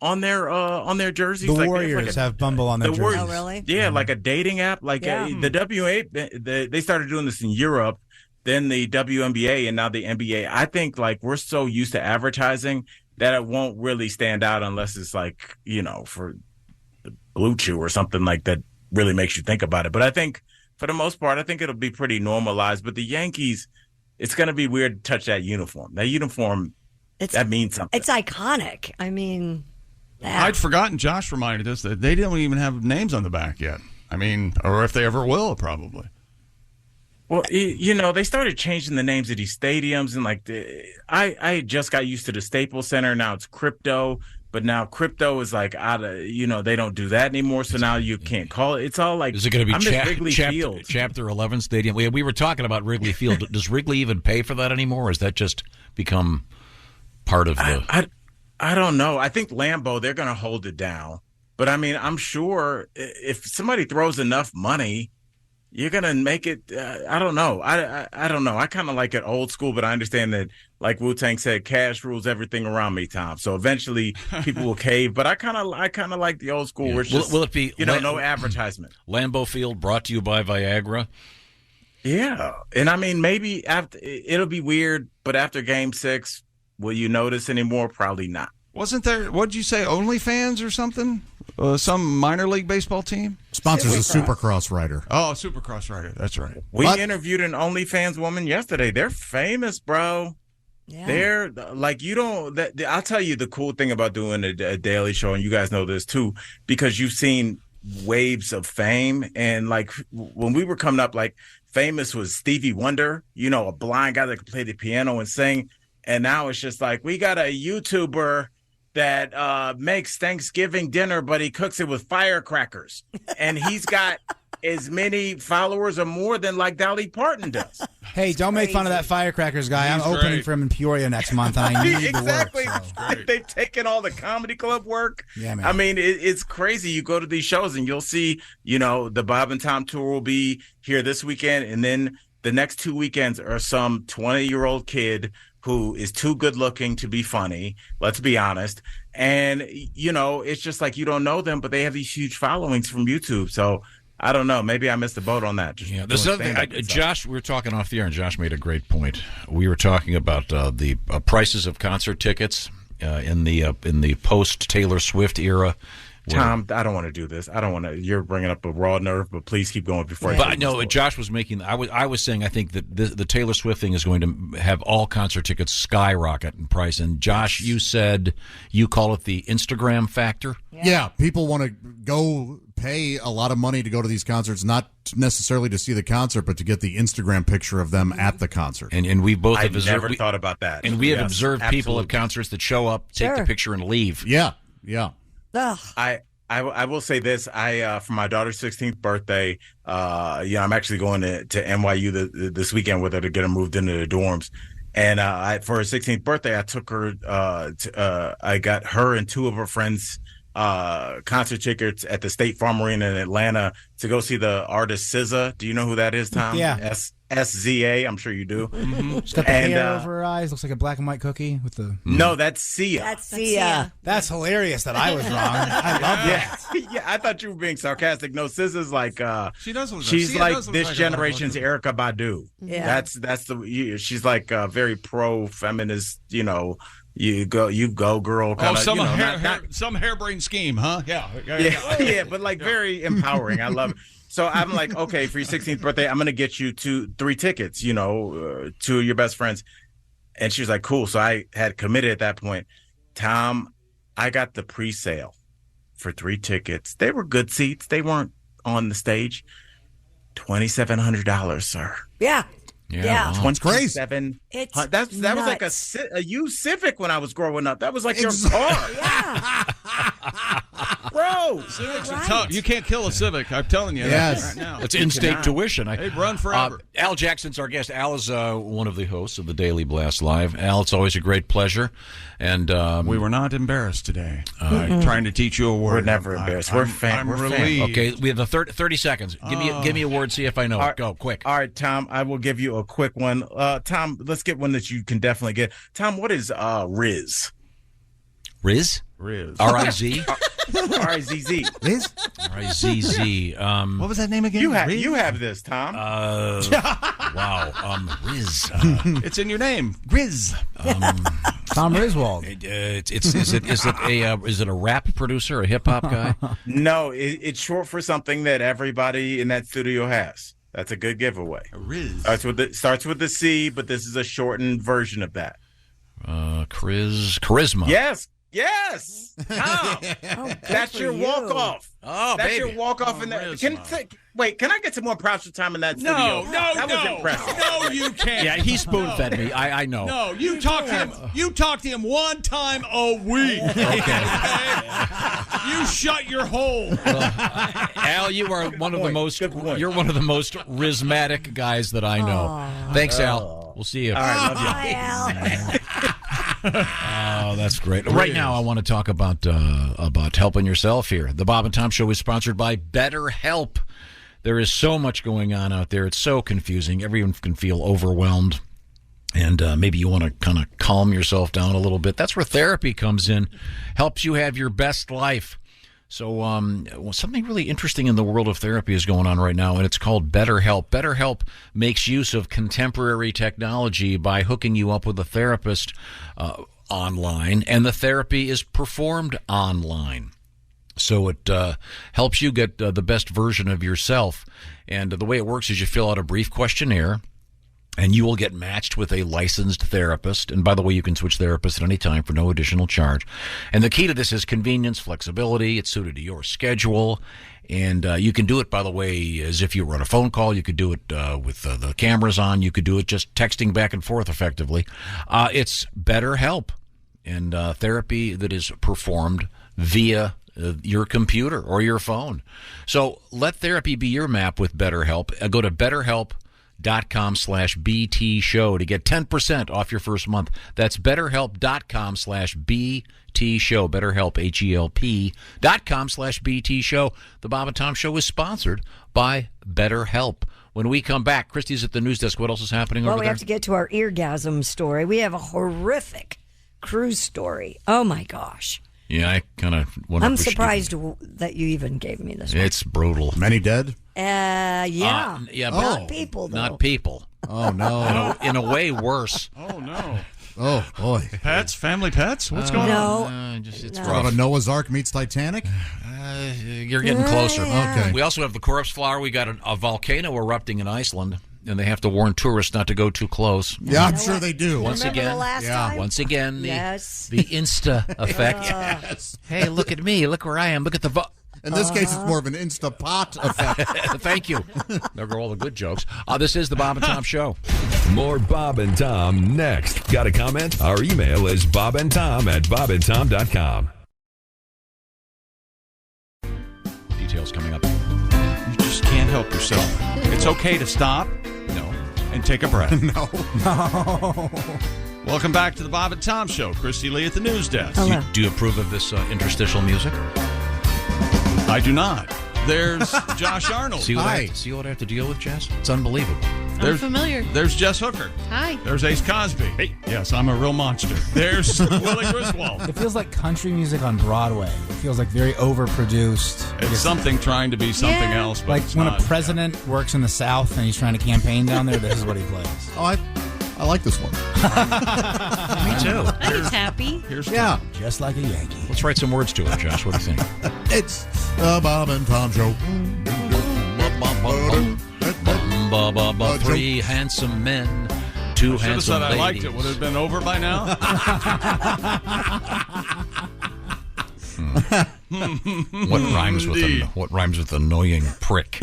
on their jerseys? The like, Warriors have Bumble on their jerseys. Oh, really? Yeah, like a dating app. Like the WNBA, they started doing this in Europe, then the WNBA, and now the NBA. I think like we're so used to advertising that it won't really stand out unless it's like, for the Blue Chew or something like that really makes you think about it. But I think for the most part, I think it'll be pretty normalized. But the Yankees, it's going to be weird to touch that uniform. That uniform, that means something. It's iconic. I mean... I'd forgotten. Josh reminded us that they don't even have names on the back yet. I mean, or if they ever will, probably. Well, they started changing the names of these stadiums, and I just got used to the Staples Center. Now it's Crypto, but now Crypto is like out of, they don't do that anymore. So now you can't call it. It's all like, is it going to be Wrigley Field. Chapter 11 Stadium? We were talking about Wrigley Field. Does Wrigley even pay for that anymore? Or has that just become part of the? I don't know. I think Lambeau, they're going to hold it down. But I mean, I'm sure if somebody throws enough money, you're going to make it. I don't know. I don't know. I kind of like it old school, but I understand that, like Wu-Tang said, cash rules everything around me, Tom. So eventually people will cave. But I kind of like the old school where it's just, will it be, no advertisement. Lambeau Field brought to you by Viagra? Yeah. And I mean, maybe it'll be weird, but after Game 6, will you notice anymore? Probably not. Wasn't there, what did you say, OnlyFans or something? Some minor league baseball team? Sponsors a Supercross rider. Oh, Supercross rider. That's right. We interviewed an OnlyFans woman yesterday. They're famous, bro. Yeah. They're like, I'll tell you the cool thing about doing a daily show, and you guys know this too, because you've seen waves of fame. And like when we were coming up, like famous was Stevie Wonder, a blind guy that could play the piano and sing. And now it's just like, we got a YouTuber that makes Thanksgiving dinner, but he cooks it with firecrackers. And he's got as many followers or more than like Dolly Parton does. Hey, don't make fun of that firecrackers guy. I'm opening for him in Peoria next month. And I need exactly. the work. So. They've taken all the comedy club work. Yeah, man. I mean, it's crazy. You go to these shows and you'll see, the Bob and Tom tour will be here this weekend. And then the next 2 weekends are some 20-year-old kid who is too good looking to be funny, let's be honest. And, it's just like you don't know them, but they have these huge followings from YouTube. So I don't know. Maybe I missed the boat on that. There's other thing. Josh, we were talking off the air, and Josh made a great point. We were talking about the prices of concert tickets in the post-Taylor Swift era. Tom, I don't want to do this. I don't want to. You're bringing up a raw nerve, but please keep going before. But no, Josh was making. I was saying I think that the Taylor Swift thing is going to have all concert tickets skyrocket in price. And Josh, you said you call it the Instagram factor. Yeah, people want to go pay a lot of money to go to these concerts, not necessarily to see the concert, but to get the Instagram picture of them at the concert. And we both have never thought about that. And we have observed people at concerts that show up, take the picture, and leave. Yeah. Ugh. I will say this. For my daughter's 16th birthday, I'm actually going to NYU this weekend with her to get her moved into the dorms. And for her 16th birthday, I took her. I got her and two of her friends concert tickets at the State Farm Arena in Atlanta to go see the artist SZA. Do you know who that is, Tom? Yeah. SZA. I'm sure you do. Mm-hmm. She's got the hair over her eyes. Looks like a black and white cookie with the. No, that's Sia. That's Sia. That's hilarious that I was wrong. I love that. Yeah, I thought you were being sarcastic. No, SZA's like she does. She's like this generation's Erykah Badu. Yeah, that's she's like very pro feminist. You go, girl. Kinda, some harebrained scheme, huh? Yeah, but like very empowering. I love it. So I'm like, okay, for your 16th birthday, I'm going to get you 3 tickets, two of your best friends. And she was like, cool. So I had committed at that point. Tom, I got the pre-sale for 3 tickets. They were good seats. They weren't on the stage. $2,700, sir. Yeah. Yeah, it's crazy. That was like a used Civic when I was growing up. That was like your car. Yeah, bro. Civics are tough. You can't kill a Civic. I'm telling you. Yes, right now. It's in-state tuition. They run forever. Al Jackson's our guest. Al is one of the hosts of the Daily Blast Live. Al, it's always a great pleasure. And we were not embarrassed today. Trying to teach you a word. We're never embarrassed. I'm relieved. Okay, we have 30 seconds. Give me a word. See if I know it. Go quick. All right, Tom. I will give you a quick one. Tom, let's get one that you can definitely get. Tom, what is Riz? Riz? Riz. R-I-Z? R-I-Z-Z. Riz? R-I-Z-Z. What was that name again? You have this, Tom. Wow. Riz. It's in your name. Riz. Tom Riswold. Is it a rap producer, a hip hop guy? No, it's short for something that everybody in that studio has. That's a good giveaway. Riz. Starts with the C, but this is a shortened version of that. Charisma. Yes. Yes. Tom. That's your walk-off. Oh, That's baby. your walk-off in there. Can I get some more props for Tom in that studio? That was impressive. No, you can't. Yeah, he spoon-fed me. I know. No, you talk to him. You talk to him one time a week. Okay. You shut your hole. Al, you are one of the most. You're one of the most charismatic guys that I know. Thanks, Al. We'll see you. All right, love you. Bye, Al. Oh, that's great. Right now, I want to talk about helping yourself here. The Bob and Tom Show is sponsored by BetterHelp. There is so much going on out there. It's so confusing. Everyone can feel overwhelmed. And maybe you want to kind of calm yourself down a little bit. That's where therapy comes in. Helps you have your best life. So something really interesting in the world of therapy is going on right now, and it's called BetterHelp. BetterHelp makes use of contemporary technology by hooking you up with a therapist online, and the therapy is performed online. So it helps you get the best version of yourself. And the way it works is you fill out a brief questionnaire, and you will get matched with a licensed therapist. And by the way, you can switch therapists at any time for no additional charge. And the key to this is convenience, flexibility. It's suited to your schedule. And you can do it, by the way, as if you were on a phone call. You could do it with the cameras on. You could do it just texting back and forth effectively. It's BetterHelp, and therapy that is performed via your computer or your phone. So let therapy be your map with BetterHelp. Go to BetterHelp.com/BT show to get 10% off your first month. That's BetterHelp.com/BT show. BetterHelp, HELP.com/BT show. The Bob and Tom Show is sponsored by BetterHelp. When we come back, Christy's at the news desk. What else is happening over there? Well, we have to get to our eargasm story. We have a horrific cruise story. Oh, my gosh. Yeah, I kind of wonder. I'm surprised that you even gave me this one. It's brutal. Many dead? Yeah. Yeah, Not people, though. Not people. Oh, no. In a way, worse. Oh, no. Oh, boy. Pets? Family pets? What's going on? It's Sort rough. of a Noah's Ark meets Titanic? You're getting closer. Yeah. Okay. We also have the corpse flower. We got a volcano erupting in Iceland, and they have to warn tourists not to go too close. Yeah, I'm sure they do. Once Remember again, the last time? Once again, the Yes. the Insta effect. Yes. Hey, look at me! Look where I am! Look at the. In this case, it's more of an Instapot effect. Thank you. There go all the good jokes. This is the Bob and Tom Show. More Bob and Tom next. Got a comment? Our email is bobandtom@bobandtom.com. Details coming up. You just can't help yourself. It's okay to stop. No. And take a breath. No. Welcome back to the Bob and Tom Show. Christy Lee at the news desk. Do you approve of this interstitial music? I do not. There's Josh Arnold. See what I have to deal with, Jess? It's unbelievable. I'm familiar. There's Jess Hooker. Hi. There's Ace Cosby. Hey, yes, I'm a real monster. There's Willie Griswold. It feels like country music on Broadway. It feels like very overproduced. It's something trying to be something else, but like it's when not. a president works in the South and he's trying to campaign down there, this is what he plays. Oh, I like this one. Me too. He's happy. Here's Yeah. Just like a Yankee. Let's write some words to it, Josh. What do you think? It's the Bob and Tom Show. Three handsome men, two I should have handsome said I ladies. liked it. Would it have been over by now? What rhymes with annoying prick?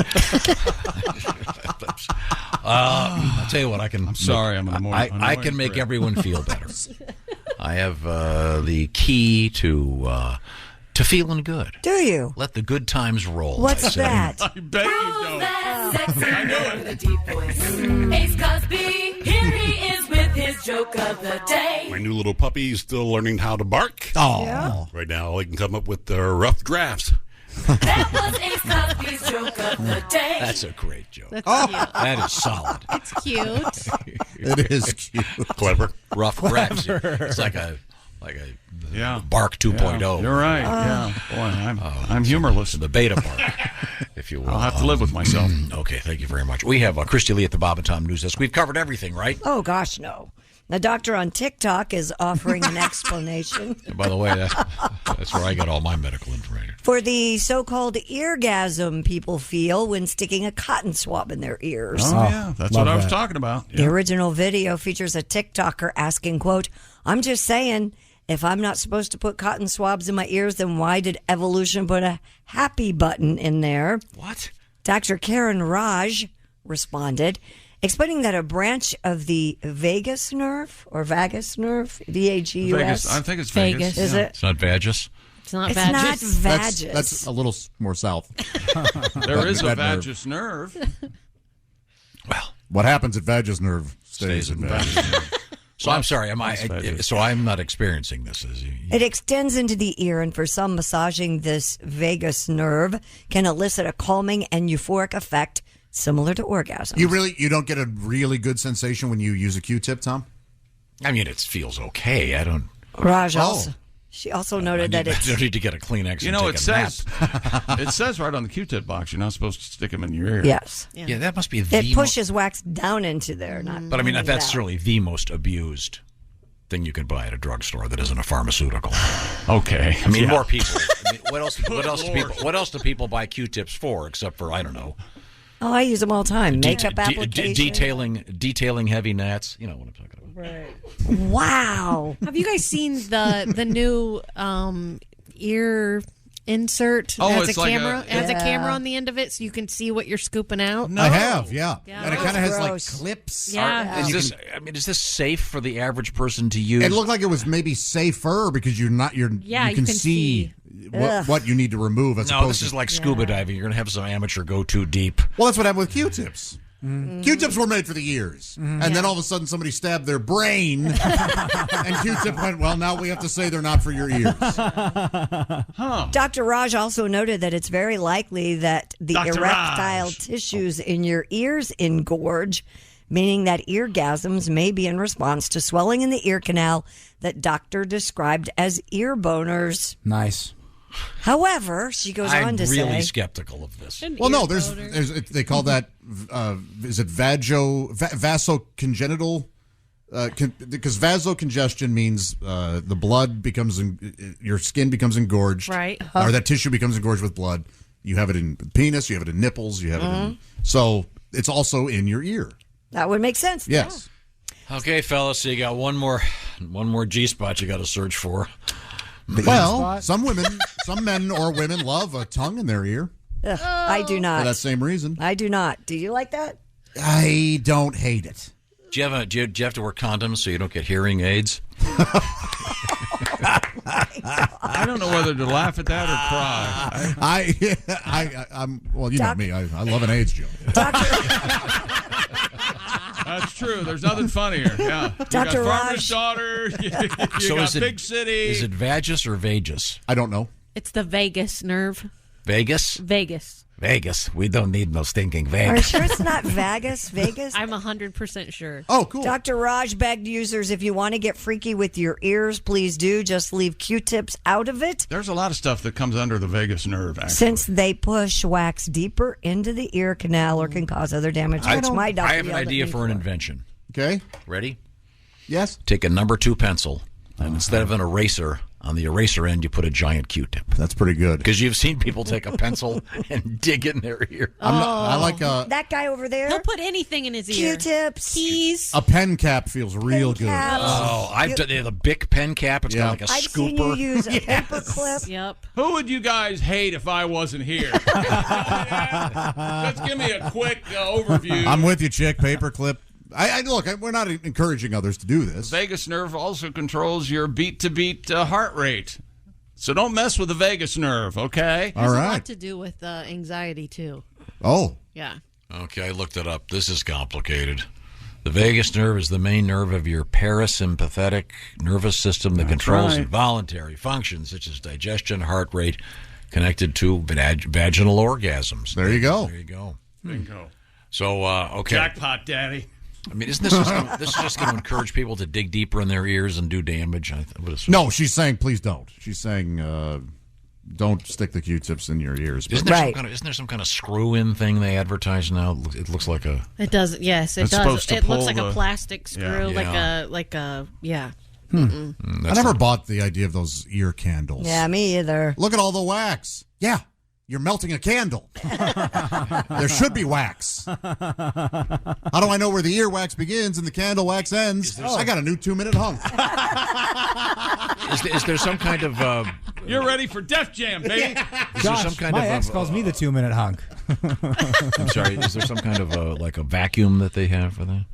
I'll tell you what, I'm sorry, I'm an I can make everyone feel better. I have the key to feeling good. Do you? Let the good times roll. What's I say. that? I bet you don't. I knew it. Deep voice. Ace Cosby, here he is with his joke of the day. My new little puppy is still learning how to bark. Oh. Yeah. Right now, I can come up with rough drafts. That was Ace Cosby's joke of the day. That's a great joke. That's cute. That is solid. It's cute. It is cute. Clever. Rough drafts. It's like a bark 2.0. Yeah, you're right. Yeah. Boy, I'm humorless. The beta bark, if you will. I'll have to live with myself. Okay, thank you very much. We have Christy Lee at the Bob and Tom News Desk. We've covered everything, right? Oh, gosh, no. The doctor on TikTok is offering an explanation. And by the way, that's where I get all my medical information. For the so-called eargasm people feel when sticking a cotton swab in their ears. Oh, yeah. That's what I was talking about. The original video features a TikToker asking, quote, "I'm just saying, If I'm not supposed to put cotton swabs in my ears, then why did evolution put a happy button in there? What? Dr. Karen Raj responded, explaining that a branch of the vagus nerve, V-A-G-U-S. I think it's Vegas. Is it? It's not vagus. It's not It's vagus. not vagus. That's a little more south. There is a That nerve. vagus nerve. What happens at vagus nerve stays in vagus nerve. So I'm sorry. So I'm not experiencing this as you. It extends into the ear, and for some, massaging this vagus nerve can elicit a calming and euphoric effect similar to orgasm. You don't get a really good sensation when you use a Q-tip, Tom? I mean, it feels okay. I don't. Raj also. She also noted that I it's. don't need to get a Kleenex. You and know, take it a nap. says it says right on the Q-tip box you're not supposed to stick them in your ear. Yes. Yeah, that must be It pushes wax down into there, not. But I mean, pulling it that's out. certainly the most abused thing you can buy at a drugstore that isn't a pharmaceutical. Okay. I mean, Yeah. more people. I mean, what else do people buy Q-tips for except for, I don't know, Oh, I use them all the time. Makeup application. detailing heavy gnats. You know what I'm talking about. Right. Wow. Have you guys seen the new ear insert? Oh, has it's a like camera. a- It has a Yeah. camera on the end of it, so you can see what you're scooping out. I have, yeah. Yeah. And it kind of has Gross. like clips. Yeah. And Is this safe for the average person to use? It looked like it was maybe safer because you can see what you need to remove as No, opposed this is to like scuba diving. You're going to have some amateur go too deep. Well, that's what happened with Q-tips. Q-tips were made for the ears. And then all of a sudden somebody stabbed their brain and Q-tip went, well, now we have to say they're not for your ears. Dr. Raj also noted that it's very likely that the Dr. erectile Raj. tissues in your ears engorge, meaning that eargasms may be in response to swelling in the ear canal that doctor described as ear boners. Nice. However, she goes on I'm to really say, skeptical of this. Well, no, there's they call that, is it vasocongenital? Because vasocongestion means the blood becomes, your skin becomes engorged. Right. Or that tissue becomes engorged with blood. You have it in the penis, you have it in nipples, you have it in. So it's also in your ear. that would make sense. Yes. Okay, fellas, so you got one more G-spot you got to search for. Well, some men or women love a tongue in their ear Ugh, I do for not. that same reason. I do not. Do you like that? I don't hate it. Do you have to wear condoms so you don't get hearing aids? I don't know whether to laugh at that or cry. I'm well, you know me. I love an AIDS joke. That's true. There's nothing funnier. Yeah. You got Dr. Farmer's Raj. Daughter. You So got is it- Big City. Is it vagus or vagus? I don't know. It's the vagus nerve. Vegas? Vegas. Vegas. We don't need no stinking Are you Vegas. sure it's not Vegas? Vegas? I'm 100% sure. Oh, cool. Dr. Raj begged users, if you want to get freaky with your ears, please do. Just leave Q-tips out of it, There's a lot of stuff that comes under the vagus nerve, actually. since they push wax deeper into the ear canal or can cause other damage. Which my doctor I have an yelled at idea me for an invention. Okay. Ready? Yes. Take a number 2 pencil, and instead of an eraser, on the eraser end, you put a giant Q-tip. That's pretty good. Because you've seen people take a pencil and dig in their ear. I like that guy over there. He'll put anything in his ear. Q-tips. Keys. a pen cap feels real good. caps. Oh, I've done the Bic pen cap. It's got like a I've scooper. seen you use a paper clip. Yep. Who would you guys hate if I wasn't here? Let's give me a quick overview. I'm with you, chick. Paperclip. Look, we're not encouraging others to do this. Vagus nerve also controls your beat-to-beat heart rate. So don't mess with the vagus nerve, okay? All Has a right. lot to do with anxiety, too. Oh. Yeah. Okay, I looked it up. This is complicated. The vagus nerve is the main nerve of your parasympathetic nervous system that controls right. involuntary functions such as digestion, heart rate, connected to vaginal orgasms. There you go. There you go. Bingo. So, okay. Jackpot, Daddy. I mean, isn't this just going to encourage people to dig deeper in their ears and do damage? I would assume. No, she's saying please don't. She's saying don't stick the Q-tips in your ears. Isn't there some kind of screw-in thing they advertise now? It looks like a. It does. Yes, it It's does. supposed to It looks pull like a the- plastic screw, Yeah. yeah. I never bought the idea of those ear candles. Yeah, me either. Look at all the wax. Yeah, you're melting a candle. There should be wax. How do I know where the ear wax begins and the candle wax ends? I got a new 2-minute hunk. Is there some kind of? You're ready for Def Jam, baby. Is there some kind my of? ex calls me the 2-minute hunk. I'm sorry. Is there some kind of like a vacuum that they have for that?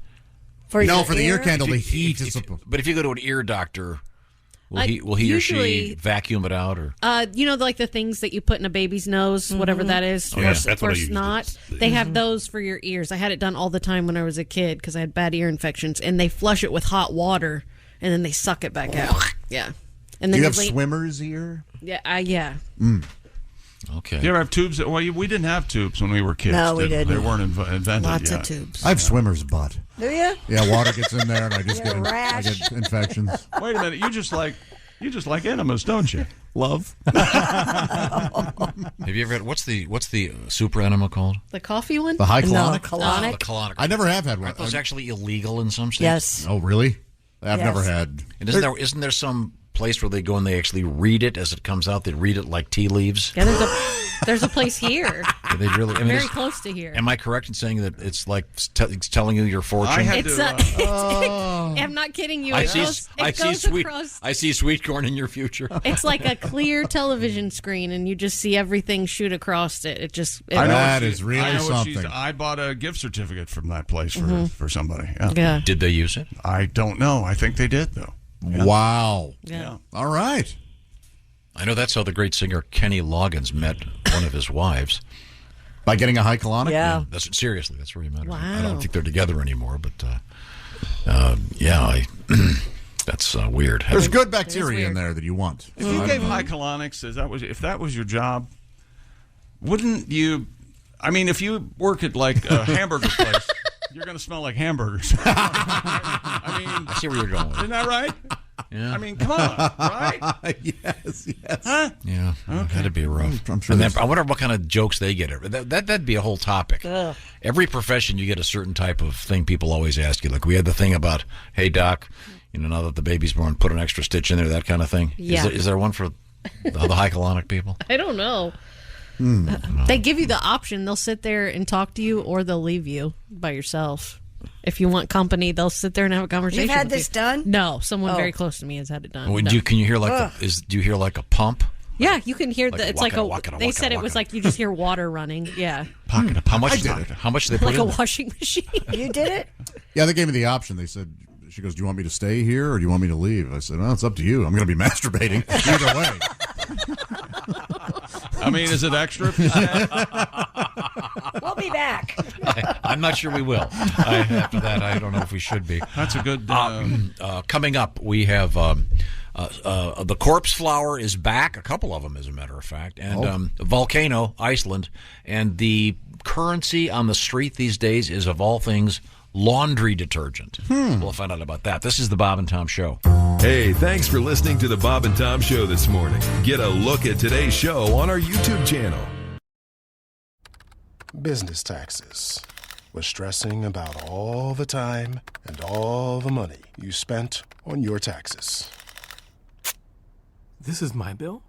For the ear candle, the heat is. But if you go to an ear doctor, will he or she vacuum it out, or? Like the things that you put in a baby's nose, whatever that is, for snot. They have those for your ears. I had it done all the time when I was a kid because I had bad ear infections, and they flush it with hot water, and then they suck it back out. Yeah. And then do you have swimmer's ear? Yeah, yeah. Okay. Do you ever have tubes? Well, we didn't have tubes when we were kids. No, we didn't. They weren't invented Lots yet. of tubes. I have swimmer's butt. Do you? Yeah, water gets in there, and I just You get rash. I get infections. Wait a minute, you just like enemas, don't you? Love. Have you ever had what's the super enema called? The coffee one? The high colonic? The colonic. I never have had one. Aren't those actually illegal in some states? Yes. Oh, really? I've never had. And isn't there some place where they go and they actually read it as it comes out? They read it like tea leaves. Yeah, there's a place here. Do they really? Very close to here. Am I correct in saying that it's like it's telling you your fortune? I'm not kidding you. I see sweet corn in your future. It's like a clear television screen, and you just see everything shoot across it. That is really something. I bought a gift certificate from that place for somebody. Yeah. Did they use it? I don't know. I think they did, though. Yeah. Wow. Yeah. All right. I know that's how the great singer Kenny Loggins met one of his wives. By getting a high colonic? Yeah. Seriously, that's where he met her. Wow. I don't think they're together anymore, but that's weird. There's good bacteria in there that you want. If you gave high colonics, if that was your job, wouldn't you? I mean, if you work at like a hamburger place, you're going to smell like hamburgers. I see where you're going with it. Isn't that right? Yeah. I mean, come on, right? Yes. Huh? Yeah. Okay. That'd be rough. I'm sure. And then, I wonder what kind of jokes they get. That'd be a whole topic. Ugh. Every profession, you get a certain type of thing people always ask you. Like we had the thing about, hey, doc, now that the baby's born, put an extra stitch in there, that kind of thing. Yeah. Is there one for the high colonic people? I don't know. They give you the option. They'll sit there and talk to you, or they'll leave you by yourself. If you want company, they'll sit there and have a conversation. You've had with this you. done? No, someone very close to me has had it done. Well, No. can you hear do you hear like a pump? Yeah, you can hear Like that. It's waka, like waka, they waka, said it was waka. like you just hear water running. Yeah, How much? How much did they put like in a there? washing machine. You did it? Yeah, they gave me the option. They said, she goes, do you want me to stay here or do you want me to leave? I said, well, it's up to you. I'm going to be masturbating either way. I mean, is it extra? We'll be back. I'm not sure we will. After that, I don't know if we should be. That's a good. Coming up, we have the corpse flower is back. A couple of them, as a matter of fact, and Volcano, Iceland, and the currency on the street these days is, of all things, laundry detergent. We'll find out about that. This is the Bob and Tom Show. Hey, thanks for listening to the Bob and Tom Show this morning. Get a look at today's show on our YouTube channel. Business taxes. We're stressing about all the time and all the money you spent on your taxes. This is my bill?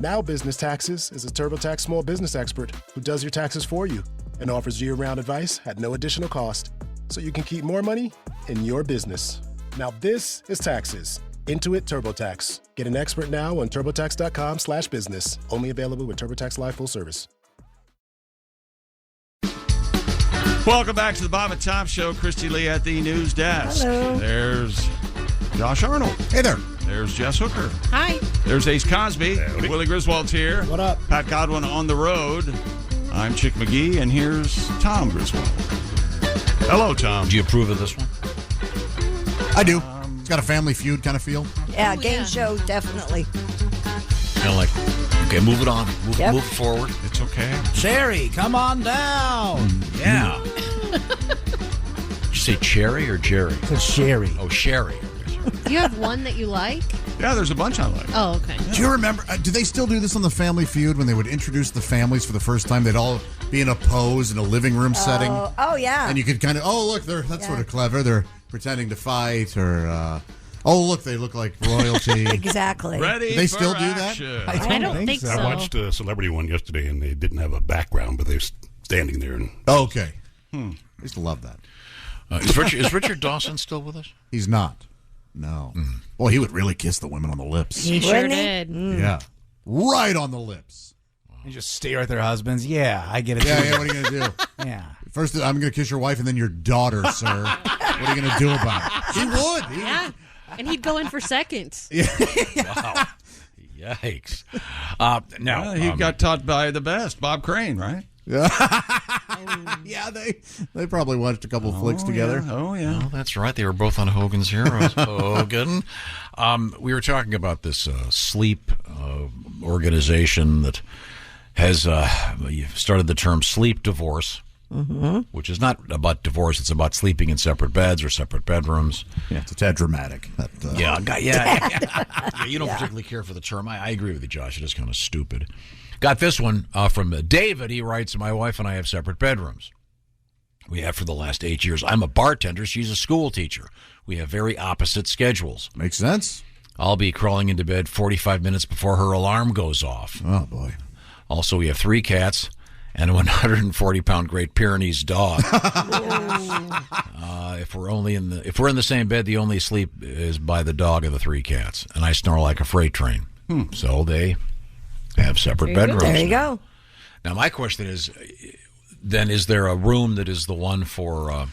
Now Business Taxes is a TurboTax small business expert who does your taxes for you and offers year-round advice at no additional cost, so you can keep more money in your business. Now this is taxes. Intuit TurboTax. Get an expert now on TurboTax.com/business. Only available with TurboTax Live Full Service. Welcome back to the Bob and Tom Show. Christy Lee at the news desk. Hello. There's Josh Arnold. Hey there. There's Jess Hooker. Hi. There's Ace Cosby. Willie Griswold's here. What up? Pat Godwin on the road. I'm Chick McGee, and here's Tom Griswold. Hello, Tom. Do you approve of this one? I do. It's got a Family Feud kind of feel. Yeah, game show, definitely. Kind of like, okay, move it on. Move it forward. It's okay. Sherry, come on down. Yeah. Did you say Cherry or Jerry? It's Sherry. Oh, Sherry. Do you have one that you like? Yeah, there's a bunch I like. Oh, okay. Do you remember, do they still do this on the Family Feud when they would introduce the families for the first time? They'd all be in a pose in a living room setting. Oh, yeah. And you could kind of, look, that's sort of clever. They're pretending to fight or, look, they look like royalty. Exactly. Ready Do they for still do action. that? I don't think so. I watched a celebrity one yesterday, and they didn't have a background, but they were standing there. And Okay. I used to love that. Is Richard Dawson still with us? He's not. No. Well, he would really kiss the women on the lips. He sure did. Yeah. Right on the lips. You just stare at their husbands. Yeah, I get it. Yeah, what are you going to do? Yeah. First, I'm going to kiss your wife and then your daughter, sir. What are you going to do about it? He would. Yeah. And he'd go in for seconds. Wow. Yikes. Now, he got taught by the best, Bob Crane, right? Yeah, they probably watched a couple flicks together. Yeah. Oh, yeah. Oh, that's right. They were both on Hogan's Heroes. Hogan. We were talking about this sleep organization that has started the term sleep divorce, which is not about divorce. It's about sleeping in separate beds or separate bedrooms. Yeah, it's a tad dramatic. Yeah. You don't particularly care for the term. I agree with you, Josh. It is kind of stupid. Got this one from David. He writes, my wife and I have separate bedrooms. We have for the last 8 years. I'm a bartender. She's a school teacher. We have very opposite schedules. Makes sense. I'll be crawling into bed 45 minutes before her alarm goes off. Oh, boy. Also, we have 3 cats and a 140-pound Great Pyrenees dog. If we're in the same bed, the only sleep is by the dog and the 3 cats, and I snore like a freight train. So they have separate bedrooms. There you go. Now, my question is, then, is there a room that is the one for,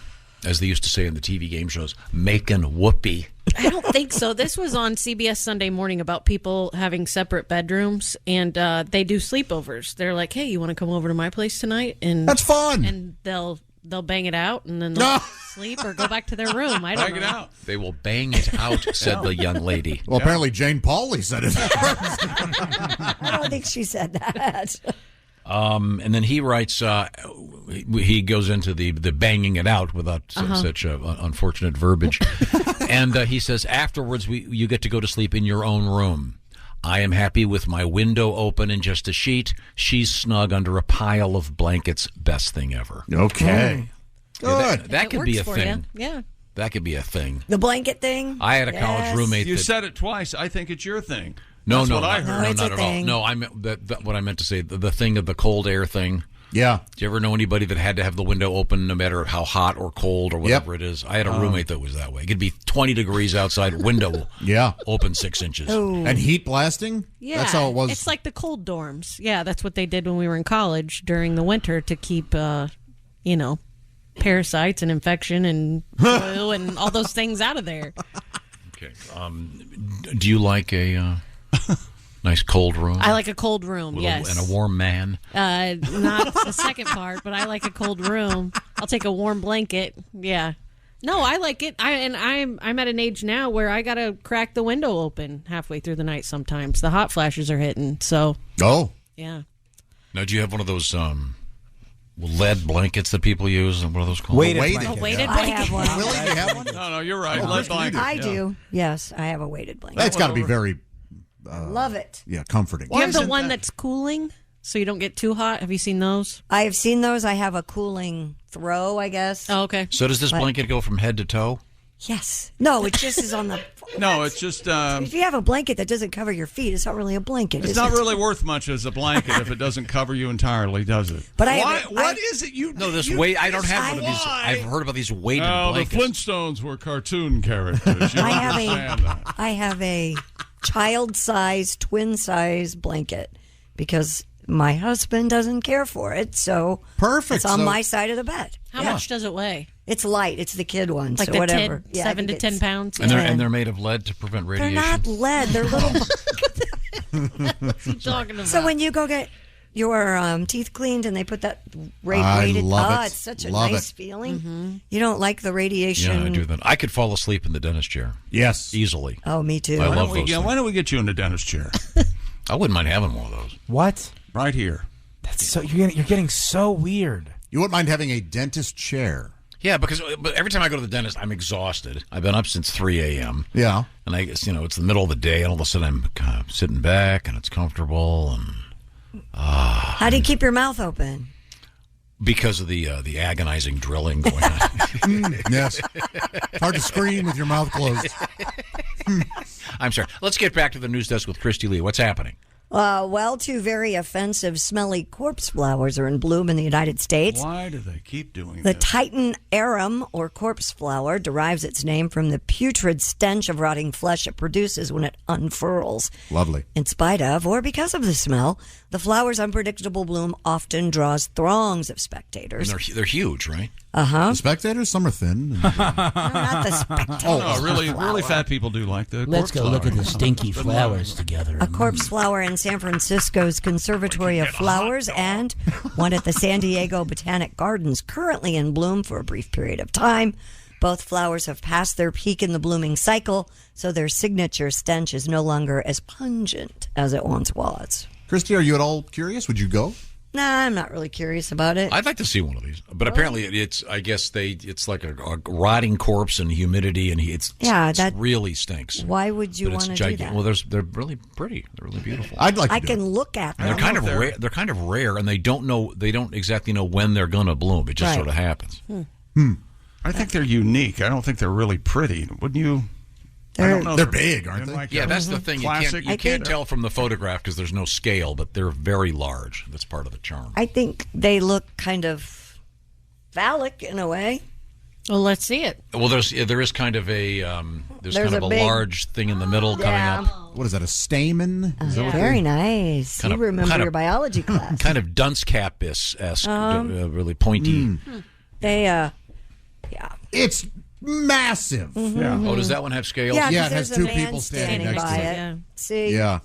as they used to say in the TV game shows, making whoopee? I don't think so. This was on CBS Sunday Morning about people having separate bedrooms, and they do sleepovers. They're like, hey, you want to come over to my place tonight? And that's fun. And they'll bang it out, and then they'll sleep or go back to their room. I don't know. Bang it out. They will bang it out, said the young lady. Well, apparently Jane Pauley said it. I don't think she said that. And then he writes, he goes into the banging it out without such unfortunate verbiage. And he says, afterwards, you get to go to sleep in your own room. I am happy with my window open and just a sheet. She's snug under a pile of blankets. Best thing ever. Okay. Good. That could be a for thing. you. Yeah. That could be a thing. The blanket thing? I had a college roommate. You said it twice. I think it's your thing. No, That's no, what I heard. No, not at all. No, I meant what I meant to say. The thing of the cold air thing. Yeah. Do you ever know anybody that had to have the window open no matter how hot or cold or whatever it is? I had a roommate that was that way. It could be 20 degrees outside, window open 6 inches. Ooh. And heat blasting? Yeah. That's how it was. It's like the cold dorms. Yeah, that's what they did when we were in college during the winter to keep, parasites and infection and flu and all those things out of there. Okay. Do you like a nice cold room? I like a cold room, yes. And a warm man? Not the second part, but I like a cold room. I'll take a warm blanket. Yeah. No, I like it. I'm at an age now where I gotta crack the window open halfway through the night sometimes. The hot flashes are hitting, so. Oh. Yeah. Now, do you have one of those lead blankets that people use? What are those called? Weighted blanket. I have one. Really? You have one? No, you're right. Oh, Lead blanket. I do. Yes, I have a weighted blanket. That's got to be very... Love it. Yeah, comforting. You have the one that's cooling, so you don't get too hot. Have you seen those? I have seen those. I have a cooling throw, I guess. Oh, okay. So does this blanket go from head to toe? Yes. No, it just is on the... No, it's just... if you have a blanket that doesn't cover your feet, it's not really a blanket. It's not really worth much as a blanket if it doesn't cover you entirely, does it? But what is it you... No, this weight... I don't have one of these. I've heard about these weighted blankets. The Flintstones were cartoon characters. You understand that. I have a child-size, twin-size blanket because my husband doesn't care for it, so perfect. It's on my side of the bed. How much does it weigh? It's light. It's the kid one, like so the whatever. Kid, 7 to 10 pounds. And they're made of lead to prevent radiation. They're not lead. They're little. What's he talking about? So when you go get your teeth cleaned and they put that weighted, it's such a nice feeling. Mm-hmm. You don't like the radiation. Yeah, I do that. I could fall asleep in the dentist chair. Yes, easily. Oh, me too. I love those. Why don't we get you in the dentist chair? I wouldn't mind having one of those. What? Right here. That's so you're getting so weird. You wouldn't mind having a dentist chair? Yeah, because every time I go to the dentist, I'm exhausted. I've been up since 3 a.m. Yeah. And I guess, it's the middle of the day, and all of a sudden I'm kind of sitting back, and it's comfortable, and... How do you keep your mouth open? Because of the agonizing drilling going on. Yes. It's hard to scream with your mouth closed. I'm sorry. Let's get back to the news desk with Christy Lee. What's happening? Two very offensive, smelly corpse flowers are in bloom in the United States. Why do they keep doing The this? Titan arum, or corpse flower, derives its name from the putrid stench of rotting flesh it produces when it unfurls. Lovely. In spite of, or because of the smell, the flower's unpredictable bloom often draws throngs of spectators. And they're huge, right? Uh-huh. The spectators, some are thin. Not the spectators. No, really fat people do like the Let's corpse go look flower. at the stinky flowers together. A corpse flower in San Francisco's Conservatory of Flowers and one at the San Diego Botanic Gardens, currently in bloom for a brief period of time. Both flowers have passed their peak in the blooming cycle, so their signature stench is no longer as pungent as it once was. Christy, are you at all curious? Would you go? Nah, I'm not really curious about it. I'd like to see one of these, but apparently it's like a rotting corpse and humidity, and it really stinks. Why would you But it's want to do gigantic. that? Well, they're really pretty. They're really beautiful. I'd like. I can look at them. And they're kind of rare, and they don't exactly know when they're going to bloom. It just sort of happens. I think they're unique. I don't think they're really pretty. Wouldn't you? I don't know. They're big, aren't they? Yeah, that's the thing. You can't tell from the photograph because there's no scale, but they're very large. That's part of the charm. I think they look kind of phallic in a way. Well, let's see it. Well, there is kind of a There's a big- large thing in the middle coming up. What is that? A stamen? Is that what Very nice. Kind You of- remember kind of- your biology class. Kind of dunce cap-esque, really pointy. They, It's massive. Mhm. Oh, does that one have scales? Yeah, it has there's a two man people standing next by to it. it. See? Yeah.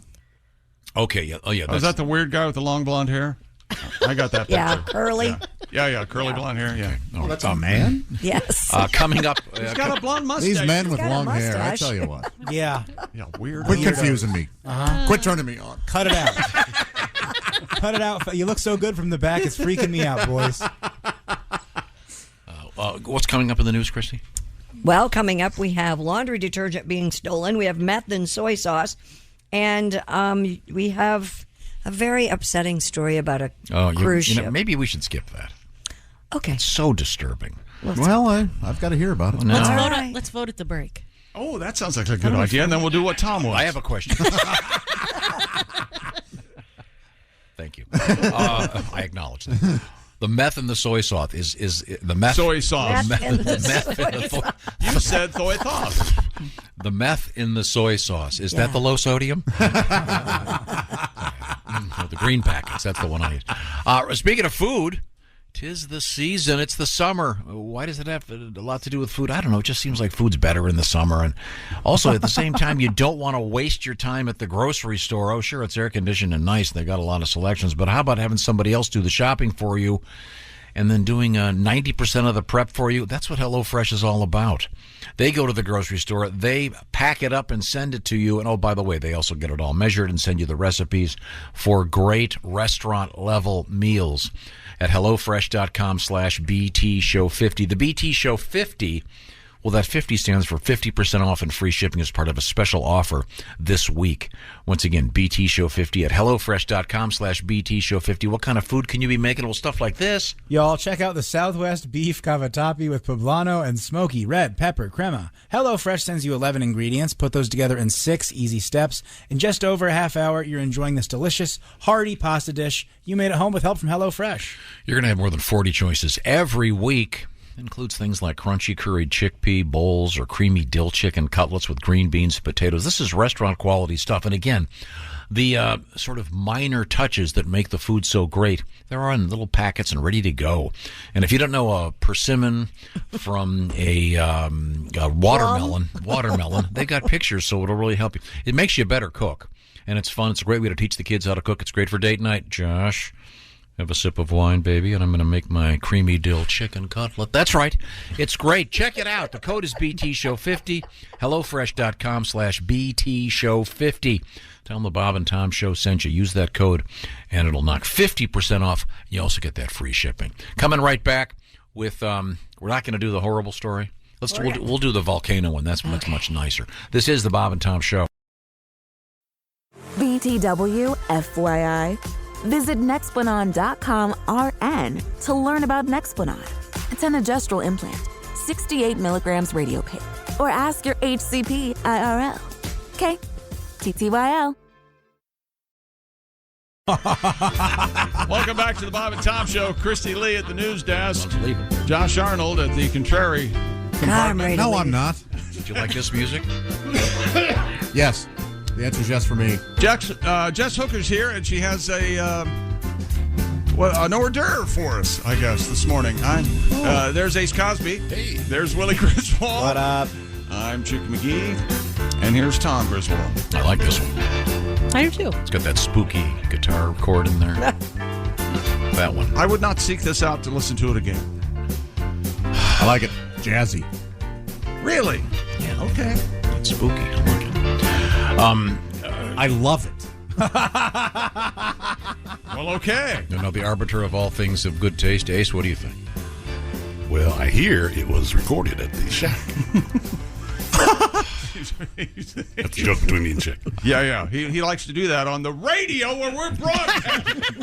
Okay. Yeah. Oh, yeah. Oh, is that the weird guy with the long blonde hair? I got that picture. Yeah, curly. Yeah, curly blonde hair. Yeah. Oh, that's a man? Yes. Coming up. He's got a blonde mustache. These men with got a long hair, I mustache. tell you what. Yeah. Yeah, weird. Quit confusing me. Uh-huh. Quit turning me on. Cut it out. Cut it out. You look so good from the back. It's freaking me out, boys. What's coming up in the news, Christy? Well, coming up, we have laundry detergent being stolen. We have meth and soy sauce. And we have a very upsetting story about a cruise ship. Maybe we should skip that. Okay. It's so disturbing. Well, I've got to hear about it. No. Let's vote at the break. Oh, that sounds like a good idea. And then we'll do what Tom wants. I have a question. Thank you. I acknowledge that. The meth in the soy sauce is the meth. Soy sauce. Meth in the soy sauce. You said soy sauce. The meth in the soy sauce. Is that the low sodium? The green packets. That's the one I use. Speaking of food, 'tis the season. It's the summer. Why does it have a lot to do with food? I don't know. It just seems like food's better in the summer. And also, at the same time, you don't want to waste your time at the grocery store. Oh, sure, it's air-conditioned and nice. They got a lot of selections. But how about having somebody else do the shopping for you and then doing 90% of the prep for you? That's what HelloFresh is all about. They go to the grocery store, they pack it up and send it to you. And, oh, by the way, they also get it all measured and send you the recipes for great restaurant-level meals at HelloFresh.com/BTShow50. The BT Show 50, well, that 50 stands for 50% off and free shipping as part of a special offer this week. Once again, BT Show 50 at HelloFresh.com/BTShow50. What kind of food can you be making? Well, stuff like this. Y'all, check out the Southwest Beef Cavatappi with poblano and smoky red pepper crema. HelloFresh sends you 11 ingredients. Put those together in 6 easy steps. In just over a half hour, you're enjoying this delicious, hearty pasta dish you made at home with help from HelloFresh. You're going to have more than 40 choices every week. Includes things like crunchy curried chickpea bowls or creamy dill chicken cutlets with green beans, potatoes. This is restaurant quality stuff. And again, the sort of minor touches that make the food so great, they're in little packets and ready to go. And if you don't know a persimmon from a watermelon, they've got pictures, so it'll really help you. It makes you a better cook. And it's fun. It's a great way to teach the kids how to cook. It's great for date night. Josh, have a sip of wine, baby, and I'm going to make my creamy dill chicken cutlet. That's right. It's great. Check it out. The code is BTShow50. HelloFresh.com/BTShow50. Tell them the Bob and Tom Show sent you. Use that code, and it'll knock 50% off. You also get that free shipping. Coming right back with, we're not going to do the horrible story. We'll do the volcano one. That's much nicer. This is the Bob and Tom Show. BTW, FYI. Visit Nexplanon.com RN to learn about Nexplanon. It's an adjustable implant, 68 milligrams radiopaque. Or ask your HCP IRL. Okay, TTYL. Welcome back to the Bob and Tom Show. Christy Lee at the news desk. Josh Arnold at the contrary compartment. No, I'm not. Did you like this music? Yes. The answer is yes for me. Jess Hooker's here, and she has an hors d'oeuvre for us, I guess, this morning. There's Ace Cosby. Hey. There's Willie Griswold. What up? I'm Chick McGee. And here's Tom Griswold. I like this one. I do too. It's got that spooky guitar chord in there. That one. I would not seek this out to listen to it again. I like it. Jazzy. Really? Yeah. Okay. It's spooky. I like it. I love it. Well, okay. You know, the arbiter of all things of good taste. Ace, what do you think? Well, I hear it was recorded at the shack. That's a joke between me and Chick. Yeah. He likes to do that on the radio where we're broadcasting.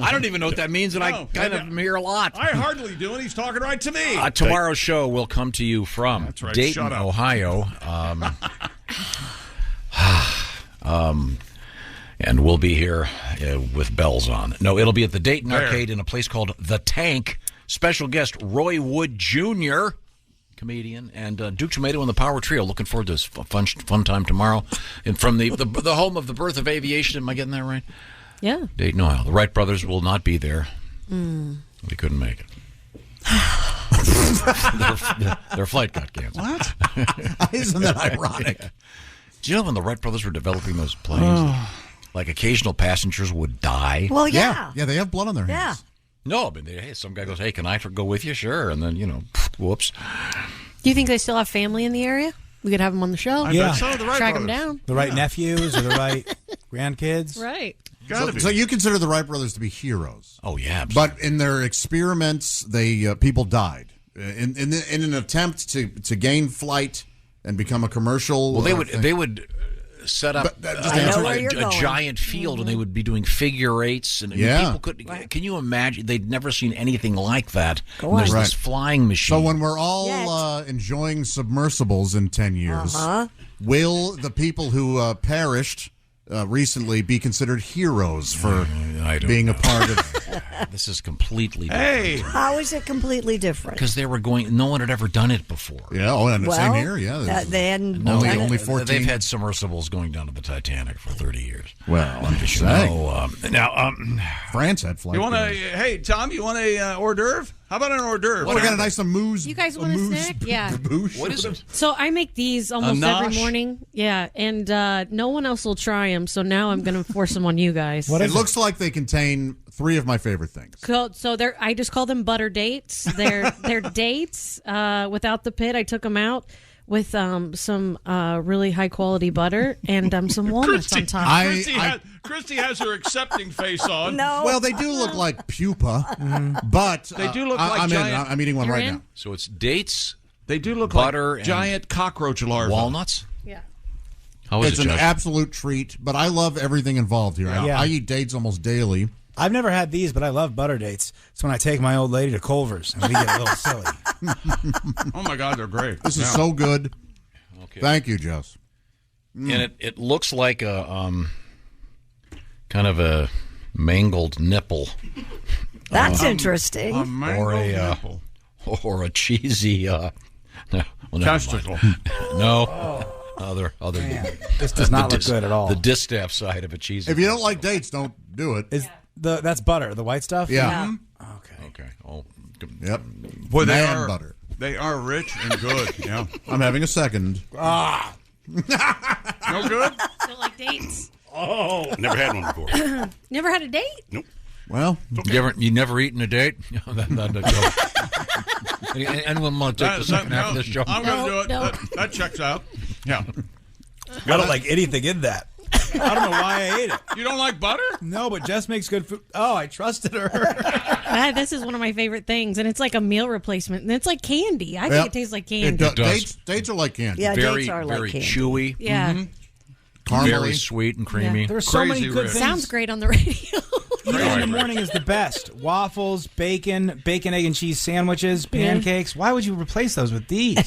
I don't even know what that means, and I kind of hear a lot. I hardly do, and he's talking right to me. Tomorrow's show will come to you from Dayton, Ohio. And we'll be here with bells on. No, it'll be at the Dayton Arcade in a place called The Tank. Special guest Roy Wood Jr., comedian, and Duke Tomato and the Power Trio. Looking forward to this fun time tomorrow. And from the home of the birth of aviation. Am I getting that right? Yeah. Dayton, Ohio. The Wright brothers will not be there. They couldn't make it. Their flight got canceled. What? Isn't that ironic? Do you know when the Wright brothers were developing those planes, like occasional passengers would die? Well, yeah. Yeah, they have blood on their hands. No, but some guy goes, "Hey, can I go with you?" Sure, and then whoops. Do you think they still have family in the area? We could have them on the show. Yeah. Track them down. The right nephews or the right grandkids. Right. So you consider the Wright brothers to be heroes? Oh yeah, absolutely. But in their experiments, they people died in an attempt to gain flight and become a commercial. Well, they would set up a giant field, and they would be doing figure eights, and people could. Can you imagine? They'd never seen anything like that. There's this flying machine. So when we're all enjoying submersibles in 10 years, will the people who perished recently be considered heroes for being a part of? This is completely different. How is it completely different? Because they were going. No one had ever done it before. Yeah, and same here. Yeah, they hadn't. Only 14. They've had submersibles going down to the Titanic for 30 years. Well, I'm just saying. France had flight. You want Hey, Tom, you want a hors d'oeuvre? How about an hors d'oeuvre? We got a nice amuse. You guys want a snack? Yeah. What is it? So I make these almost every morning. Yeah, and no one else will try them. So now I'm going to force them on you guys. It looks like they contain 3 of my favorite things. So I just call them butter dates. They're dates without the pit. I took them out with some really high quality butter and some walnuts on top. Christy has her accepting face on. No. Well, they do look like pupa, but they do look like giant. I'm eating one right now. So it's dates. They do look butter like giant cockroach larvae. Walnuts. Yeah. It's an absolute treat, but I love everything involved here. Yeah. I eat dates almost daily. I've never had these, but I love butter dates. It's when I take my old lady to Culver's and we get a little silly. Oh my God, they're great. This is so good. Okay. Thank you, Jess. And it looks like a kind of a mangled nipple. That's interesting. A mangled nipple. Or a cheesy testicle. No. Other. This does not look good at all. The distaff side of a cheesy. If you don't like dates, don't do it. That's butter, the white stuff? Yeah. Okay. Oh. Yep. Boy, butter. They are rich and good. Yeah. I'm having a second. No good? Don't like dates. Oh, never had one before. Never had a date? Nope. Well, you never eaten a date? Anyone want to take the second half of this show? I'm going to do it. No. That checks out. Yeah. I don't like anything in that. I don't know why I ate it. You don't like butter? No, but Jess makes good food. Oh, I trusted her. This is one of my favorite things, and it's like a meal replacement, and it's like candy. I think it tastes like candy. It does. Dates are like candy. Yeah, very, dates are very like candy. chewy. Yeah. Caramely. Very sweet and creamy. There's so many good rich. things. Sounds great on the radio. Eating in the morning is the best. Waffles, bacon, egg and cheese sandwiches, pancakes. Why would you replace those with these?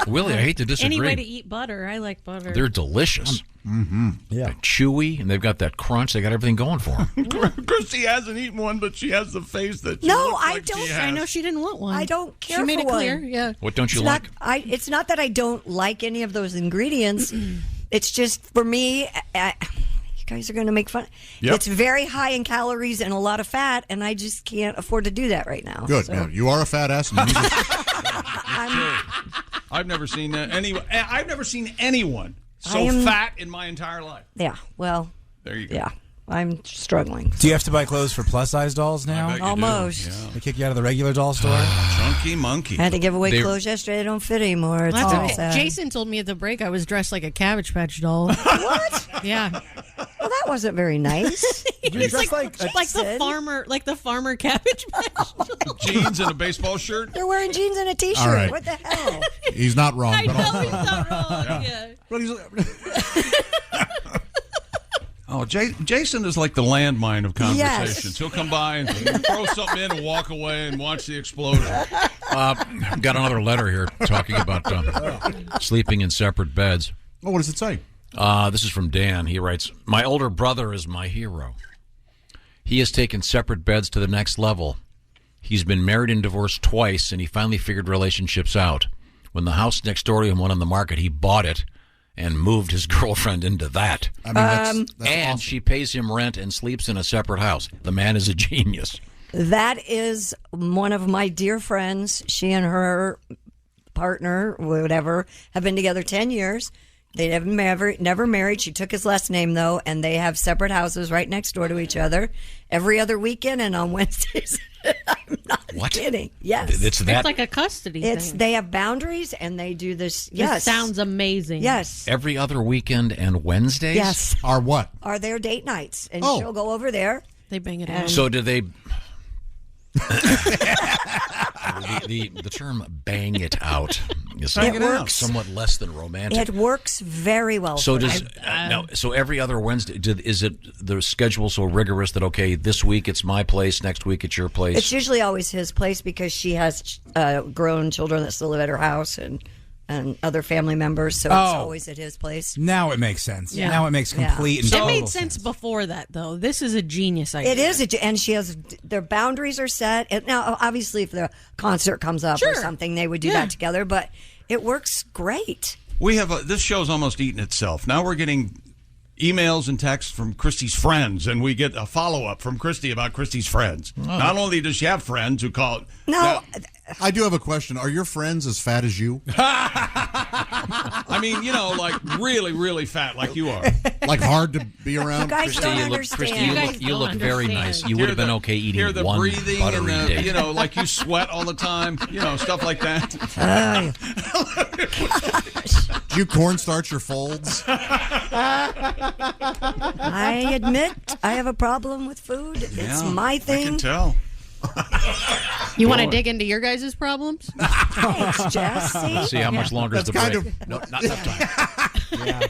Willie, I hate to disagree. Any way to eat butter. I like butter. They're delicious. Yeah. They're chewy, and they've got that crunch. They got everything going for them. Christy hasn't eaten one, but she has the face that she No, looks I like don't. she has. I know she didn't want one. I don't care She made for it clear. one. Yeah. What don't you It's like? It's not that I don't like any of those ingredients. It's just for me. You guys are going to make fun. Yep. It's very high in calories and a lot of fat, and I just can't afford to do that right now. Good. So. Yeah, you are a fat ass. And you need to- I've never seen I've never seen anyone so fat in my entire life. Yeah. Well. There you go. Yeah. I'm struggling. Do you have to buy clothes for plus-size dolls now? Almost. They kick you out of the regular doll store? Chunky monkey. I had to give away clothes yesterday. They don't fit anymore. It's That's all okay. sad. Jason told me at the break I was dressed like a Cabbage Patch doll. What? Yeah. Well, that wasn't very nice. It's like the farmer Cabbage Patch. Jeans and a baseball shirt. They're wearing jeans and a T-shirt. All right. What the hell? He's not wrong. I but know also- he's not wrong. Yeah. Oh, Jason is like the landmine of conversations. He'll come by and throw something in and walk away and watch the explosion. Got another letter here talking about sleeping in separate beds. Oh, what does it say? This is from Dan. He writes, "My older brother is my hero. He has taken separate beds to the next level. He's been married and divorced twice, and he finally figured relationships out. When the house next door to him went on the market, he bought it and moved his girlfriend into that. I mean, that's and awesome. she pays him rent and sleeps in a separate house. The man is a genius." That is one of my dear friends. She and her partner, whatever, have been together 10 years. They never married. She took his last name, though, and they have separate houses right next door to each other every other weekend and on Wednesdays. I'm not kidding. Yes. It's that. It's like a custody thing. They have boundaries, and they do this. Yes. It sounds amazing. Yes. Every other weekend and Wednesdays? Yes. Are what? Are their date nights. And Oh. she'll go over there. They bang it And- out. So do they... the term "bang it out" is It works. somewhat less than romantic. It works very well. So for does them. so every other Wednesday? Is it the schedule so rigorous that okay, this week it's my place, next week it's your place? It's usually always his place because she has grown children that still live at her house and other family members, so it's always at his place. Now it makes sense. Yeah. Now it makes complete and It total made sense before that, though. This is a genius idea. It is, and she has their boundaries are set. And now, obviously, if the concert comes up or something, they would do that together. But it works great. We have this show's almost eaten itself. Now we're getting emails and texts from Christy's friends, and we get a follow-up from Christy about Christy's friends. Oh. Not only does she have friends who call... No. I do have a question. Are your friends as fat as you? I mean, like really, really fat like you are. Like hard to be around? You guys Christy, don't you look, understand. Christy, you look very nice. You would have been okay eating Hear the one breathing buttery and day. like you sweat all the time, stuff like that. Do you cornstarch your folds? I admit I have a problem with food. It's my thing. I can tell. You want to dig into your guys' problems? Thanks, Jess. See how much longer is the That's break? kind of- No, not enough time. Yeah.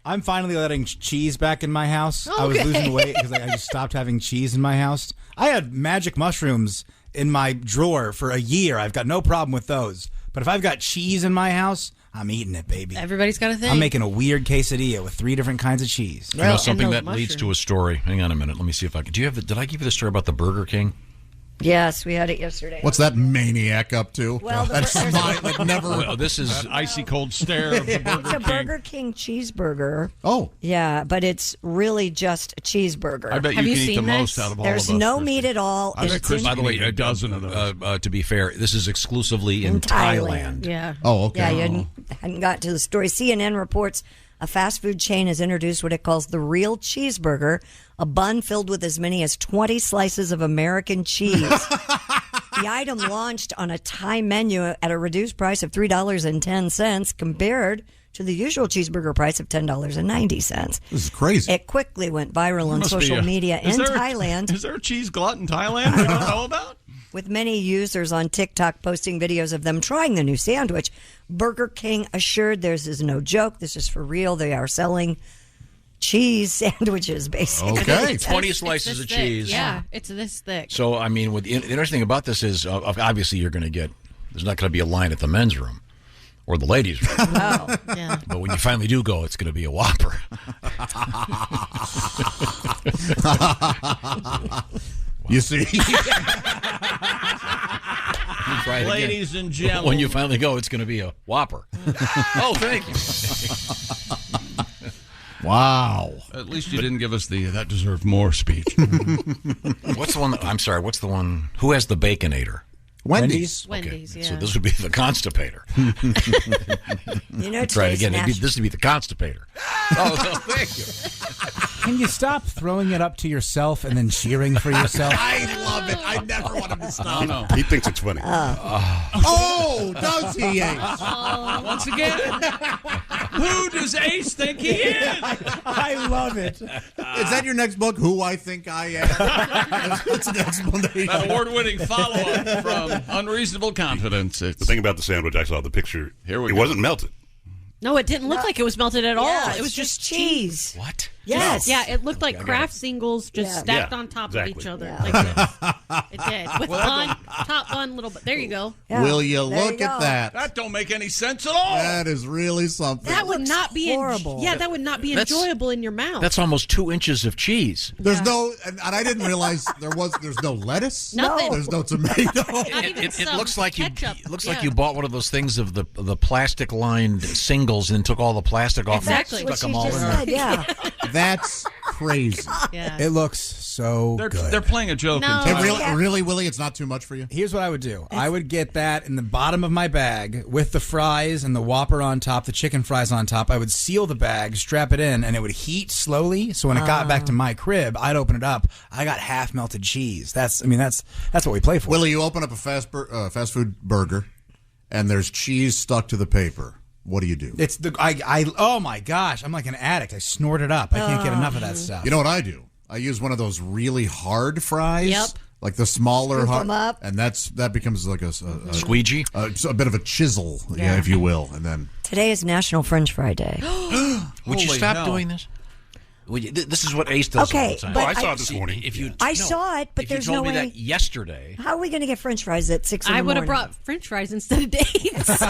I'm finally letting cheese back in my house. I was losing weight because I just stopped having cheese in my house. I had magic mushrooms in my drawer for a year. I've got no problem with those. But if I've got cheese in my house, I'm eating it, baby. Everybody's got a thing. I'm making a weird quesadilla with 3 different kinds of cheese. You know something that leads to a story. Hang on a minute. Let me see if I can. Did I give you the story about the Burger King? Yes, we had it yesterday. What's that maniac up to? Well, that smile that never... Well, this is That icy cold stare of the Burger It's a King. Burger King cheeseburger. Oh. Yeah, but it's really just a cheeseburger. I bet you can eat the most out of all There's of us. no Christy. meat at all. I bet It's Christy By the way, can eat a dozen of those. to be fair, this is exclusively in Thailand. Yeah. Oh, okay. Yeah, you hadn't got to the story. CNN reports a fast food chain has introduced what it calls the real cheeseburger, a bun filled with as many as 20 slices of American cheese. The item launched on a Thai menu at a reduced price of $3.10 compared to the usual cheeseburger price of $10.90. This is crazy. It quickly went viral on Must be social media in Is there Thailand. Is there a cheese glut in Thailand we don't know about? With many users on TikTok posting videos of them trying the new sandwich. Burger King assured this is no joke. This is for real. They are selling cheese sandwiches, basically. Okay. 20 It's slices this of thick. cheese. Yeah, it's this thick. So, I mean, the interesting thing about this is, obviously, you're going to get, there's not going to be a line at the men's room or the ladies' room. Oh, yeah. But when you finally do go, it's going to be a Whopper. You see? Try it Ladies again. and gentlemen. When you finally go, it's going to be a Whopper. Oh, thank you. Wow. At least you didn't give us the that deserved more speech. What's the one? I'm sorry. What's the one? Who has the Baconator? Wendy's. Wendy's, yeah. So this would be the Constipator. You know, Try it today's again. national- This would be the Constipator. Oh, thank you. Can you stop throwing it up to yourself and then cheering for yourself? I love it. I never want him to stop. He thinks it's funny. Oh, does he, Ace? Once again, who does Ace think he is? I love it. Is that your next book, Who I Think I Am? That's an explanation. That award-winning follow-up from Unreasonable Confidence. The thing about the sandwich, I saw the picture. Here we it go. wasn't melted. No, it didn't look like it was melted at all. Yeah, It was it's just cheese. What? Yes. Yeah, it looked like Okay, I got Kraft singles just Yeah. stacked Yeah, on top exactly. of each other. Yeah. Like this. It did. With bun, top bun, little bit. There you go. Yeah. Will you There look you at go. that? That don't make any sense at all. That is really something. That would looks not be horrible. Yeah, that would not be That's- enjoyable in your mouth. That's almost 2 inches of cheese. There's no, and I didn't realize there's no lettuce. Nothing. There's no tomato. Not even It some looks like ketchup. you looks like you bought one of those things of the plastic lined singles and took all the plastic off Exactly. and What stuck she them all in just there. said, yeah. That's crazy. Yeah. It looks so They're good. playing a joke. No. in Hey, time. really, Willie, it's not too much for you? Here's what I would do. I would get that in the bottom of my bag with the fries and the Whopper on top, the chicken fries on top. I would seal the bag, strap it in, and it would heat slowly. So when it got back to my crib, I'd open it up. I got half melted cheese. That's what we play for. Willie, you open up a fast food burger, and there's cheese stuck to the paper. What do you do? It's oh my gosh, I'm like an addict. I snort it up. I can't get enough of that stuff. You know what I do? I use one of those really hard fries. Yep. Like the smaller Scoop hard, 'em up. and that becomes like a Squeegee? a bit of a chisel, yeah, if you will, and then Today is National French Fry Day. Would you Holy stop hell. doing this? This is what Ace does Okay, all the time. but Oh, I saw it this morning. If you I saw it, but if there's you told no me way. that yesterday. How are we going to get French fries at 6 in the I would have morning? brought French fries instead of dates.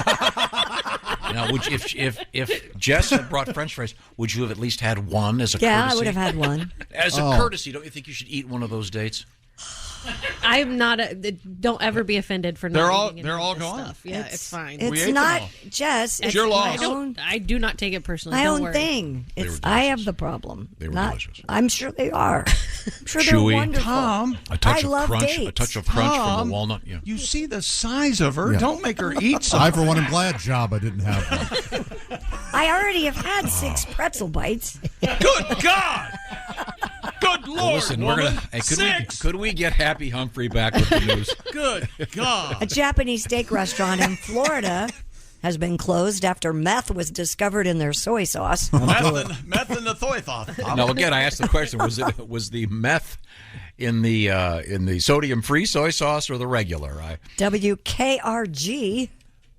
Now, if Jess had brought French fries, would you have at least had one as a courtesy? Yeah, I would have had one. As a courtesy, don't you think you should eat one of those dates? I'm not. Don't ever be offended for not. They're all- eating they're any all of this gone. stuff. Yeah, it's fine. We It's ate them not, all. Jess. It's your loss. I do not take it personally. My Don't own worry. thing. They were I have the problem. They were Not, delicious. I'm sure they are. I'm sure Chewy. they're wonderful. Tom, A touch I of love crunch, dates. a touch of crunch from Tom, the walnut. Yeah. You see the size of her. Yeah. Don't make her eat some. I, for one, am glad Jabba didn't have one. I already have had 6 pretzel bites. Good God! Good Lord, Well, listen, we're woman. gonna. Hey, Six! could we get Happy Humphrey back with the news? Good God! A Japanese steak restaurant in Florida has been closed after meth was discovered in their soy sauce. Meth and the soy sauce. Now again, I asked the question: was the meth in the sodium-free soy sauce or the regular? WKRG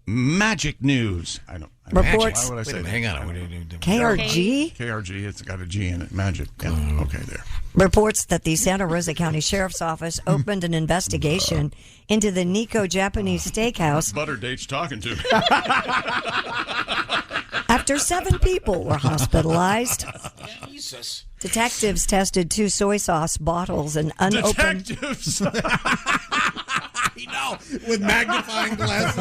Magic news. I don't. Reports- Why would I say Wait a minute, that? hang on. KRG KRG. It's got a G in it. Magic. Yeah. Okay, there. reports that the Santa Rosa County Sheriff's Office opened an investigation into the Nico Japanese Steakhouse Butter date's talking to me. after 7 people were hospitalized. Jesus. Detectives tested 2 soy sauce bottles and unopened. Detectives. I know, with magnifying glasses,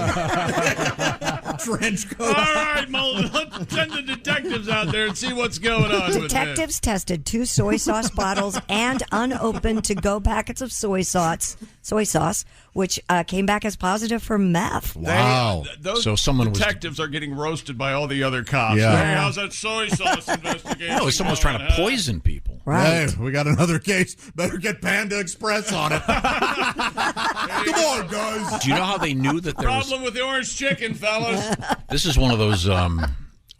trench coat. All right, Mullen, let's send the detectives out there and see what's going on with Detectives tested 2 soy sauce bottles and unopened to-go packets of soy sauce, which came back as positive for meth. Wow. Those So someone was- detectives are getting roasted by all the other cops. Yeah. Hey, how's that soy sauce investigation? No, someone's going, trying to huh? poison people. Right. Hey, we got another case. Better get Panda Express on it. Come on, guys. Do you know how they knew that there was? Problem with the orange chicken, fellas. This is one of those.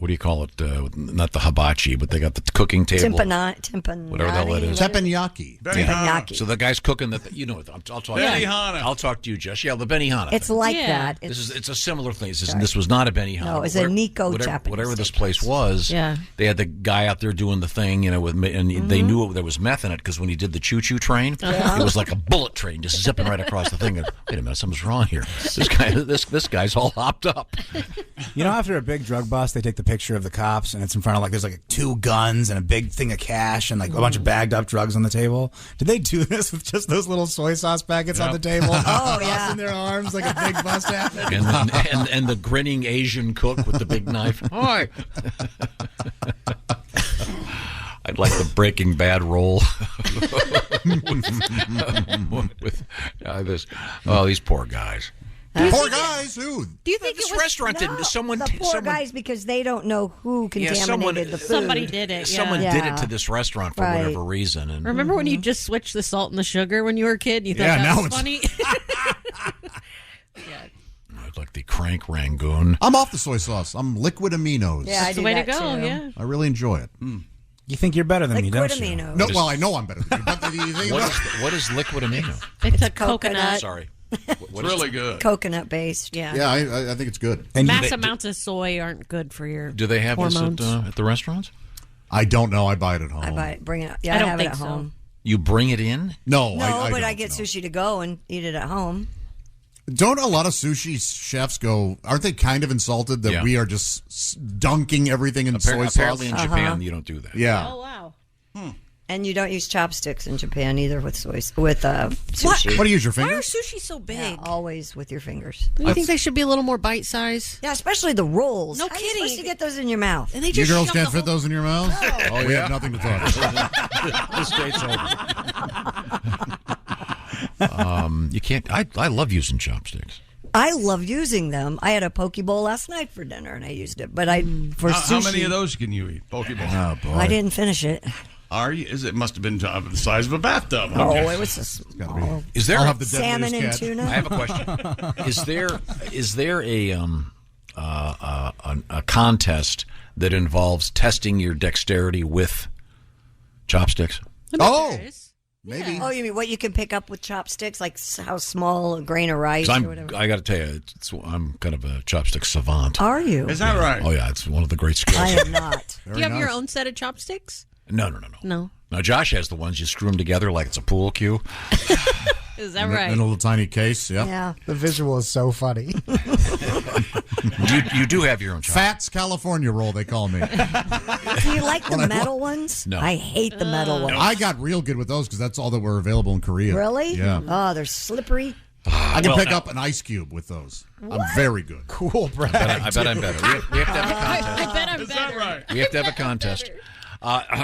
what do you call it? Not the hibachi, but they got the cooking table. Timpanati. Whatever the hell it is. Teppanyaki. Teppanyaki. So the guy's cooking the. You know, I'll talk. Benihana. I'll talk to you, Jess. Yeah, the Benihana. It's thing. like that. It's a similar thing. This was not a Benihana. No, it's a Nico Japanese. Whatever this place was. Yeah. They had the guy out there doing the thing, you know, and they knew there was meth in it because when he did the choo-choo train, it was like a bullet train just zipping right across the thing. And, wait a minute, something's wrong here. This guy's all hopped up. You know, after a big drug bust, they take the picture of the cops, and it's in front of there's 2 guns and a big thing of cash and a bunch of bagged up drugs on the table. Did they do this with just those little soy sauce packets on the table? Oh, yeah. In their arms like a big bust happened. And the grinning Asian cook with the big knife. Hi. I'd like the Breaking Bad roll. These poor guys. Poor guys, who? Do you think this it was, restaurant didn't? Someone, the poor guys because they don't know who contaminated the food. Somebody did it. Someone did it to this restaurant for whatever reason. And remember when you just switched the salt and the sugar when you were a kid? And you thought that was funny. I'd like the crank rangoon. I'm off the soy sauce. I'm liquid aminos. Yeah, that's the way to go. Too. Yeah, I really enjoy it. You think you're better than me, don't you? Aminos. No, well, I know I'm better than you. But what is liquid amino? It's a coconut. Sorry. It's really good. Coconut based. Yeah. Yeah, I think it's good. And mass amounts of soy aren't good for your Do they have hormones. this at the restaurants? I don't know. I buy it at home. I buy it. Bring it up. Yeah, I don't have it think at so. home. You bring it in? No, No, but don't, I get sushi to go and eat it at home. Don't a lot of sushi chefs go, aren't they kind of insulted that we are just dunking everything in soy sauce? Apparently in Japan, you don't do that. Yeah. Oh, wow. And you don't use chopsticks in Japan either with sushi. What do you use, your Why are fingers? sushi so big? Yeah, always with your fingers. Do you think they should be a little more bite size? Yeah, especially the rolls. No How are you kidding. supposed to get those in your mouth? And they You just girls shove can't the fit those in your mouth? Oh, We yeah. have nothing to talk about. You can't. I love using chopsticks. I love using them. I had a poke bowl last night for dinner, and I used it. But for sushi, How many of those can you eat? Poke bowl. Oh, boy. I didn't finish it. Are you? It must have been the size of a bathtub. Oh, it was a small. Is there I'll have the Salmon deadliest and cat. tuna. I have a question. Is there a contest that involves testing your dexterity with chopsticks? Oh, maybe. Oh, you mean what you can pick up with chopsticks, like how small a grain of rice 'Cause or whatever? I got to tell you, I'm kind of a chopstick savant. Are you? Is that right? Oh yeah, it's one of the great skills. I am not. Do you have your own set of chopsticks? No. No. Now Josh has the ones you screw them together like it's a pool cue. Is that In right? a little tiny case, yeah. Yeah. The visual is so funny. You do have your own chopsticks. Fats California roll, they call me. Do you like the metal ones? No. I hate the metal ones. I got real good with those because that's all that were available in Korea. Really? Yeah. Oh, they're slippery. I can pick up an ice cube with those. I'm very good. Cool, Brad. I bet I'm better. We have to have a contest. I bet I'm Is better. that right? We have to have a contest.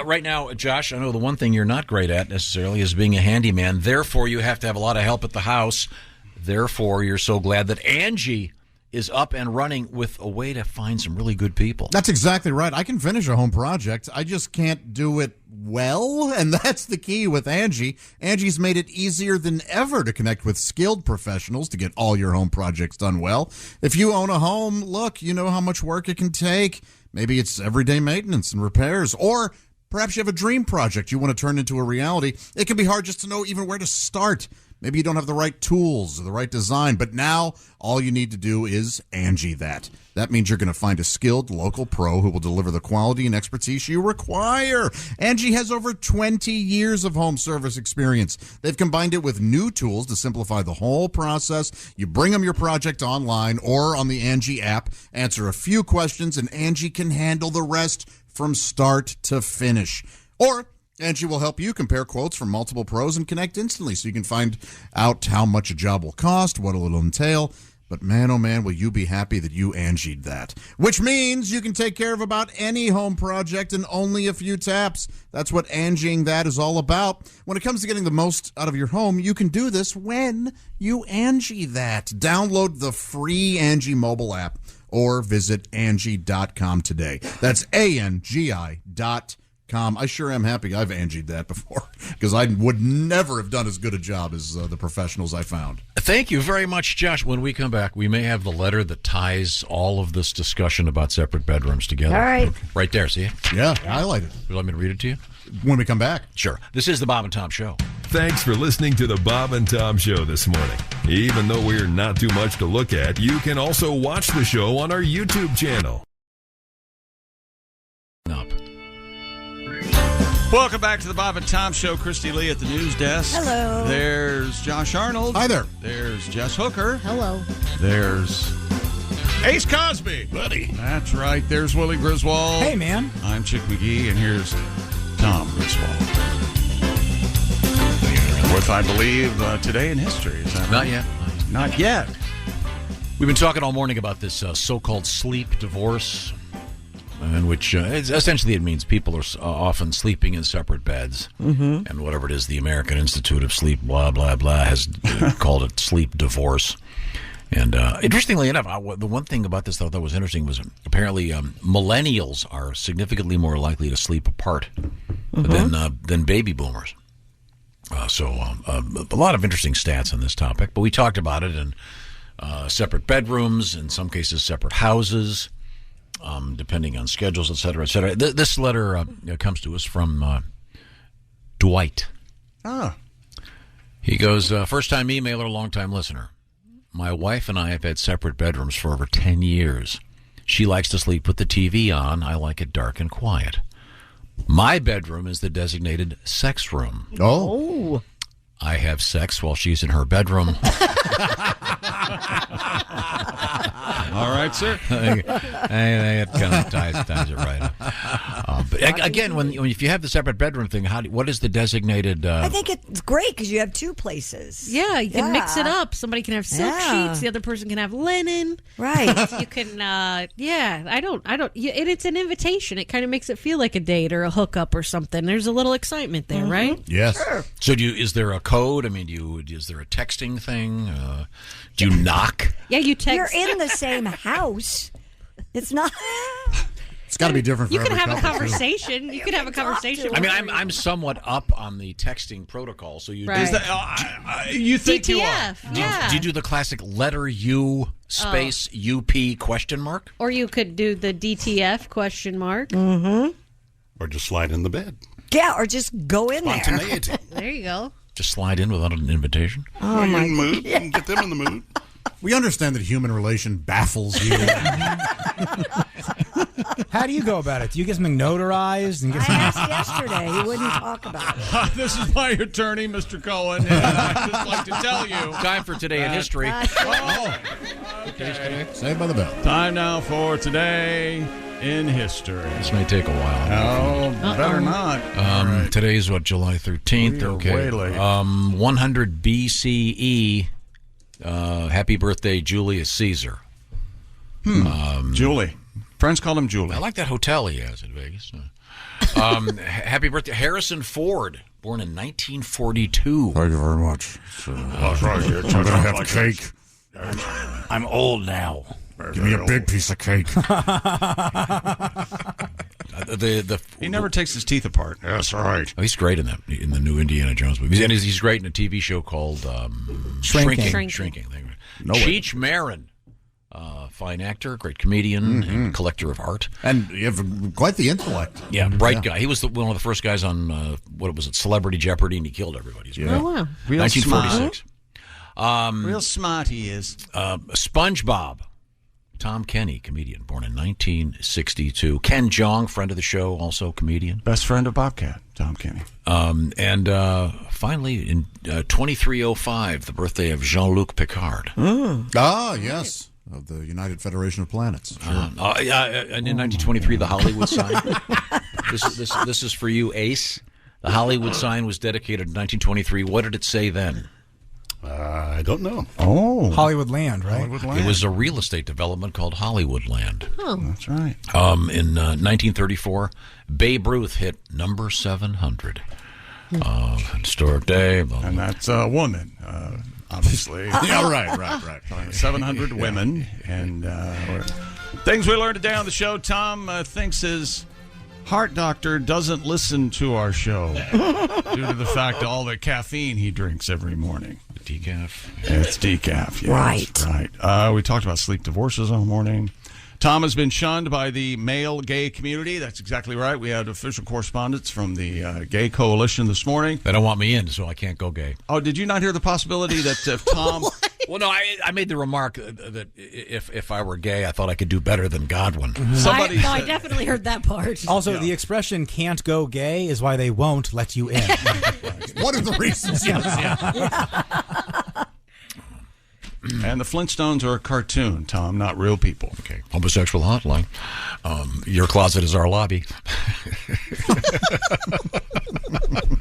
Right now, Josh, I know the one thing you're not great at necessarily is being a handyman. Therefore, you have to have a lot of help at the house. Therefore, you're so glad that Angie is up and running with a way to find some really good people. That's exactly right. I can finish a home project. I just can't do it well, and that's the key with Angie. Angie's made it easier than ever to connect with skilled professionals to get all your home projects done well. If you own a home, look, you know how much work it can take. Maybe it's everyday maintenance and repairs, or perhaps you have a dream project you want to turn into a reality. It can be hard just to know even where to start. Maybe you don't have the right tools or the right design, but now all you need to do is Angie that. That means you're going to find a skilled local pro who will deliver the quality and expertise you require. Angie has over 20 years of home service experience. They've combined it with new tools to simplify the whole process. You bring them your project online or on the Angie app, answer a few questions, and Angie can handle the rest from start to finish. Or Angie will help you compare quotes from multiple pros and connect instantly so you can find out how much a job will cost, what it'll entail. But man, oh man, will you be happy that you Angie'd that. Which means you can take care of about any home project in only a few taps. That's what Angieing that is all about. When it comes to getting the most out of your home, you can do this when you Angie that. Download the free Angie mobile app or visit Angie.com today. That's ANGI.com. calm. I sure am happy I've Angie'd that before, because I would never have done as good a job as the professionals I found. Thank you very much, Josh. When we come back, we may have the letter that ties all of this discussion about separate bedrooms together. All right. Right there, see it? Yeah, highlight it. Would you like me to read it to you? When we come back. Sure. This is the Bob and Tom Show. Thanks for listening to the Bob and Tom Show this morning. Even though we're not too much to look at, you can also watch the show on our YouTube channel. Welcome back to the Bob and Tom Show. Christy Lee at the news desk. Hello. There's Josh Arnold. Hi there. There's Jess Hooker. Hello. There's Ace Cosby. Buddy. That's right. There's Willie Griswold. Hey, man. I'm Chick McGee, and here's Tom Griswold. With, I believe, today in history. Is that Not right? yet. Not yet. We've been talking all morning about this so-called sleep divorce, in which essentially it means people are often sleeping in separate beds, and whatever it is, the American Institute of Sleep, blah, blah, blah, has called it sleep divorce. And interestingly enough, the one thing about this, though, that was interesting was apparently millennials are significantly more likely to sleep apart than baby boomers. So a lot of interesting stats on this topic. But we talked about it in separate bedrooms, in some cases separate houses, depending on schedules, et cetera, et cetera. This letter comes to us from Dwight. Ah. He goes, first-time emailer, long-time listener. My wife and I have had separate bedrooms for over 10 years. She likes to sleep with the TV on. I like it dark and quiet. My bedroom is the designated sex room. Oh. I have sex while she's in her bedroom. All right, sir. It kind of ties it right up. But again, if you have the separate bedroom thing, what is the designated? I think it's great because you have two places. Yeah, you can mix it up. Somebody can have silk sheets. The other person can have linen. Right. You can. I don't. It's an invitation. It kind of makes it feel like a date or a hookup or something. There's a little excitement there, right? Yes. Sure. So is there a code? I mean, is there a texting thing? Do you knock? Yeah, you text. You're in the same house. It's not. It's got to be different for You can every have a couple, too. conversation. You can have a conversation. I mean, I'm somewhat up on the texting protocol. So you Right. Is that, you think you are? DTF, yeah. do you do the classic letter U space UP question mark? Or you could do the DTF question mark. Mm-hmm. Or just slide in the bed. Yeah, or just go in there. Spontaneity. There you go. Just slide in without an invitation? Oh, my in the mood. And get them in the mood. We understand that human relation baffles you. How do you go about it? Do you get something notarized? And get I some... asked yesterday. He wouldn't talk about it. This is my attorney, Mr. Cohen, and I'd just like to tell you. Time for Today in History. Okay. Saved by the bell. Time now for Today in History. This may take a while. Oh, better not. Today's July 13th. We are Okay. way late. 100 BCE. Happy birthday, Julius Caesar. Julie. Friends call him Julie. I like that hotel he has in Vegas. Happy birthday, Harrison Ford, born in 1942. Thank you very much. That's right. I'm going to have cake. I'm old now. Give me a big piece of cake. He never takes his teeth apart. That's right. He's great in the new Indiana Jones movie, and he's great in a TV show called Shrinking. Shrinking. No way. Cheech Marin, fine actor, great comedian, and collector of art, and you have quite the intellect. Yeah, bright guy. He was one of the first guys on Celebrity Jeopardy, and he killed everybody. Yeah. Oh, wow. Real 1946. Real smart he is. SpongeBob. Tom Kenny, comedian, born in 1962. Ken Jeong, friend of the show, also comedian. Best friend of Bobcat, Tom Kenny. And finally, in 2305, the birthday of Jean-Luc Picard. Ah, yes. Of the United Federation of Planets. Sure. And in 1923, the Hollywood sign. This is for you, Ace. The Hollywood sign was dedicated in 1923. What did it say then? I don't know. Oh. Hollywood Land, right? Hollywood Land. It was a real estate development called Hollywood Land. Oh. That's right. In 1934, Babe Ruth hit number 700. Historic day. Blah, blah. And that's a woman, obviously. Yeah, right. 700 women. And things we learned today on the show, Tom thinks his Heart Doctor doesn't listen to our show due to the fact of all the caffeine he drinks every morning. Decaf. It's decaf, yes. Right. We talked about sleep divorces all morning. Tom has been shunned by the male gay community. That's exactly right. We had official correspondence from the Gay Coalition this morning. They don't want me in, so I can't go gay. Oh, did you not hear the possibility that if Tom... Well, no, I made the remark that if I were gay, I thought I could do better than Godwin. I definitely heard that part. Also, the expression "can't go gay" is why they won't let you in. One of the reasons. And the Flintstones are a cartoon, Tom, not real people. Okay. Homosexual hotline. Your closet is our lobby.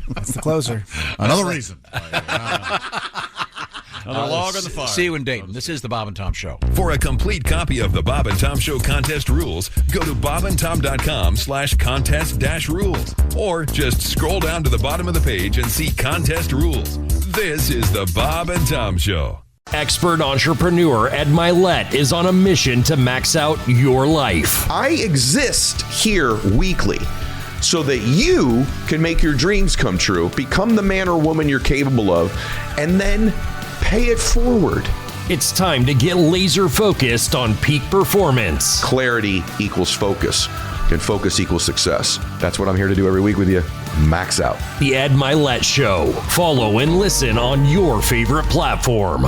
That's the closer. Another reason. Another log on the fire. See you in Dayton. This is the Bob and Tom Show. For a complete copy of the Bob and Tom Show contest rules, go to bobandtom.com/contest-rules. Or just scroll down to the bottom of the page and see contest rules. This is the Bob and Tom Show. Expert entrepreneur Ed Milet is on a mission to max out your life. I exist here weekly so that you can make your dreams come true, become the man or woman you're capable of, and then pay it forward. It's time to get laser focused on peak performance. Clarity equals focus, and focus equals success. That's what I'm here to do every week with you. Max out. The Ed Milet Show. Follow and listen on your favorite platform.